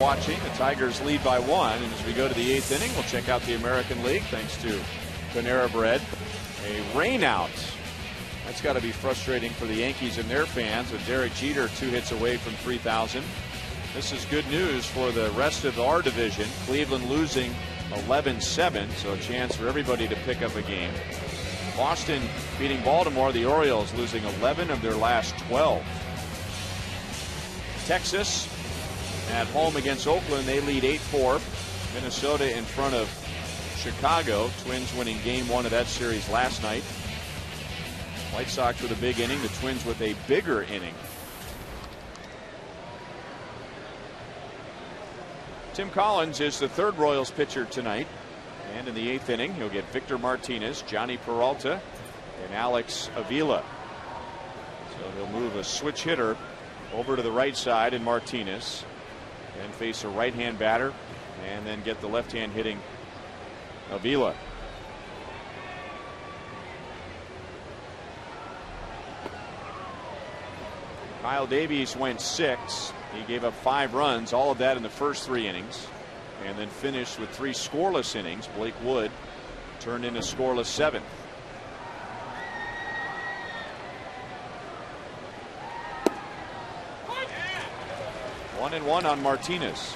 Watching, the Tigers lead by 1, and as we go to the 8th inning, we'll check out the American League thanks to Panera Bread. A rainout. That's got to be frustrating for the Yankees and their fans, with Derek Jeter 2 hits away from 3,000. This is good news for the rest of our division. Cleveland losing 11-7, so a chance for everybody to pick up a game. Boston beating Baltimore. The Orioles losing 11 of their last 12. Texas at home against Oakland. They lead 8-4. Minnesota in front of Chicago. Twins winning game 1 of that series last night. White Sox with a big inning. The Twins with a bigger inning. Tim Collins is the third Royals pitcher tonight. And in the 8th inning, he'll get Victor Martinez, Johnny Peralta, and Alex Avila. So he'll move a switch hitter over to the right side in Martinez, then face a right-hand batter, and then get the left-hand hitting Avila. Kyle Davies went 6. He gave up 5 runs, all of that in the first 3 innings, and then finished with 3 scoreless innings. Blake Wood turned in a scoreless 7th. One and one on Martinez.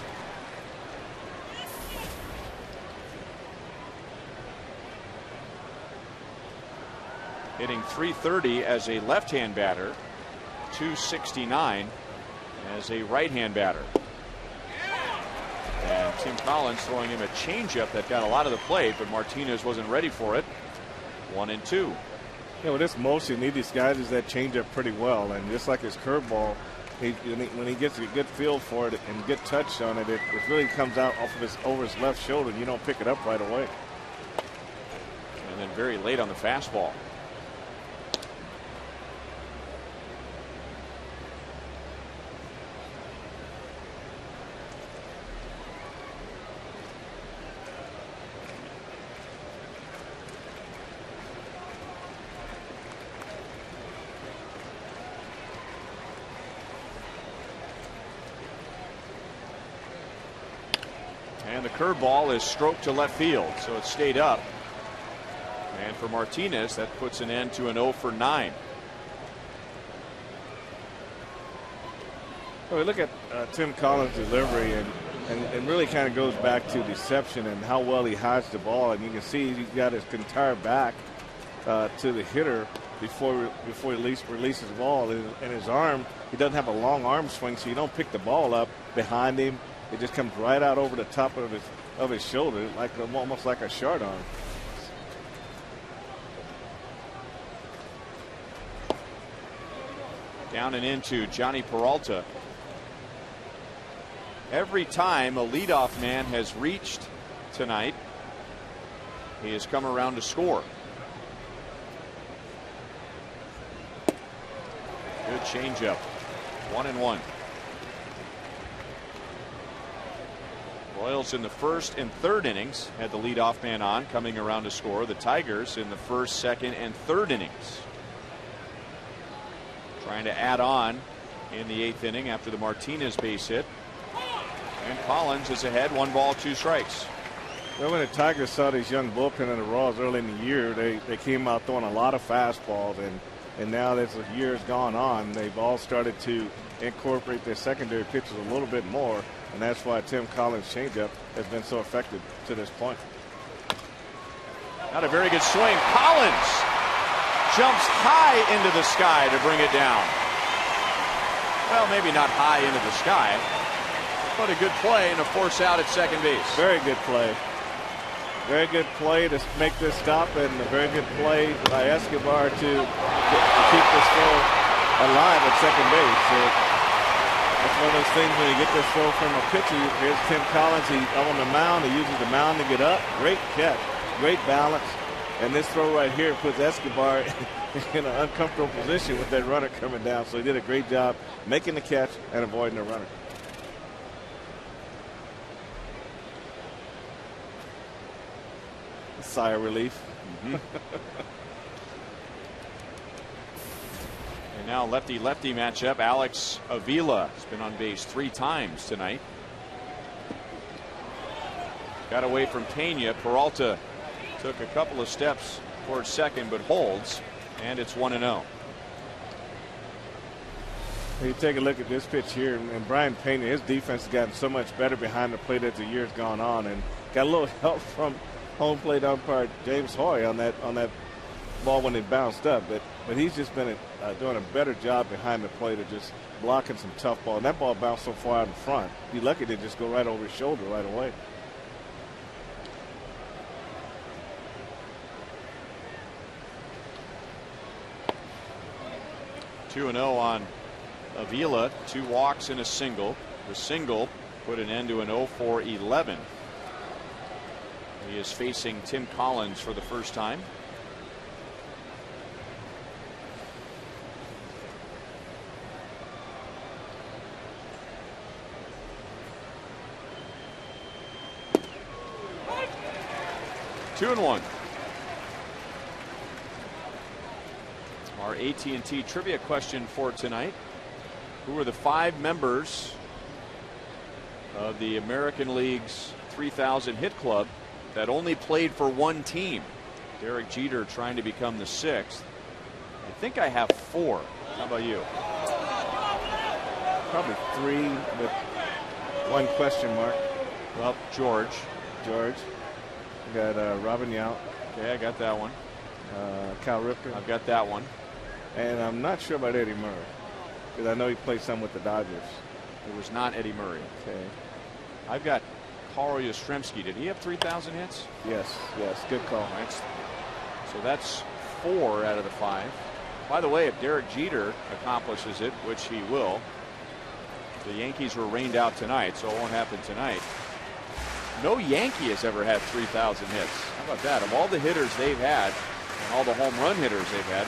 Hitting .330 as a left-hand batter, .269 as a right-hand batter. And Tim Collins throwing him a changeup that got a lot of the plate, but Martinez wasn't ready for it. 1-2. Yeah, well, this motion, these guys is that changeup pretty well, and just like his curveball, when he gets a good feel for it and good touch on it, it really comes out off of over his left shoulder, and you don't pick it up right away. And then very late on the fastball. And the curveball is stroked to left field, so it stayed up. And for Martinez, that puts an end to an 0 for 9. Well, we look at Tim Collins' delivery, and really kind of goes back to deception and how well he hides the ball. And you can see he's got his entire back to the hitter before he releases the ball. And his arm, he doesn't have a long arm swing, so you don't pick the ball up behind him. It just comes right out over the top of his shoulder, like almost like a short arm. Down and into Johnny Peralta. Every time a leadoff man has reached tonight, he has come around to score. Good changeup. 1-1. Royals in the first and third innings had the leadoff man on, coming around to score. The Tigers in the first, second, and third innings trying to add on in the 8th inning after the Martinez base hit. And Collins is ahead, 1 ball, 2 strikes. Well, when the Tigers saw this young bullpen in the Royals early in the year, they came out throwing a lot of fastballs, and now as the year's gone on, they've all started to incorporate their secondary pitches a little bit more, and that's why Tim Collins' changeup has been so effective to this point. Not a very good swing. Collins jumps high into the sky to bring it down. Well, maybe not high into the sky, but a good play and a force out at second base. Very good play. Very good play to make this stop, and a very good play by Escobar to keep this throw alive at second base. So that's one of those things when you get this throw from a pitcher. Here's Tim Collins. He's on the mound. He uses the mound to get up. Great catch. Great balance. And this throw right here puts Escobar in an uncomfortable position with that runner coming down. So he did a great job making the catch and avoiding the runner. Sigh of relief. Mm-hmm. And now lefty-lefty matchup. Alex Avila has been on base 3 times tonight. Got away from Pena. Peralta took a couple of steps towards second, but holds, and it's 1-0. You take a look at this pitch here, and Brian Pena, his defense has gotten so much better behind the plate as the year's gone on, and got a little help from home plate umpire James Hoy on that ball when it bounced up, but he's just been doing a better job behind the plate of just blocking some tough ball. And that ball bounced so far out in front. He's lucky to just go right over his shoulder right away. Two and 0 on Avila. 2 walks and a single. The single put an end to an 0-for-11. He is facing Tim Collins for the first time. Two and 1. Our AT&T trivia question for tonight: who are the 5 members of the American League's 3,000 hit club that only played for one team? Derek Jeter trying to become the 6th. I think I have 4. How about you? Probably 3 with 1 question mark. Well, George. We got Robin Yount. Okay, I got that one. Cal Ripken. I've got that one. And I'm not sure about Eddie Murray, because I know he played some with the Dodgers. It was not Eddie Murray. Okay. I've got Carl Yastrzemski. Did he have 3,000 hits? Yes, good call. So that's 4 out of the 5. By the way, if Derek Jeter accomplishes it, which he will, the Yankees were rained out tonight, so it won't happen tonight. No Yankee has ever had 3,000 hits. How about that? Of all the hitters they've had, and all the home run hitters they've had,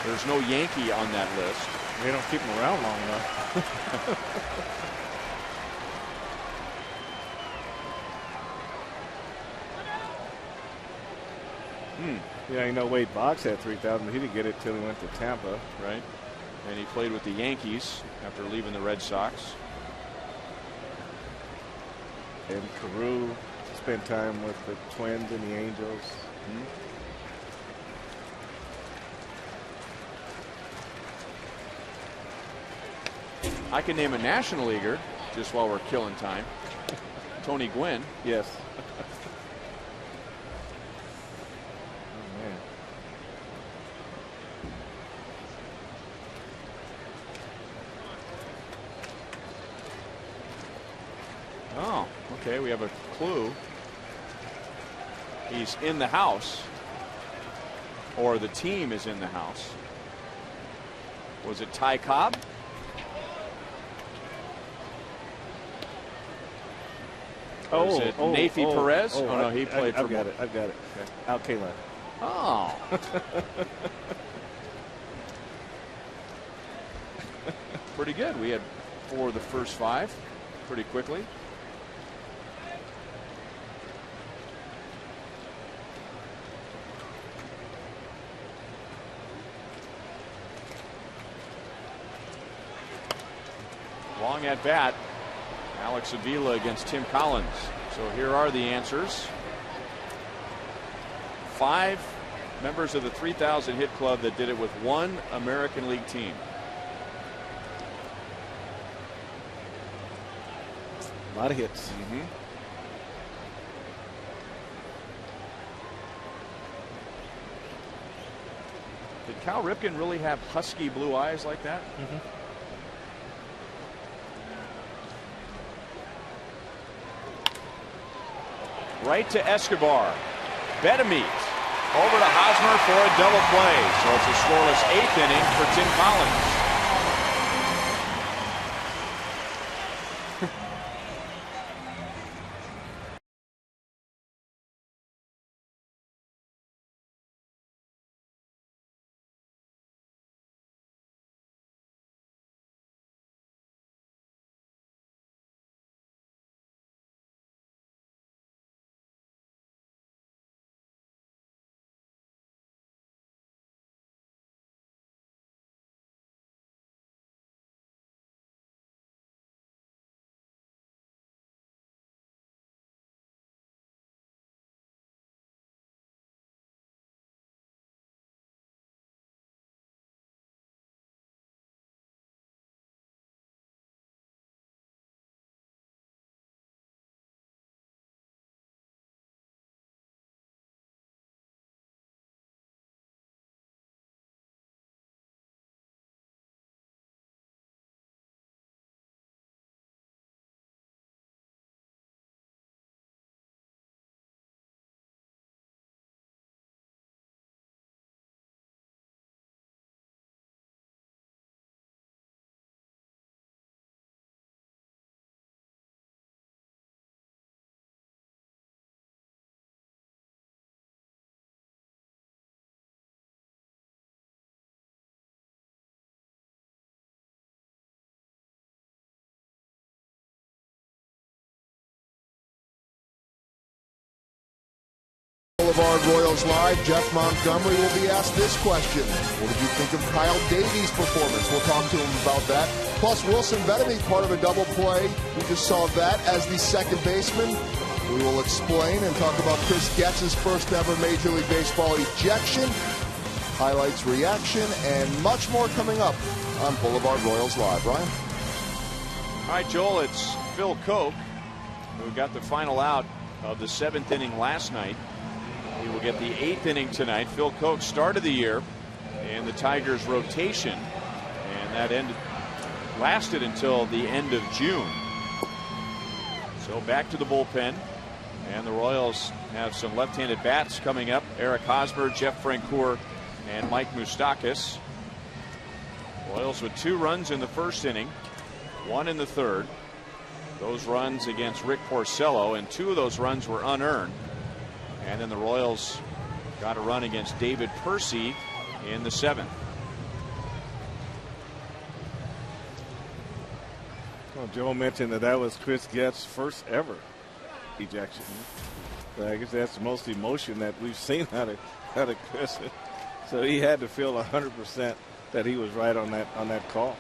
there's no Yankee on that list. They don't keep them around long enough. Yeah, you know, Wade Boggs had 3,000. He didn't get it till he went to Tampa. Right. And he played with the Yankees after leaving the Red Sox. And Carew spent time with the Twins and the Angels. I can name a National Leaguer just while we're killing time. Tony Gwynn. Yes. Oh, okay, we have a clue. He's in the house, or the team is in the house. Was it Ty Cobb? Or is it Nafi Perez? Oh, no, he played for. I've got it. Okay. Al Kaline. Oh. Pretty good. We had 4 of the first 5 pretty quickly. Long at bat. Alex Avila against Tim Collins. So here are the answers. 5 members of the 3,000 hit club that did it with one American League team. A lot of hits. Did Cal Ripken really have husky blue eyes like that? Right to Escobar. Betamete over to Hosmer for a double play. So it's a scoreless 8th inning for Tim Collins. Boulevard Royals Live, Jeff Montgomery will be asked this question. What did you think of Kyle Davies' performance? We'll talk to him about that. Plus, Wilson Betemit, part of a double play. We just saw that as the second baseman. We will explain and talk about Chris Getz's first ever Major League Baseball ejection, highlights, reaction, and much more coming up on Boulevard Royals Live. Ryan? All right, Joel, it's Phil Koch who got the final out of the 7th inning last night. He will get the 8th inning tonight. Phil Koch started the year in the Tigers rotation, and that lasted until the end of June. So back to the bullpen, and the Royals have some left-handed bats coming up. Eric Hosmer, Jeff Francoeur, and Mike Moustakas. Royals with 2 runs in the first inning, 1 in the third. Those runs against Rick Porcello, and 2 of those runs were unearned. And then the Royals got a run against David Percy in the 7th. Well, Joe mentioned that was Chris Getz's first ever ejection. But I guess that's the most emotion that we've seen out of Chris. So he had to feel 100% that he was right on that call.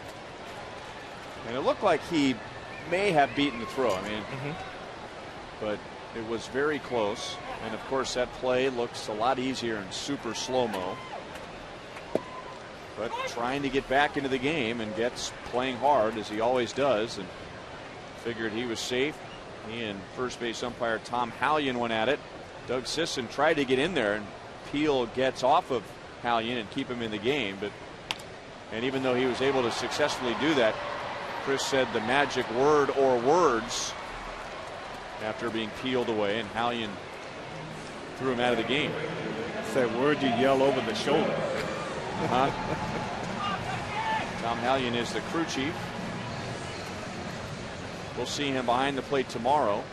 And it looked like he may have beaten the throw. I mean, but it was very close. And of course, that play looks a lot easier in super slow-mo. But trying to get back into the game, and gets playing hard as he always does, and figured he was safe. He and first base umpire Tom Hallion went at it. Doug Sisson tried to get in there, and Peel gets off of Hallion and keep him in the game. And even though he was able to successfully do that, Chris said the magic word or words after being peeled away, and Hallion threw him out of the game. It's that word you yell over the shoulder. Tom Hallion is the crew chief. We'll see him behind the plate tomorrow,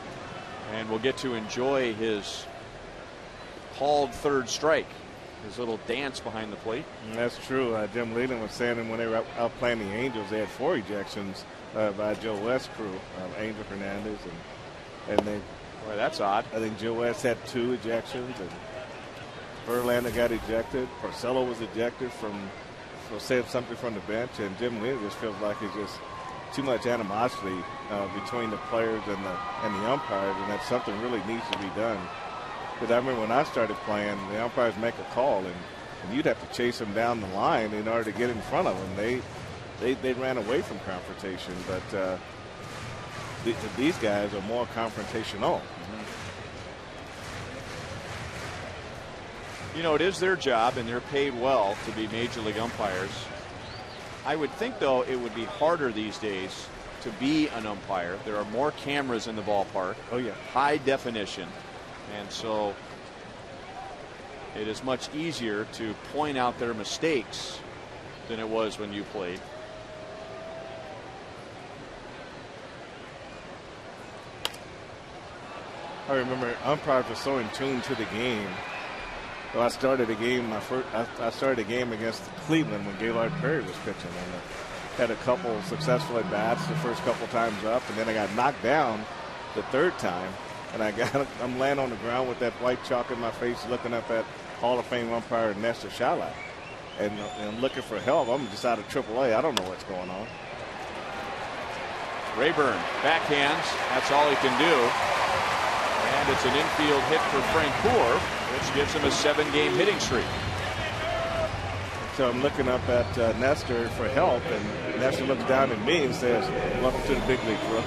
and we'll get to enjoy his called third strike, his little dance behind the plate. And that's true. Jim Leland was saying when they were out playing the Angels, they had 4 ejections by Joe West's crew, Angel Hernandez, and they. Boy, that's odd. I think Joe West had 2 ejections, and Verlander got ejected. Porcello was ejected for saying something from the bench, and Jim Leland just feels like it's just too much animosity between the players and the umpires, and that something really needs to be done. Because I remember when I started playing, the umpires make a call, and you'd have to chase them down the line in order to get in front of them. They ran away from confrontation, but these guys are more confrontational. You know, it is their job, and they're paid well to be Major League umpires. I would think, though, it would be harder these days to be an umpire. There are more cameras in the ballpark. Oh, yeah. High definition. And so it is much easier to point out their mistakes than it was when you played. I remember umpires were so in tune to the game. So I started a game. I started a game against Cleveland when Gaylord Perry was pitching, and had a couple successful at bats the first couple times up, and then I got knocked down the 3rd time, and I'm laying on the ground with that white chalk in my face, looking up at Hall of Fame umpire Nestor Shalak, and I'm looking for help. I'm just out of AAA. I don't know what's going on. Rayburn backhands. That's all he can do. And it's an infield hit for Francoeur, which gives him a 7-game hitting streak. So I'm looking up at Nestor for help, and Nestor looks down at me and says, "Welcome to the big league, bro."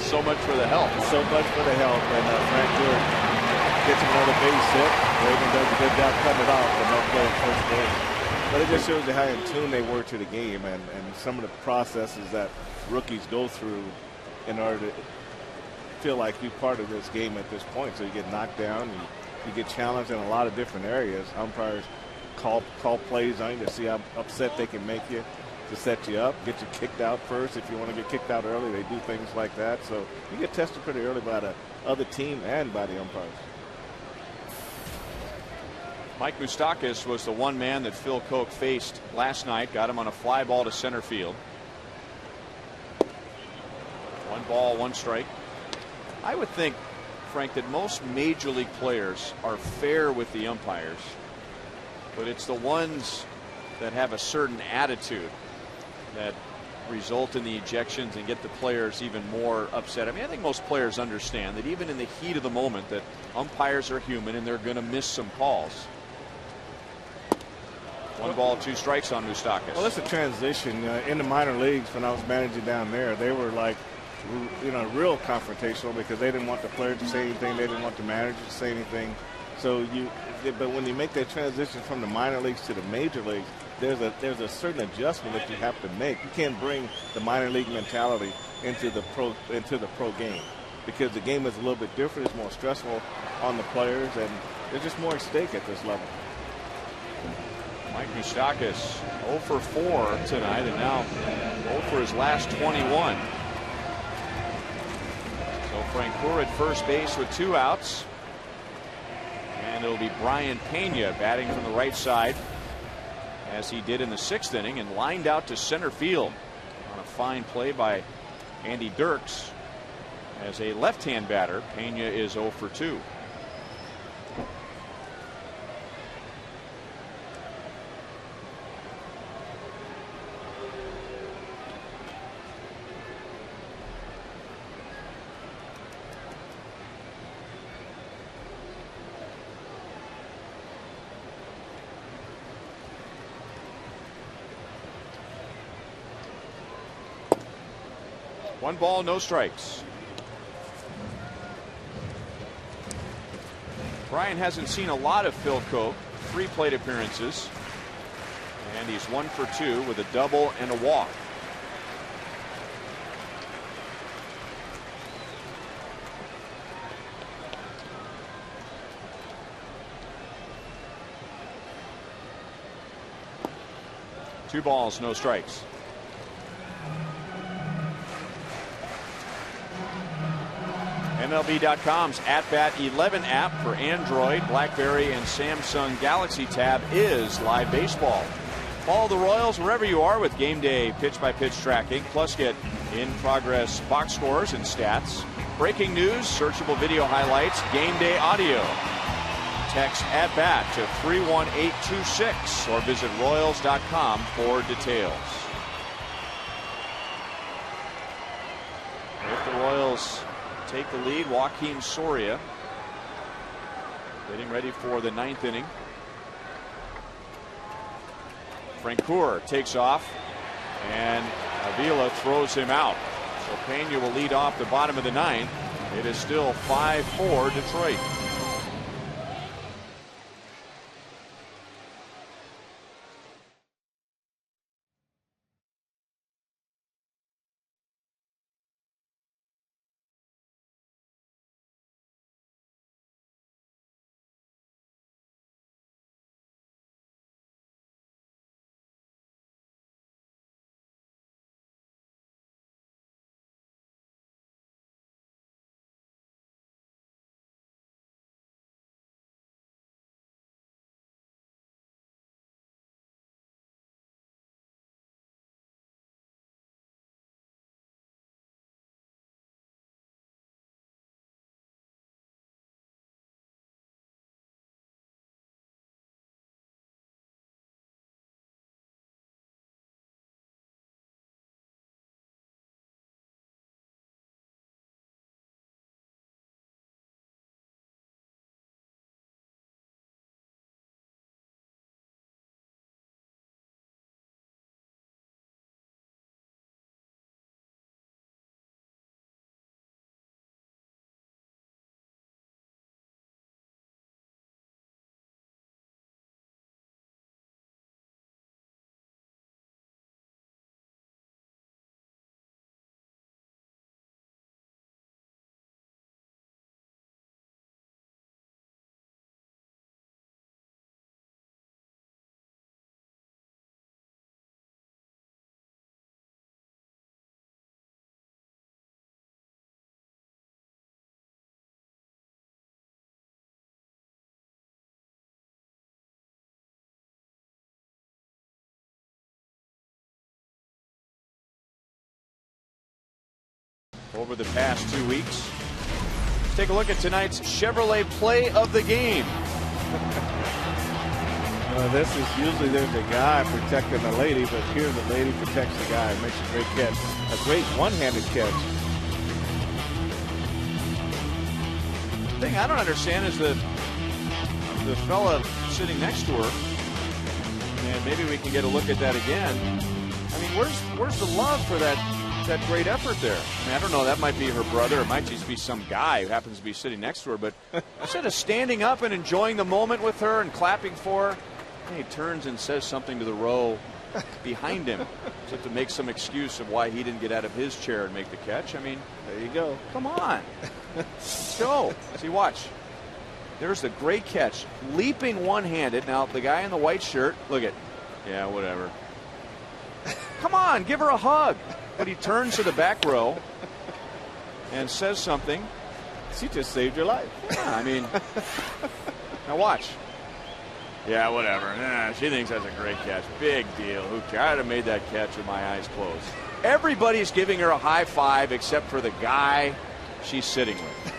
So much for the help. So much for the help, and Francoeur gets another base hit. Rayburn does a good job cutting it off, and no play at first base. But it just shows you how in tune they were to the game, and some of the processes that rookies go through in order to feel like you're part of this game at this point. So you get knocked down, you get challenged in a lot of different areas. Umpires call plays on you to see how upset they can make you, to set you up, get you kicked out first. If you want to get kicked out early, they do things like that. So you get tested pretty early by the other team and by the umpires. Mike Moustakas was the one man that Phil Koch faced last night. Got him on a fly ball to center field. 1 ball, 1 strike. I would think Frank, that most major league players are fair with the umpires, but it's the ones that have a certain attitude that result in the ejections and get the players even more upset. I mean, I think most players understand that even in the heat of the moment that umpires are human and they're going to miss some calls. 1 ball, 2 strikes on Moustakas. Well, it's a transition. In the minor leagues, when I was managing down there, they were like, real confrontational because they didn't want the player to say anything. They didn't want the manager to say anything. But when you make that transition from the minor leagues to the major leagues, there's a certain adjustment that you have to make. You can't bring the minor league mentality into the pro game because the game is a little bit different. It's more stressful on the players, and there's just more at stake at this level. Mike Moustakas 0 for 4 tonight, and now 0 for his last 21. So Francoeur at first base with 2 outs. And it'll be Brian Pena batting from the right side, as he did in the 6th inning, and lined out to center field on a fine play by Andy Dirks. As a left-hand batter, Pena is 0 for 2. One ball, no strikes. Brian hasn't seen a lot of Phil Coke. 3 plate appearances. And he's 1 for 2 with a double and a walk. Two balls, no strikes. MLB.com's At Bat 11 app for Android, BlackBerry, and Samsung Galaxy Tab is live baseball. Follow the Royals wherever you are with game day pitch-by-pitch tracking, plus get in-progress box scores and stats, breaking news, searchable video highlights, game day audio. Text At Bat to 31826 or visit Royals.com for details. If the Royals take the lead, Joaquin Soria getting ready for the 9th inning. Francoeur takes off, and Avila throws him out. So Pena will lead off the bottom of the 9th. It is still 5-4 Detroit. Over the past 2 weeks, take a look at tonight's Chevrolet play of the game. This is usually there's a guy protecting the lady, but here the lady protects the guy and makes a great catch. A great one-handed catch. The thing I don't understand is the fella sitting next to her, and maybe we can get a look at that again. I mean, where's the love for that great effort there? I mean, I don't know. That might be her brother. It might just be some guy who happens to be sitting next to her. But instead of standing up and enjoying the moment with her and clapping for her, he turns and says something to the row behind him as if to make some excuse of why he didn't get out of his chair and make the catch. I mean, there you go. Come on. Let's go. See, watch. There's the great catch. Leaping one-handed. Now, the guy in the white shirt, look at, yeah, whatever. Come on, give her a hug. But he turns to the back row and says something. She just saved your life. Yeah, I mean, now watch. Yeah, whatever. She thinks that's a great catch. Big deal. Who cares? I'd have made that catch with my eyes closed. Everybody's giving her a high five except for the guy she's sitting with.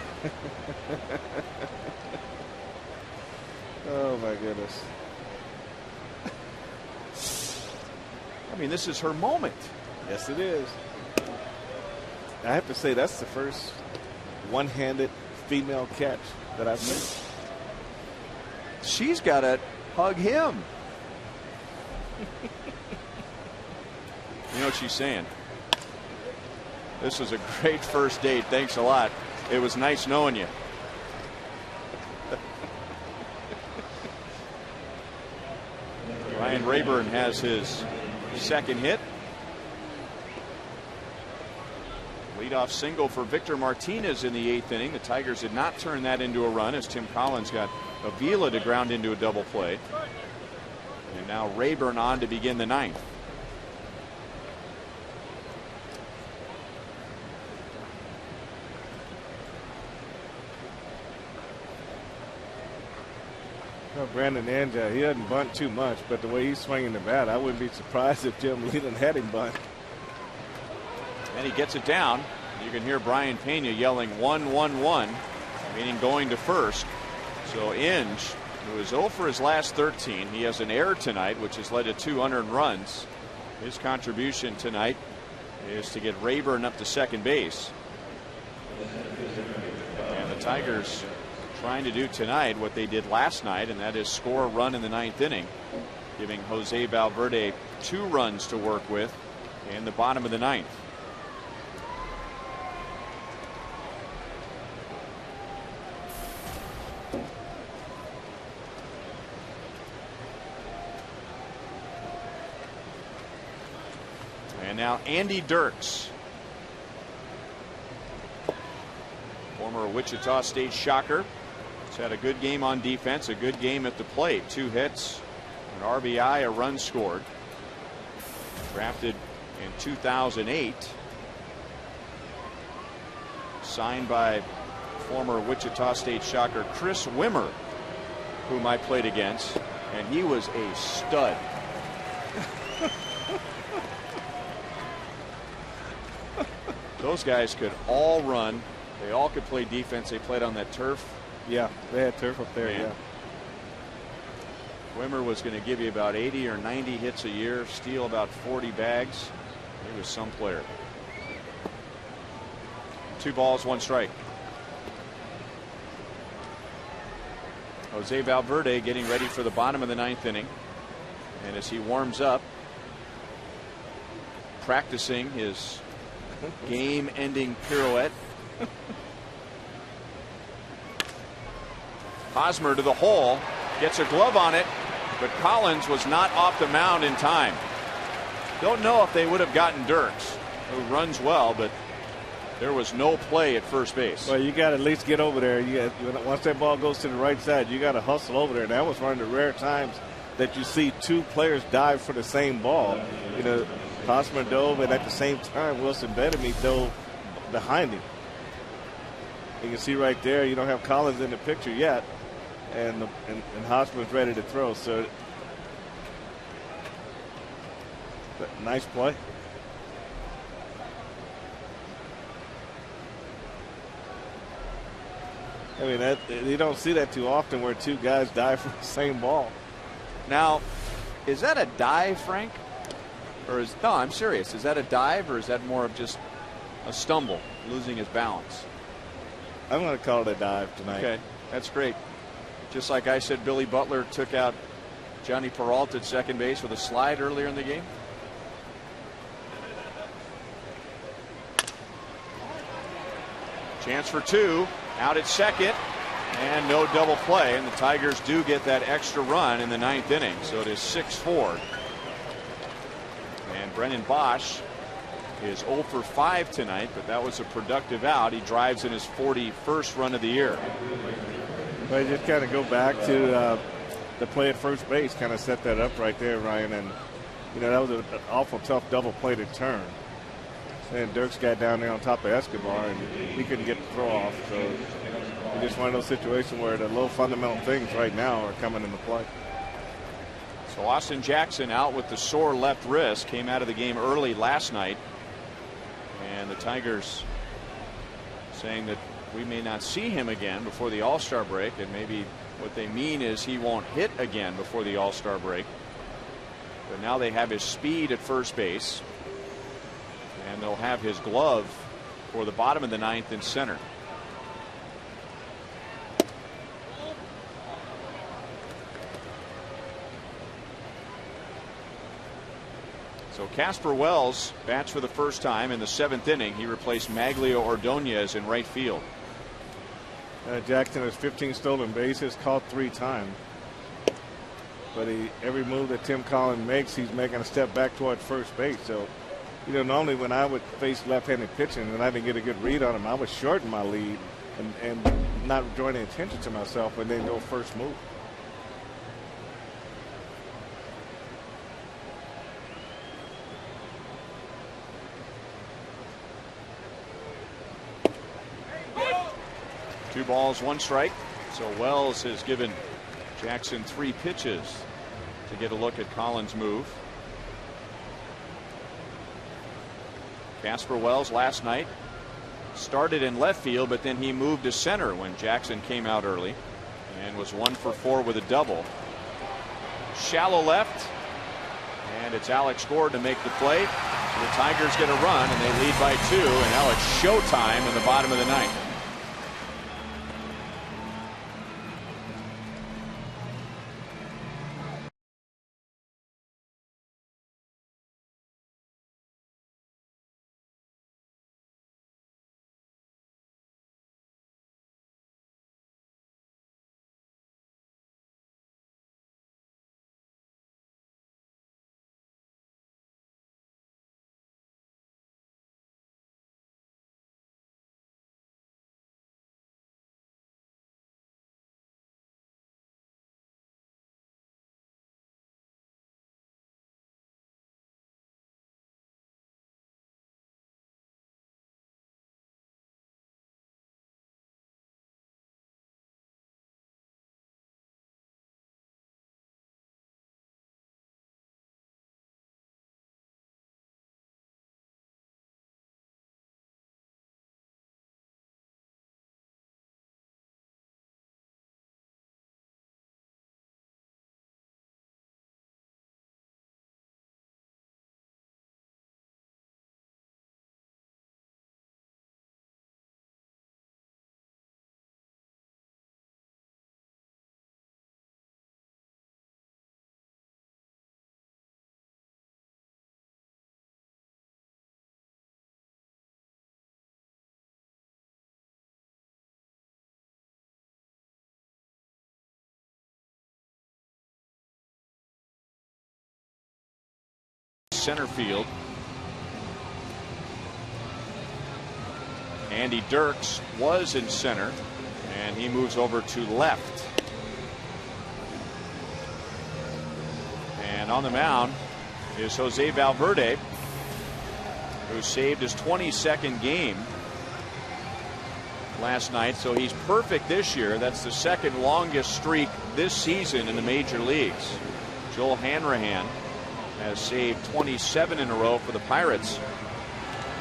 Oh, my goodness. I mean, this is her moment. Yes, it is. I have to say, that's the first one-handed female catch that I've seen. She's got to hug him. You know what she's saying? This was a great first date. Thanks a lot. It was nice knowing you. Ryan Rayburn has his second hit. Leadoff single for Victor Martinez in the 8th inning. The Tigers did not turn that into a run as Tim Collins got Avila to ground into a double play. And now Rayburn on to begin the 9th. Well, Brandon Anja, he doesn't bunt too much, but the way he's swinging the bat, I wouldn't be surprised if Jim Leland had him bunt. And he gets it down. You can hear Brian Pena yelling 1-1-1, meaning going to first. So Inge, who is 0 for his last 13, he has an error tonight, which has led to 2 unearned runs. His contribution tonight is to get Rayburn up to second base. And the Tigers trying to do tonight what they did last night, and that is score a run in the 9th inning, giving Jose Valverde 2 runs to work with in the bottom of the 9th. And now Andy Dirks, former Wichita State Shocker. He's had a good game on defense, a good game at the plate. 2 hits, an RBI, a run scored. Drafted in 2008. Signed by former Wichita State Shocker Chris Wimmer, whom I played against, and he was a stud. Those guys could all run. They all could play defense. They played on that turf. Yeah, they had turf up there. Yeah. Wimmer was going to give you about 80 or 90 hits a year, steal about 40 bags. He was some player. 2 balls, 1 strike. Jose Valverde getting ready for the bottom of the 9th inning. And as he warms up, practicing his game-ending pirouette. Hosmer to the hole, gets a glove on it, but Collins was not off the mound in time. Don't know if they would have gotten Dirks, who runs well, but there was no play at first base. Well, you got to at least get over there. Once that ball goes to the right side, you got to hustle over there. And that was one of the rare times that you see 2 players dive for the same ball. You know, Hosmer dove, and at the same time, Wilson Bettamy dove behind him. You can see right there, you don't have Collins in the picture yet, and Hosmer's ready to throw. So, nice play. I mean, you don't see that too often where two guys dive for the same ball. Now, is that a dive, Frank? Or no, I'm serious. Is that a dive or is that more of just a stumble, losing his balance? I'm going to call it a dive tonight. Okay, that's great. Just like I said, Billy Butler took out Johnny Peralta at second base with a slide earlier in the game. Chance for two. Out at second. And no double play. And the Tigers do get that extra run in the ninth inning. So it is 6-4. And Brennan Bosch is 0 for 5 tonight, but that was a productive out. He drives in his 41st run of the year. Well, you just kind of go back to the play at first base, kind of set that up right there, Ryan. And, you know, that was an awful tough double play to turn. And Dirks got down there on top of Escobar, and he couldn't get the throw off. So it's just one of those situations where the little fundamental things right now are coming into play. So Austin Jackson out with the sore left wrist, came out of the game early last night. And the Tigers saying that we may not see him again before the All-Star break, and maybe what they mean is he won't hit again before the All-Star break. But now they have his speed at first base, and they'll have his glove for the bottom of the ninth in center. So Casper Wells bats for the first time in the 7th inning. He replaced Maglio Ordonez in right field. Jackson has 15 stolen bases, caught 3 times. But every move that Tim Collins makes, he's making a step back toward first base. So, you know, normally when I would face left-handed pitching and I didn't get a good read on him, I would shorten my lead and not draw any attention to myself and then go first move. Two balls, 1 strike. So Wells has given Jackson 3 pitches to get a look at Collins' move. Casper Wells last night started in left field, but then he moved to center when Jackson came out early and was 1 for 4 with a double. Shallow left, and it's Alex Gordon to make the play. So the Tigers get a run and they lead by 2, and now it's showtime in the bottom of the ninth. Center field. Andy Dirks was in center, and he moves over to left. And on the mound is Jose Valverde, who saved his 22nd game last night. So he's perfect this year. That's the 2nd longest streak this season in the major leagues. Joel Hanrahan has saved 27 in a row for the Pirates.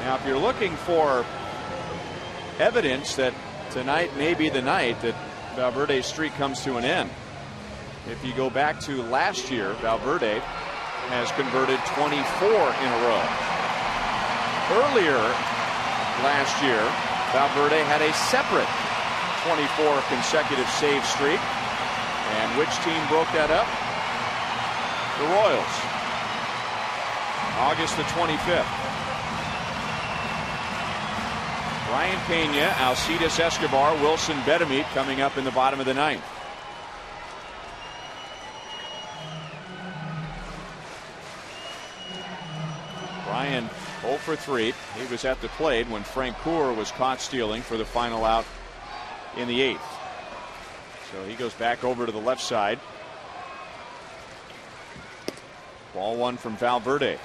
Now, if you're looking for evidence that tonight may be the night that Valverde's streak comes to an end. If you go back to last year, Valverde has converted 24 in a row. Earlier last year, Valverde had a separate 24 consecutive save streak. And which team broke that up? The Royals. August the 25th. Ryan Pena, Alcides Escobar, Wilson Betemit coming up in the bottom of the ninth. Ryan 0 for 3. He was at the plate when Francoeur was caught stealing for the final out in the 8th. So he goes back over to the left side. Ball 1 from Valverde.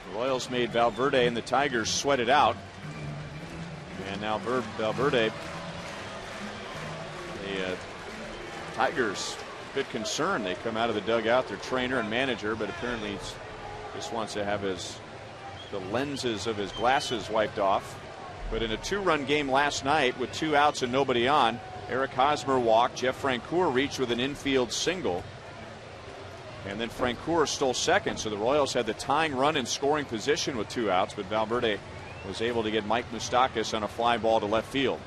The Royals made Valverde and the Tigers sweat it out. And now Valverde, the Tigers a bit concerned. They come out of the dugout, their trainer and manager, but apparently he just wants to have the lenses of his glasses wiped off. But in a 2-run game last night with 2 outs and nobody on, Eric Hosmer walked. Jeff Francoeur reached with an infield single. And then Francoeur stole second. So the Royals had the tying run in scoring position with 2 outs. But Valverde was able to get Mike Moustakas on a fly ball to left field.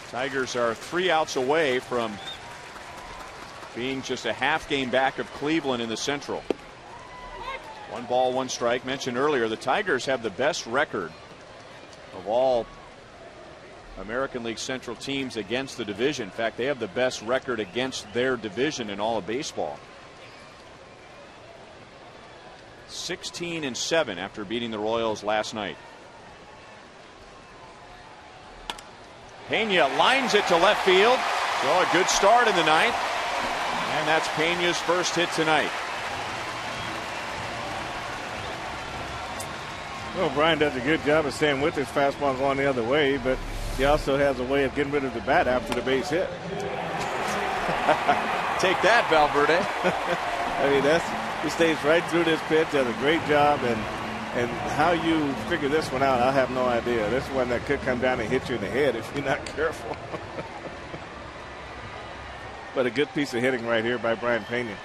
Tigers are 3 outs away from being just a half game back of Cleveland in the Central. 1 ball, 1 strike. Mentioned earlier, the Tigers have the best record of all American League Central teams against the division. In fact, they have the best record against their division in all of baseball. 16-7 after beating the Royals last night. Pena lines it to left field. So a good start in the ninth. And that's Pena's first hit tonight. Well, Brian does a good job of staying with his fastball going the other way, but he also has a way of getting rid of the bat after the base hit. Take that, Valverde. I mean, he stays right through this pitch, does a great job, and how you figure this one out, I have no idea. This one that could come down and hit you in the head if you're not careful. But a good piece of hitting right here by Brian Pena.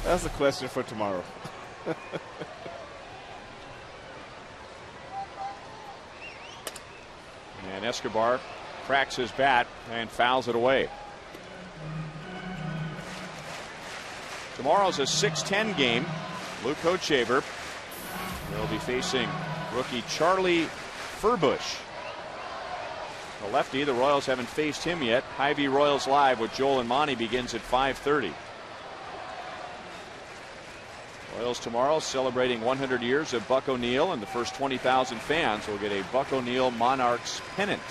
That's a question for tomorrow. And Escobar cracks his bat and fouls it away. Tomorrow's a 6:10 game. Luke Hochhaver will be facing rookie Charlie Furbush. The lefty, the Royals haven't faced him yet. Hy-Vee Royals Live with Joel and Monty begins at 5:30. Royals tomorrow celebrating 100 years of Buck O'Neil, and the first 20,000 fans will get a Buck O'Neil Monarchs pennant.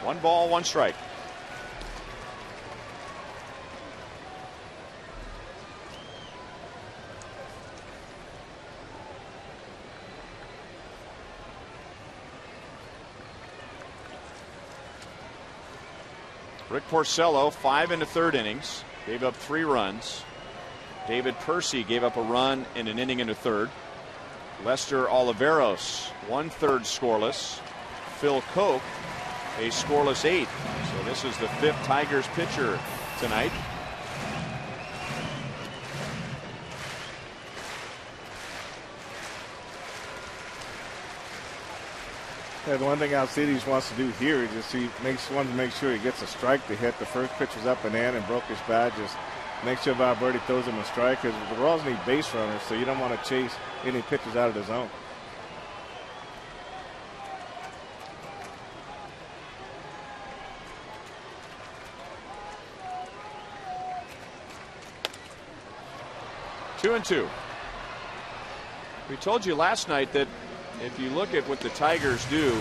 One ball, 1 strike. Rick Porcello, 5 1/3 innings, gave up 3 runs. David Percy gave up a run in an inning and a third. Lester Oliveros, 1/3 scoreless. Phil Koch, a scoreless 8. So this is the 5th Tigers pitcher tonight. Yeah, the one thing Alcides wants to do here is just he wants to make sure he gets a strike to hit. The first pitch was up and in and broke his bat. Just make sure Valverde throws him a strike, because the Royals need base runners, so you don't want to chase any pitches out of the zone. Two and two. We told you last night that if you look at what the Tigers do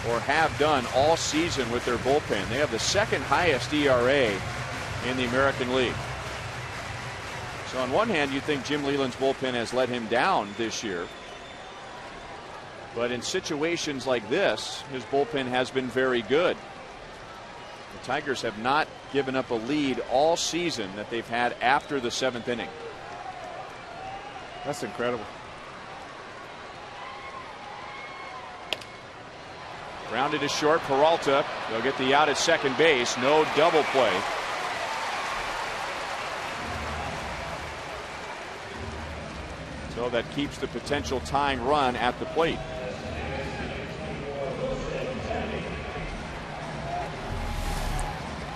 or have done all season with their bullpen. They have the second highest ERA in the American League. So on one hand, you think Jim Leyland's bullpen has let him down this year. But in situations like this, his bullpen has been very good. The Tigers have not given up a lead all season that they've had after the 7th inning. That's incredible. Grounded to short. Peralta. They'll get the out at second base. No double play. So that keeps the potential tying run at the plate.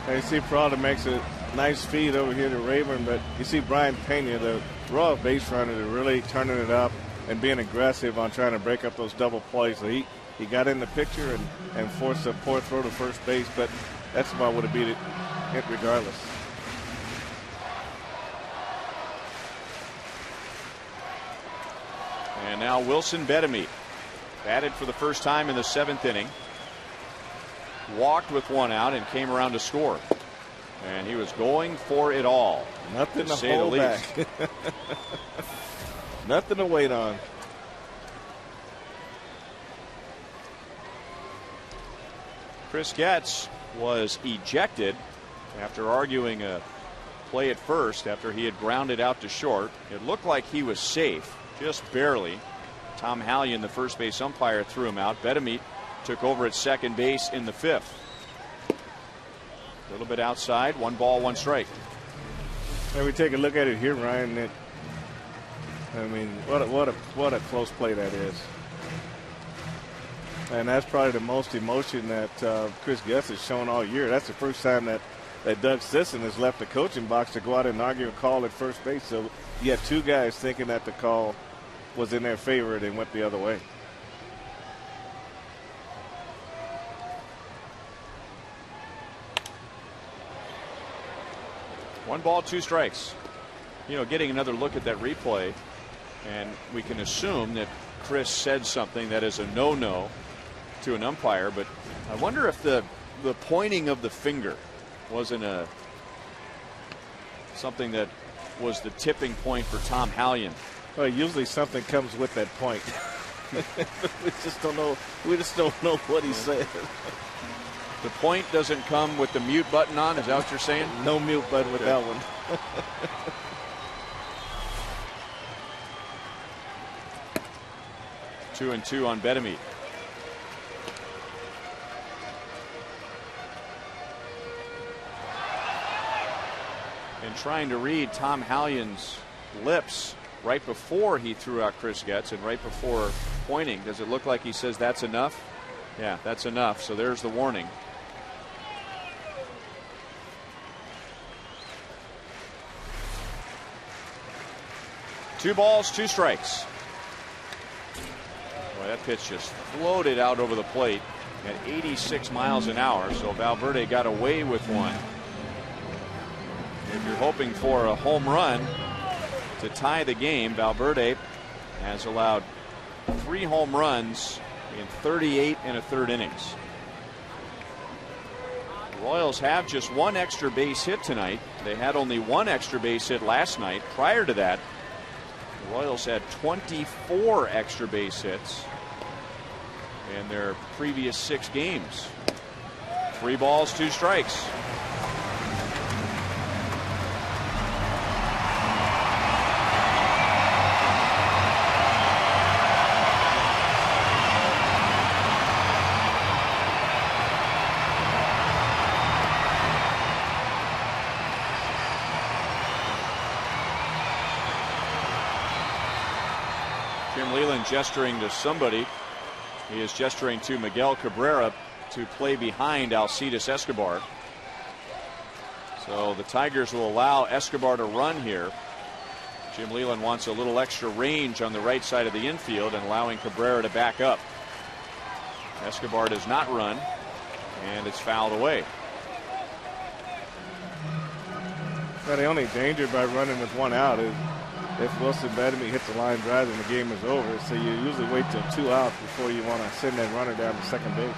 You see Peralta makes a nice feed over here to Rayburn, but you see Brian Pena, the raw base runner, really turning it up and being aggressive on trying to break up those double plays. So he got in the picture and forced a poor throw to first base, but that's about would have beat it regardless. And now Wilson Betemit batted for the first time in the 7th inning. Walked with one out and came around to score. And he was going for it all. Nothing to say hold the back. least. Nothing to wait on. Chris Getz was ejected after arguing a play at first after he had grounded out to short. It looked like he was safe, just barely. Tom Hallion, the first base umpire, threw him out. Betemit took over at second base in the 5th. A little bit outside, 1 ball, 1 strike. And we take a look at it here, Ryan. I mean, what a close play that is. And that's probably the most emotion that Chris Getz has shown all year. That's the first time that Doug Sisson has left the coaching box to go out and argue a call at first base. So you had 2 guys thinking that the call was in their favor and went the other way. One ball, 2 strikes. You know, getting another look at that replay, and we can assume that Chris said something that is a no-no to an umpire, but I wonder if the pointing of the finger wasn't something that was the tipping point for Tom Hallion. Well, usually something comes with that point. We just don't know. We just don't know what he said. The point doesn't come with the mute button on. Is that what you're saying? No mute button with that one. 2-2 on Betemit. And trying to read Tom Hallion's lips right before he threw out Chris Getz and right before pointing. Does it look like he says that's enough? Yeah, that's enough. So there's the warning. Two balls, 2 strikes. Boy, that pitch just floated out over the plate at 86 miles an hour. So Valverde got away with one. If you're hoping for a home run to tie the game, Valverde has allowed 3 home runs in 38 1/3 innings. The Royals have just 1 extra base hit tonight. They had only 1 extra base hit last night. Prior to that, the Royals had 24 extra base hits in their previous 6 games. 3 balls, 2 strikes. Gesturing to somebody. He is gesturing to Miguel Cabrera to play behind Alcides Escobar. So the Tigers will allow Escobar to run here. Jim Leyland wants a little extra range on the right side of the infield and allowing Cabrera to back up. Escobar does not run, and it's fouled away. Well, the only danger by running with 1 out is if Wilson Bedemy hits a line drive, then the game is over. So you usually wait till 2 outs before you want to send that runner down to second base.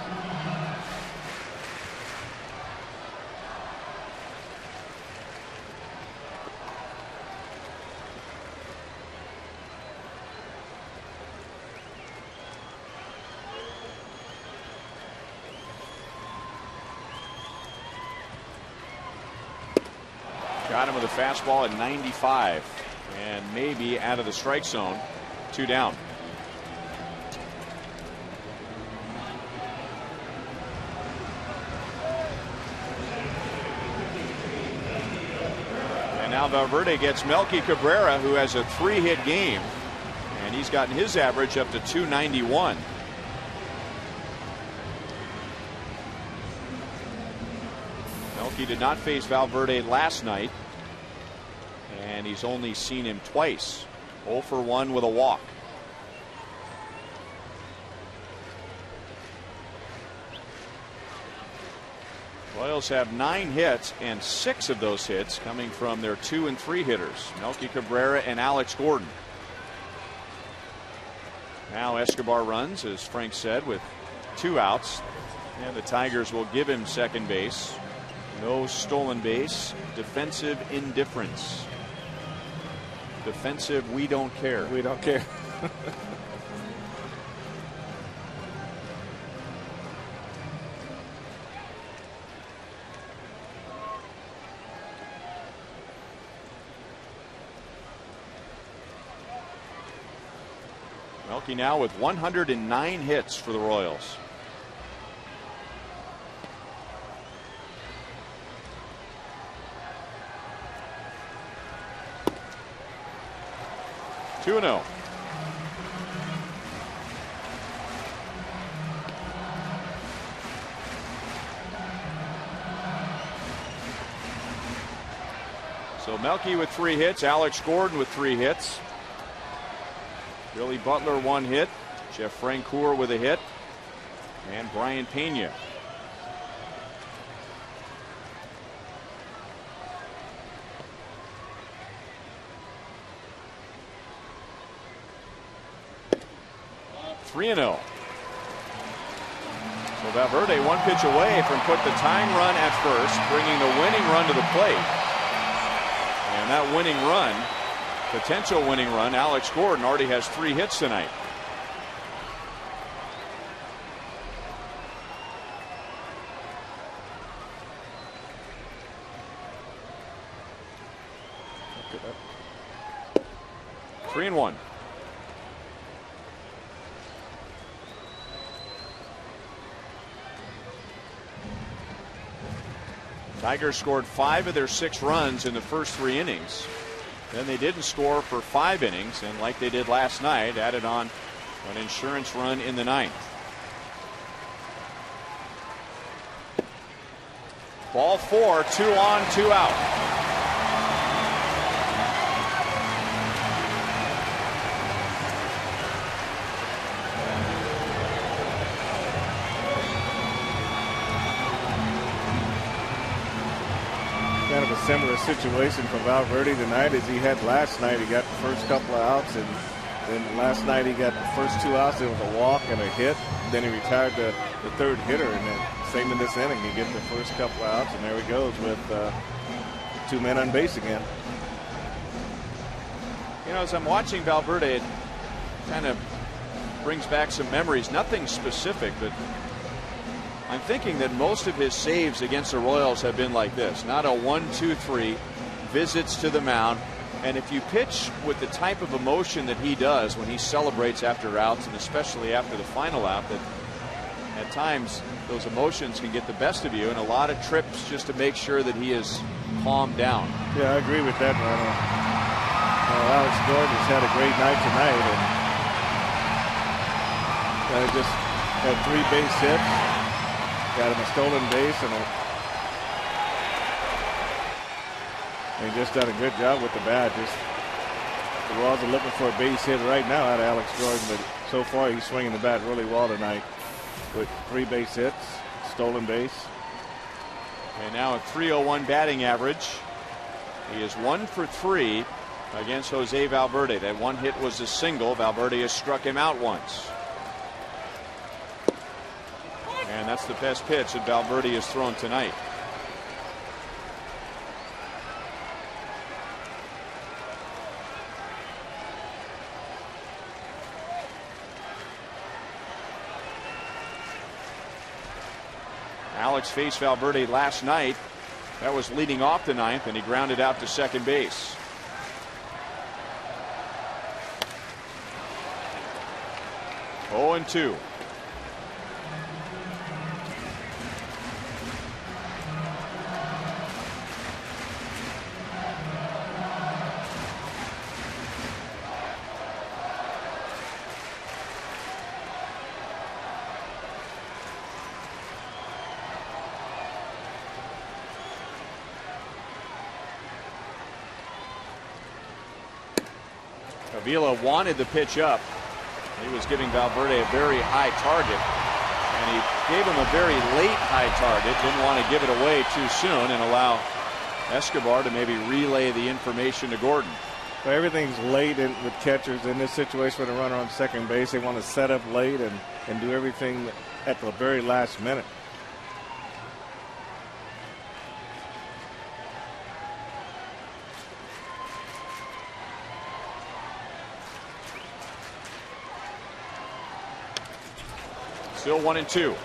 Got him with a fastball at 95 and maybe out of the strike zone. 2 down. And now Valverde gets Melky Cabrera, who has a 3-hit game, and he's gotten his average up to 291. Melky did not face Valverde last night, and he's only seen him twice. 0 for 1 with a walk. Royals have 9 hits, and 6 of those hits coming from their 2 and 3 hitters, Melky Cabrera and Alex Gordon. Now Escobar runs, as Frank said, with 2 outs, and the Tigers will give him second base. No stolen base. Defensive indifference. Defensive, we don't care. We don't care. Melky now with 109 hits for the Royals. Two and 0. So Melky with 3 hits, Alex Gordon with 3 hits. Billy Butler 1 hit, Jeff Francoeur with a hit, and Brian Pena. Three and 0. So Valverde 1 pitch away from put the tying run at first, bringing the winning run to the plate. And that winning run, potential winning run, Alex Gordon already has 3 hits tonight. Three and 1. Tigers scored 5 of their 6 runs in the first 3 innings. Then they didn't score for 5 innings, and like they did last night, added on an insurance run in the 9th. Ball 4, 2 on, 2 out. Kind of a similar situation for Valverde tonight as he had last night. He got the first couple of outs, and then last night he got the first 2 outs. There was a walk and a hit. Then he retired the 3rd hitter, and then same in this inning. He gets the first couple of outs, and there he goes with 2 men on base again. You know, as I'm watching Valverde, it kind of brings back some memories. Nothing specific, but I'm thinking that most of his saves against the Royals have been like this. Not a 1-2-3, visits to the mound. And if you pitch with the type of emotion that he does when he celebrates after outs, and especially after the final out, that at times those emotions can get the best of you, and a lot of trips just to make sure that he is calmed down. Yeah, I agree with that, Ronald. Alex Gordon has had a great night tonight, and just had 3 base hits. Got him a stolen base, and he just done a good job with the bat. Just the Royals are looking for a base hit right now out of Alex Gordon, but so far he's swinging the bat really well tonight with 3 base hits, stolen base. And now a .301 batting average. He is 1 for 3 against Jose Valverde. That one hit was a single. Valverde has struck him out once. And that's the best pitch that Valverde has thrown tonight. Alex faced Valverde last night. That was leading off the ninth, and he grounded out to second base. Oh, and 2. Avila wanted the pitch up. He was giving Valverde a very high target, and he gave him a very late high target. Didn't want to give it away too soon and allow Escobar to maybe relay the information to Gordon. Well, everything's late with catchers in this situation with a runner on second base. They want to set up late and do everything at the very last minute. Still 1 and 2.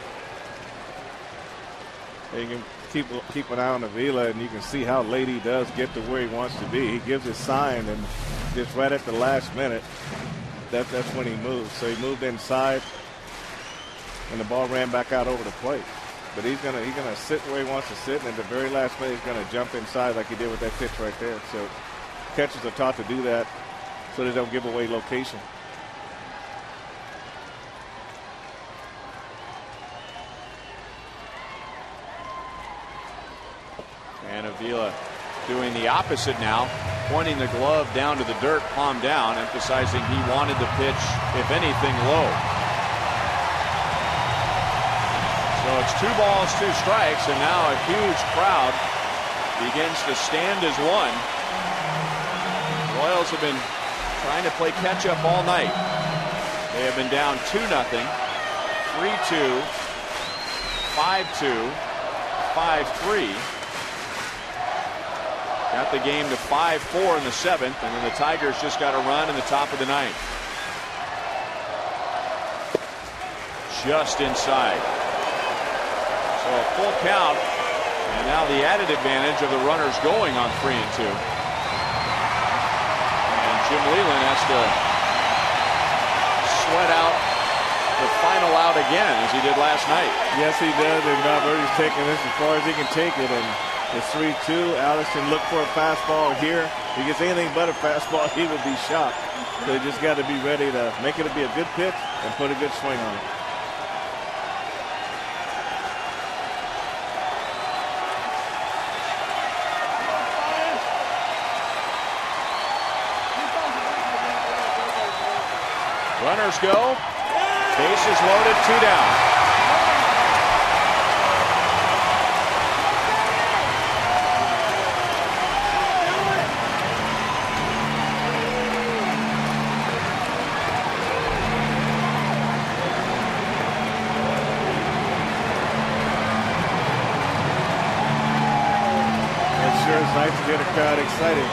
You can keep an eye on Avila, and you can see how late he does get to where he wants to be. He gives his sign, and just right at the last minute, that's when he moves. So he moved inside, and the ball ran back out over the plate. But he's gonna sit where he wants to sit, and at the very last minute, he's gonna jump inside like he did with that pitch right there. So catchers are taught to do that so they don't give away location. And Avila doing the opposite now, pointing the glove down to the dirt, palm down, emphasizing he wanted the pitch, if anything, low. So it's 2 balls, 2 strikes, and now a huge crowd begins to stand as one. The Royals have been trying to play catch-up all night. They have been down 2-0, 3-2, 5-2, 5-3. Got the game to 5-4 in the 7th, and then the Tigers just got a run in the top of the 9th. Just inside. So a full count, and now the added advantage of the runners going on 3 and 2. And Jim Leyland has to sweat out the final out again, as he did last night. Yes, he does, and Valverde's taking this as far as he can take it, and it's 3-2. Allison looked for a fastball here. If he gets anything but a fastball, he would be shocked. So you just got to be ready to make it be a good pitch and put a good swing on it. Runners go. Bases loaded, 2 down. It's nice to get a crowd excited.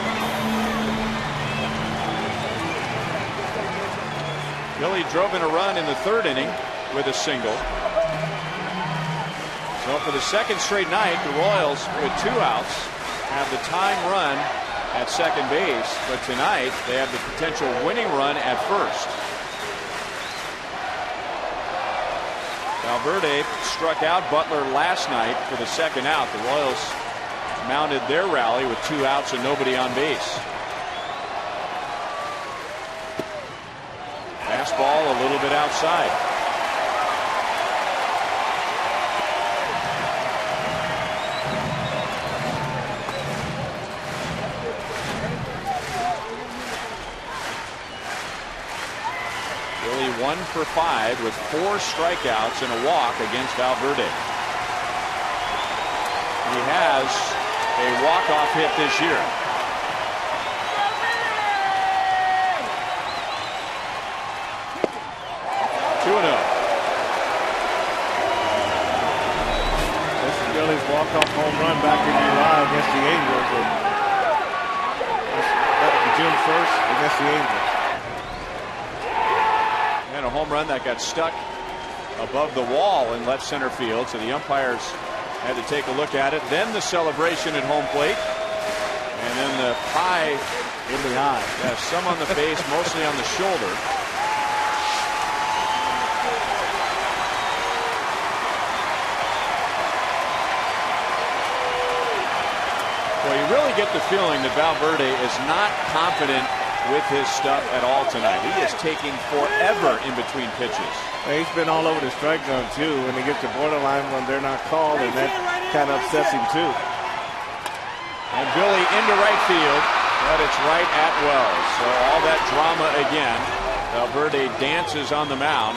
Billy drove in a run in the 3rd inning with a single. So for the 2nd straight night, the Royals, with 2 outs, have the tying run at second base. But tonight, they have the potential winning run at first. Valverde struck out Butler last night for the 2nd out. The Royals mounted their rally with 2 outs and nobody on base. Fastball a little bit outside. Billy 1 for 5 with 4 strikeouts and a walk against Valverde. He has a walk-off hit this year. This is Billy's walk-off home run back in July against the Angels. June 1st against the Angels. And a home run that got stuck above the wall in left center field, so the umpires had to take a look at it. Then the celebration at home plate, and then the pie in the eye. Yeah, some on the face, mostly on the shoulder. Well, you really get the feeling that Valverde is not confident with his stuff at all tonight. He is taking forever in between pitches. He's been all over the strike zone too. When he gets to borderline when they're not called, and that kind of upsets him too. And Billy into right field, but it's right at Wells. So all that drama again. Valverde dances on the mound.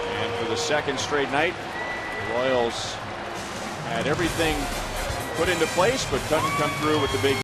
And for the second straight night, the Royals had everything put into place, but couldn't come through with the big